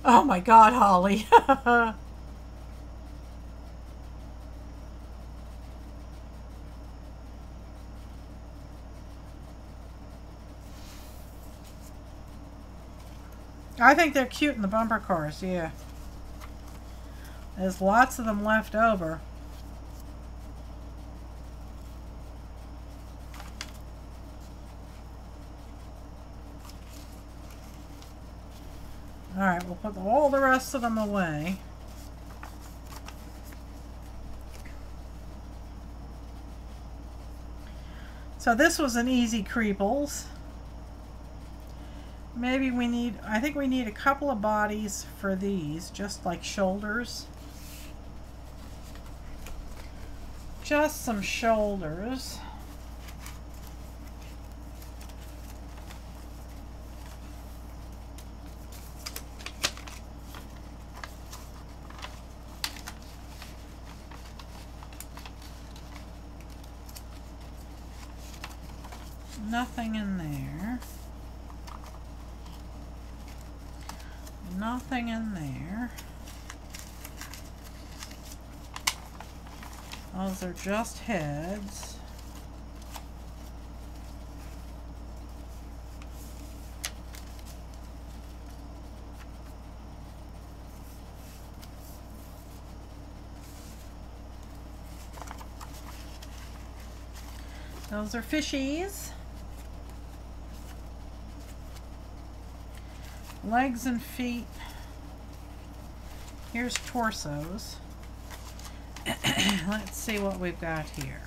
Oh my God, Holly. I think they're cute in the bumper cars, yeah. There's lots of them left over. Alright, we'll put all the rest of them away. So this was an easy Creeples. Maybe we need, I think we need a couple of bodies for these, just like shoulders. Just some shoulders. Nothing in there. Nothing in there. Those are just heads. Those are fishies. Legs and feet. Here's torsos. Let's see what we've got here.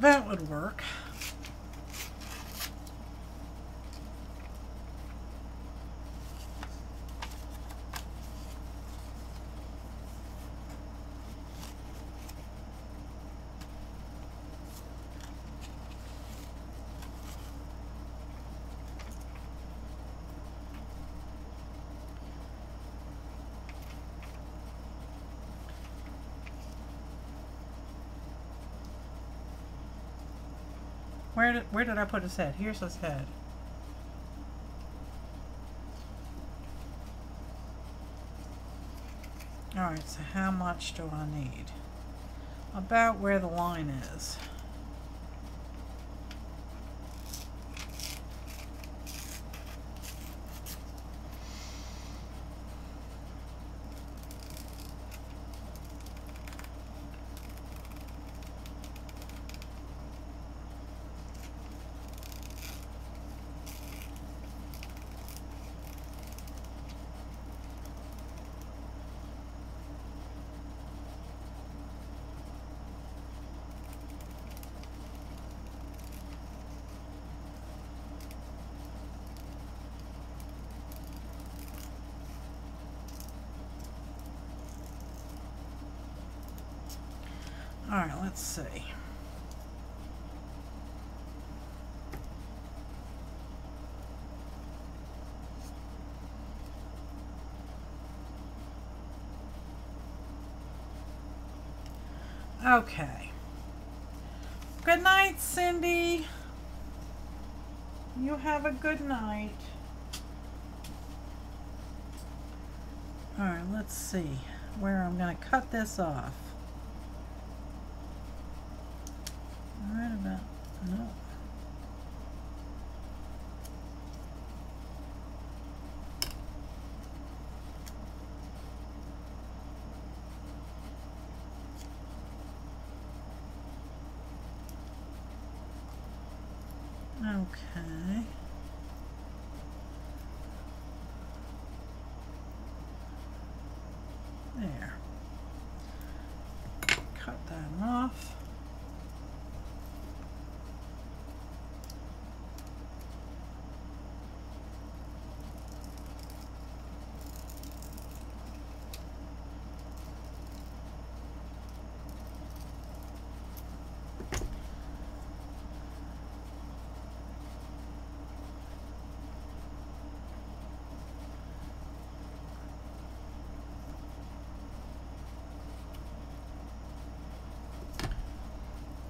That would work. Where did I put his head? Here's his head. Alright, so how much do I need? About where the line is. All right, let's see. Okay. Good night, Cindy. You have a good night. All right, let's see where I'm going to cut this off. Right about, no. Okay. There. Cut that off.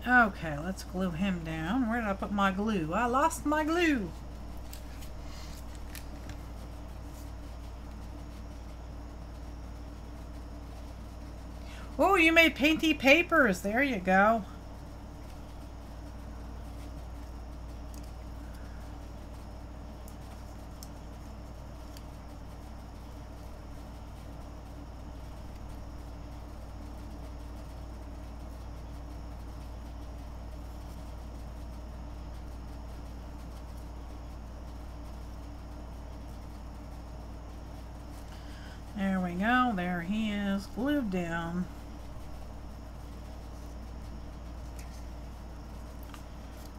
Okay, let's glue him down. Where did I put my glue? I lost my glue. Oh, you made painty papers. There you go. There we go. There he is, glued down.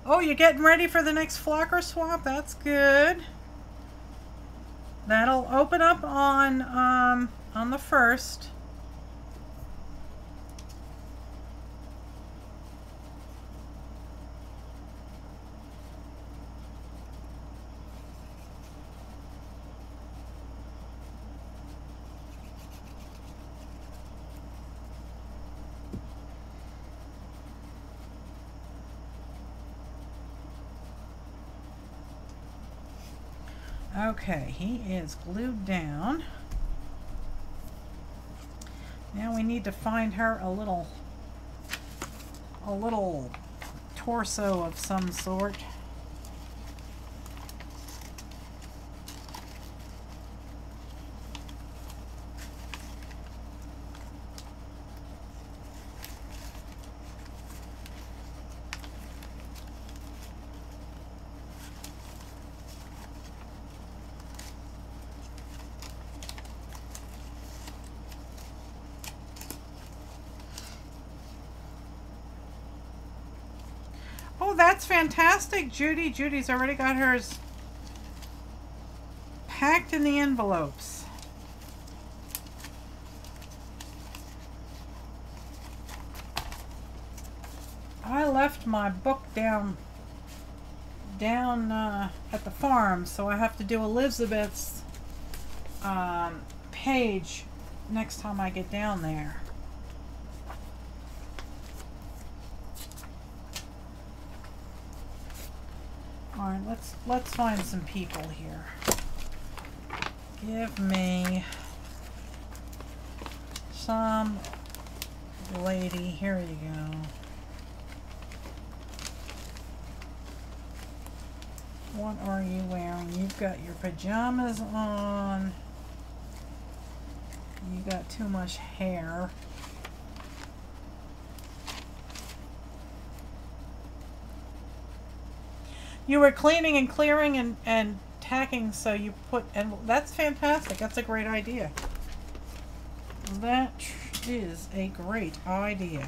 Oh, you're getting ready for the next flocker swap? That's good. That'll open up on the 1st. Okay, he is glued down. Now we need to find her a little torso of some sort. Oh, that's fantastic, Judy. Judy's already got hers packed in the envelopes. I left my book down at the farm, so I have to do Elizabeth's page next time I get down there. All right, let's find some people here. Give me some lady. Here you go. What are you wearing? You've got your pajamas on. You got too much hair. You were cleaning and clearing and tacking, so you put, and that's fantastic. That's a great idea. That is a great idea.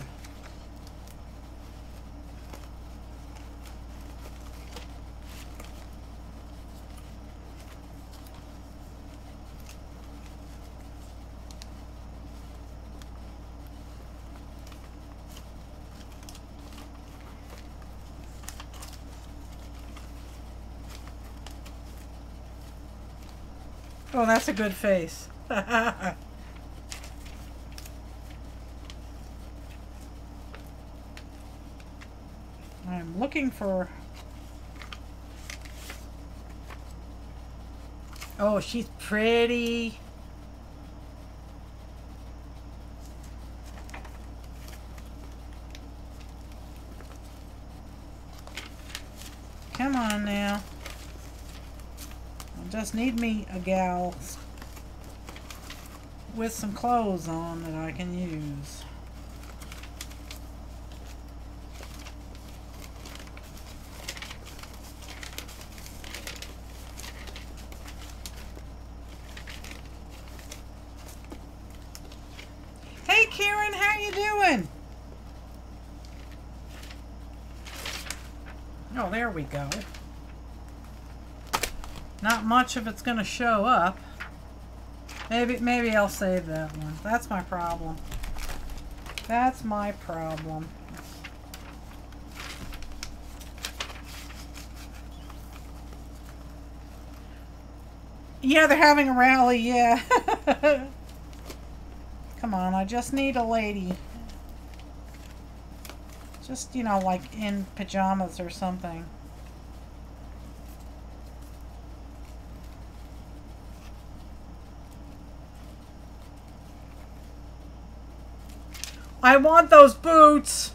Oh, that's a good face. I'm looking for... Oh, she's pretty. Come on now. Just need me a gal with some clothes on that I can use. Hey Karen, how you doing? Oh, there we go. Not much of it's going to show up. Maybe I'll save that one. That's my problem. That's my problem. Yeah, they're having a rally, yeah. Come on, I just need a lady. Just, you know, like in pajamas or something. I want those boots.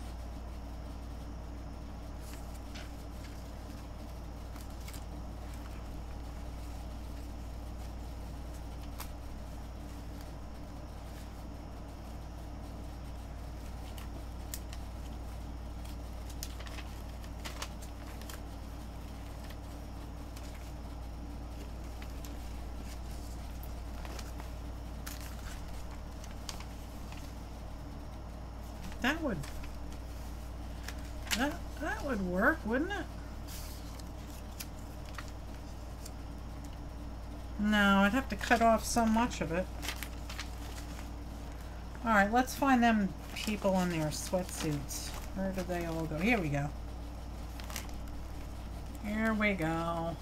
That would work, wouldn't it? No, I'd have to cut off so much of it. Alright, let's find them people in their sweatsuits. Where did they all go? Here we go. Here we go.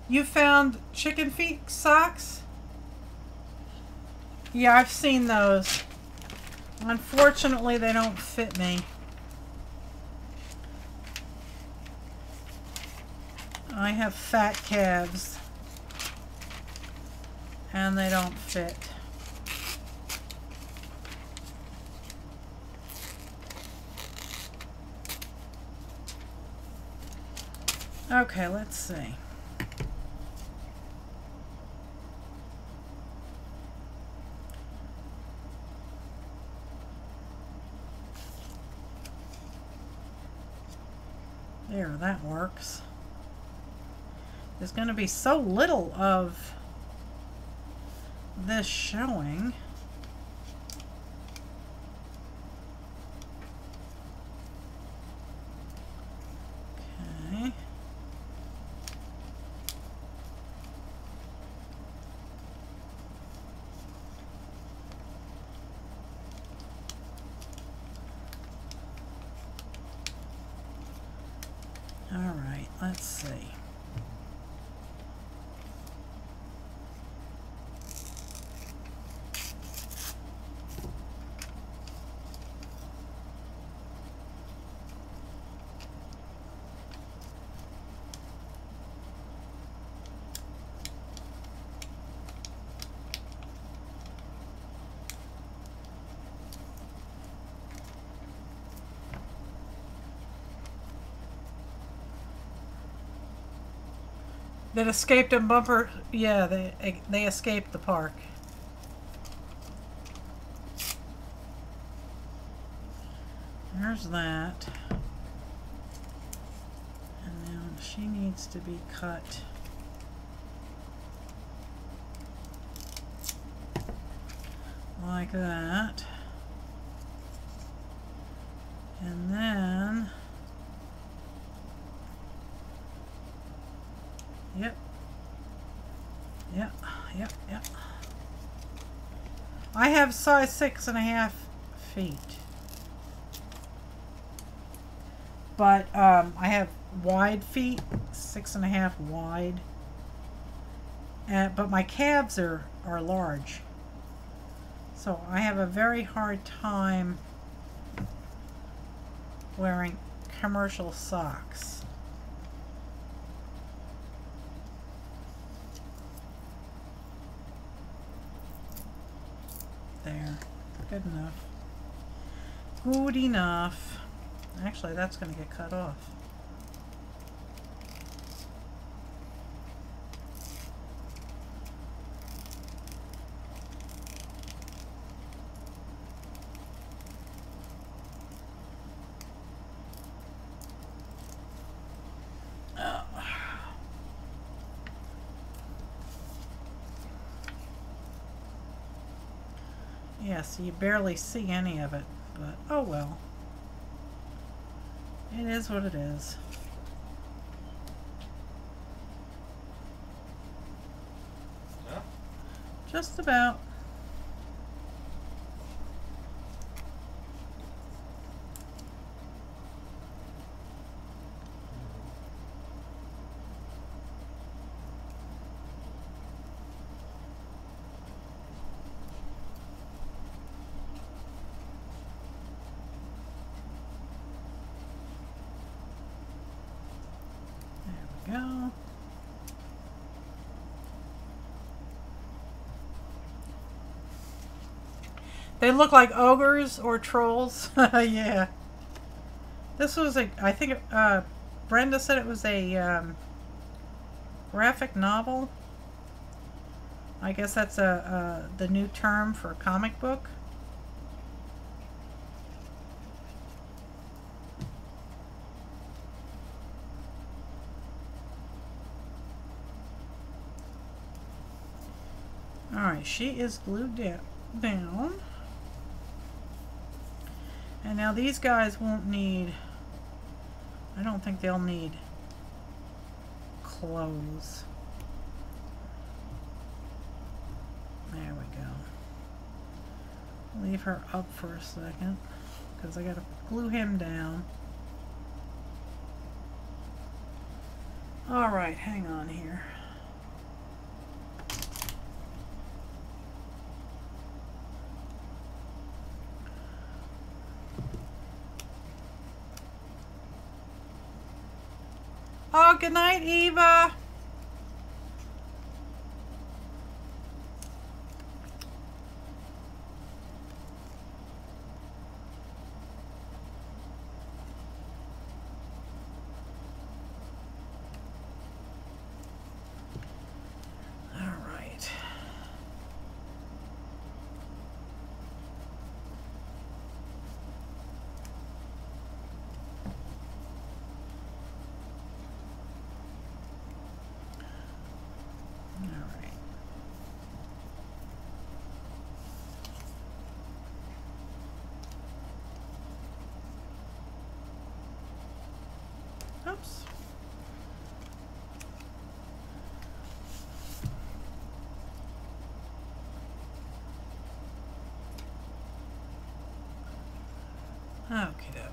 You found chicken feet socks? Yeah, I've seen those. Unfortunately, they don't fit me. I have fat calves. And they don't fit. Okay, let's see. There, that works. There's going to be so little of this showing. Okay. All right, let's see. That escaped a bumper. Yeah, they escaped the park. There's that. And now she needs to be cut. Like that. And then, yep. I have size 6.5 feet. But I have wide feet, 6.5 wide. But my calves are large. So I have a very hard time wearing commercial socks. There. Good enough. Good enough. Actually, that's going to get cut off. Yes, you barely see any of it, but oh well. It is what it is.
Yeah.
Just about. Go. They look like ogres or trolls. Yeah. This was a, I think, Brenda said it was a graphic novel. I guess that's the new term for a comic book. Alright, she is glued down. And now these guys won't need, I don't think they'll need clothes. There we go. Leave her up for a second because I gotta glue him down. Alright, hang on here. Oh, good night, Eva. All right. Oops. Okay, doke.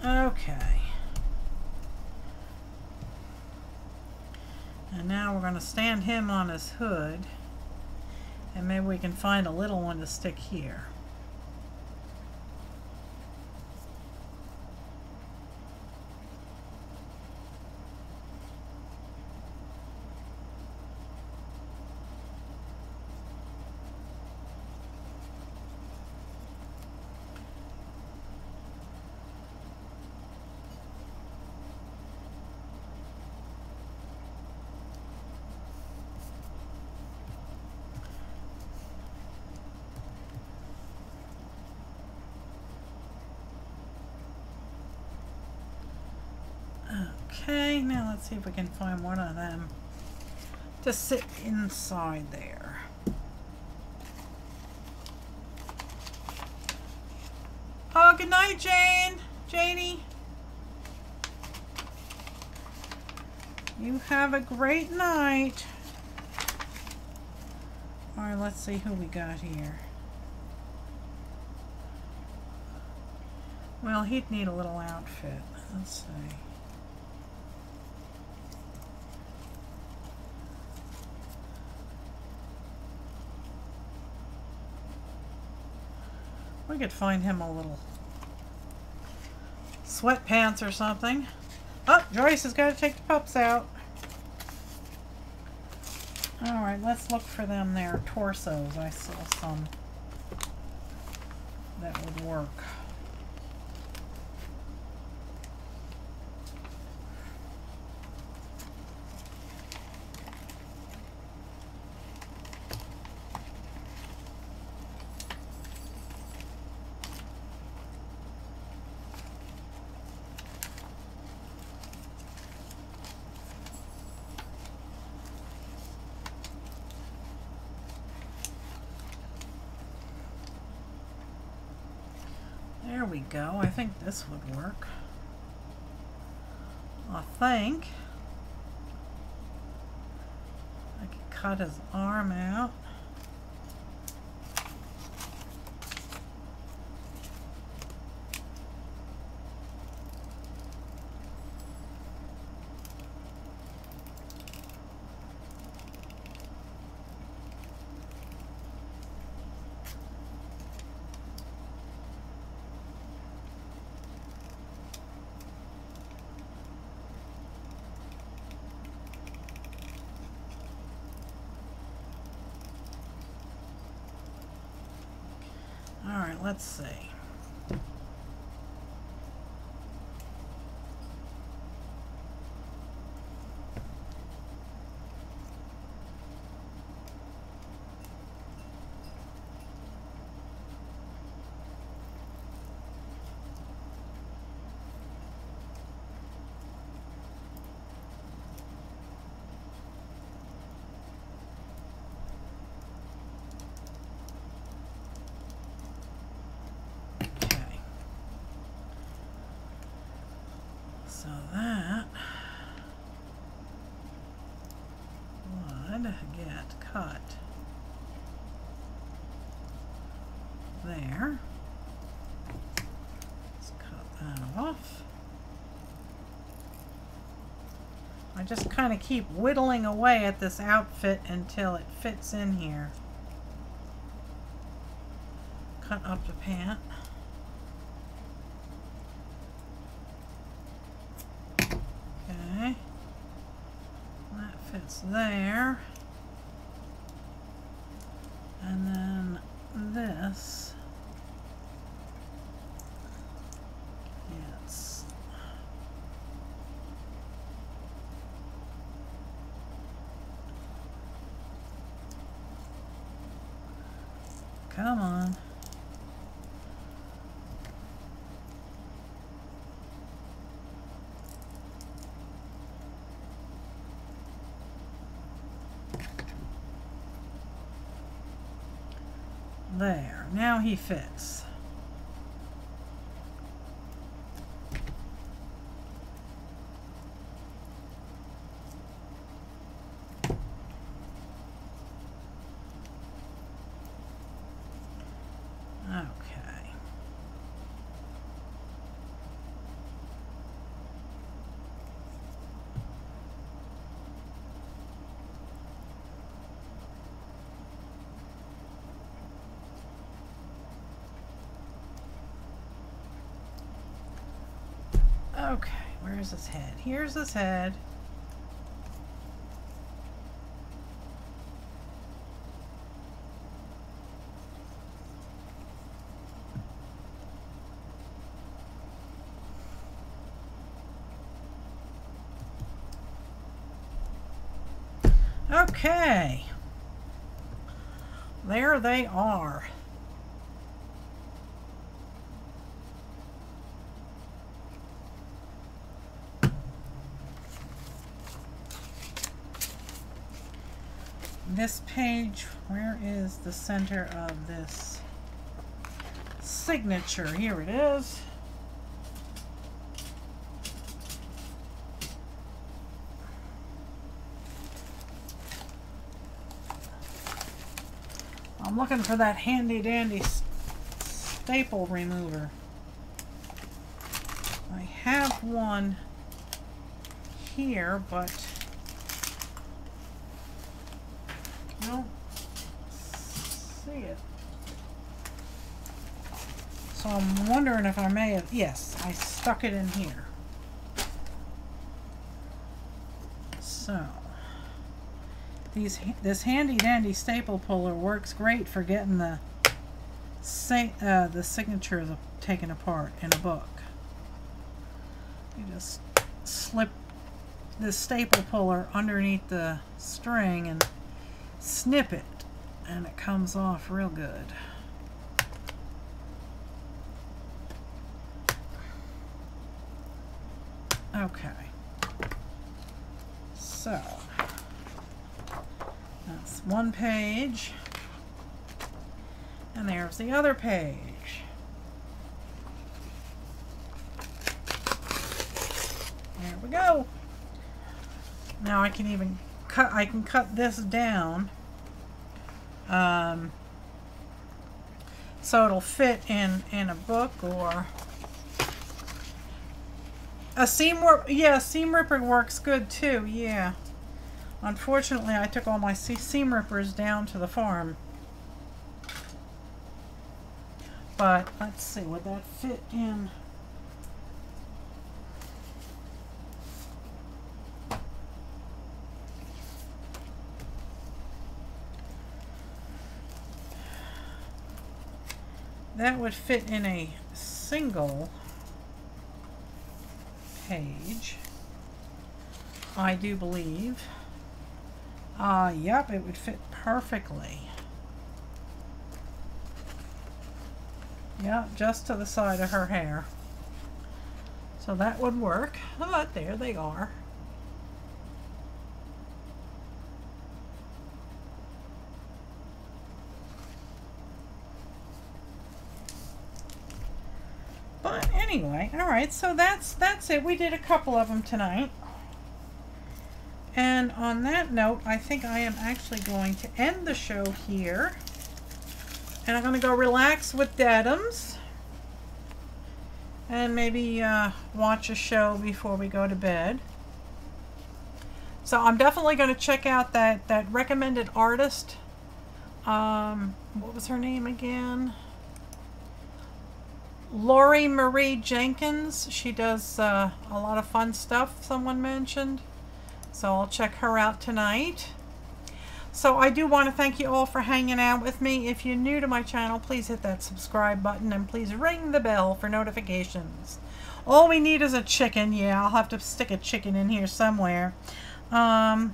Okay. And now we're going to stand him on his hood, and maybe we can find a little one to stick here. Okay, now let's see if we can find one of them to sit inside there. Oh, good night, Janie. You have a great night. All right, let's see who we got here. Well, he'd need a little outfit. Let's see. We could find him a little sweatpants or something. Oh, Joyce has got to take the pups out. Alright, let's look for them there. Torsos. I saw some that would work. There we go. I think this would work. I think I could cut his arm out. Alright, let's see. So that would get cut there. Let's cut that off. I just kind of keep whittling away at this outfit until it fits in here. Cut up the pant. Okay, that fits there, and then this fits. Come on. There, now he fits. Okay. Okay, where's his head? Here's his head. Okay. There they are. this page, where is the center of this signature? Here it is. I'm looking for that handy dandy staple remover. I have one here, but I don't see it. So I'm wondering if I may have, yes, I stuck it in here. So this handy dandy staple puller works great for getting the signatures taken apart in a book. You just slip the staple puller underneath the string and snip it, and it comes off real good. Okay, so that's one page, and there's the other page. There we go. Now I can even cut this down so it'll fit in a book or a seam ripper. Yeah, seam ripper works good too. Yeah. Unfortunately, I took all my seam rippers down to the farm. But let's see, would that fit in? That would fit in a single page, I do believe. Yep, it would fit perfectly. Yeah, just to the side of her hair. So that would work. But there they are. But anyway, all right, so that's it. We did a couple of them tonight. And on that note, I think I am actually going to end the show here. And I'm going to go relax with Dadums. And maybe watch a show before we go to bed. So I'm definitely going to check out that recommended artist. What was her name again? Lori Marie Jenkins. She does a lot of fun stuff, someone mentioned. So I'll check her out tonight. So I do want to thank you all for hanging out with me. If you're new to my channel, please hit that subscribe button and please ring the bell for notifications. All we need is a chicken. Yeah, I'll have to stick a chicken in here somewhere. Tomorrow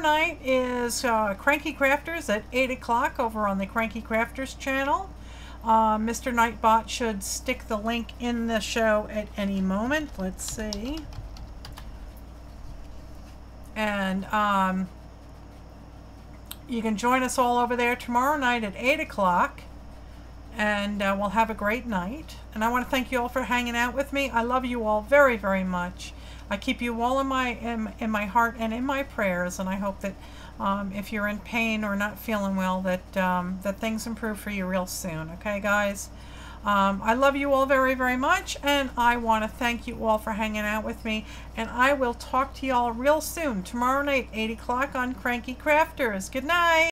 night is Cranky Crafters at 8 o'clock over on the Cranky Crafters channel. Mr. Nightbot should stick the link in the show at any moment. Let's see. And you can join us all over there tomorrow night at 8 o'clock. And we'll have a great night. And I want to thank you all for hanging out with me. I love you all very, very much. I keep you all in my heart and in my prayers. And I hope that if you're in pain or not feeling well, that things improve for you real soon. Okay, guys? I love you all very, very much, and I want to thank you all for hanging out with me, and I will talk to you all real soon, tomorrow night, 8 o'clock on Cranky Crafters. Good night!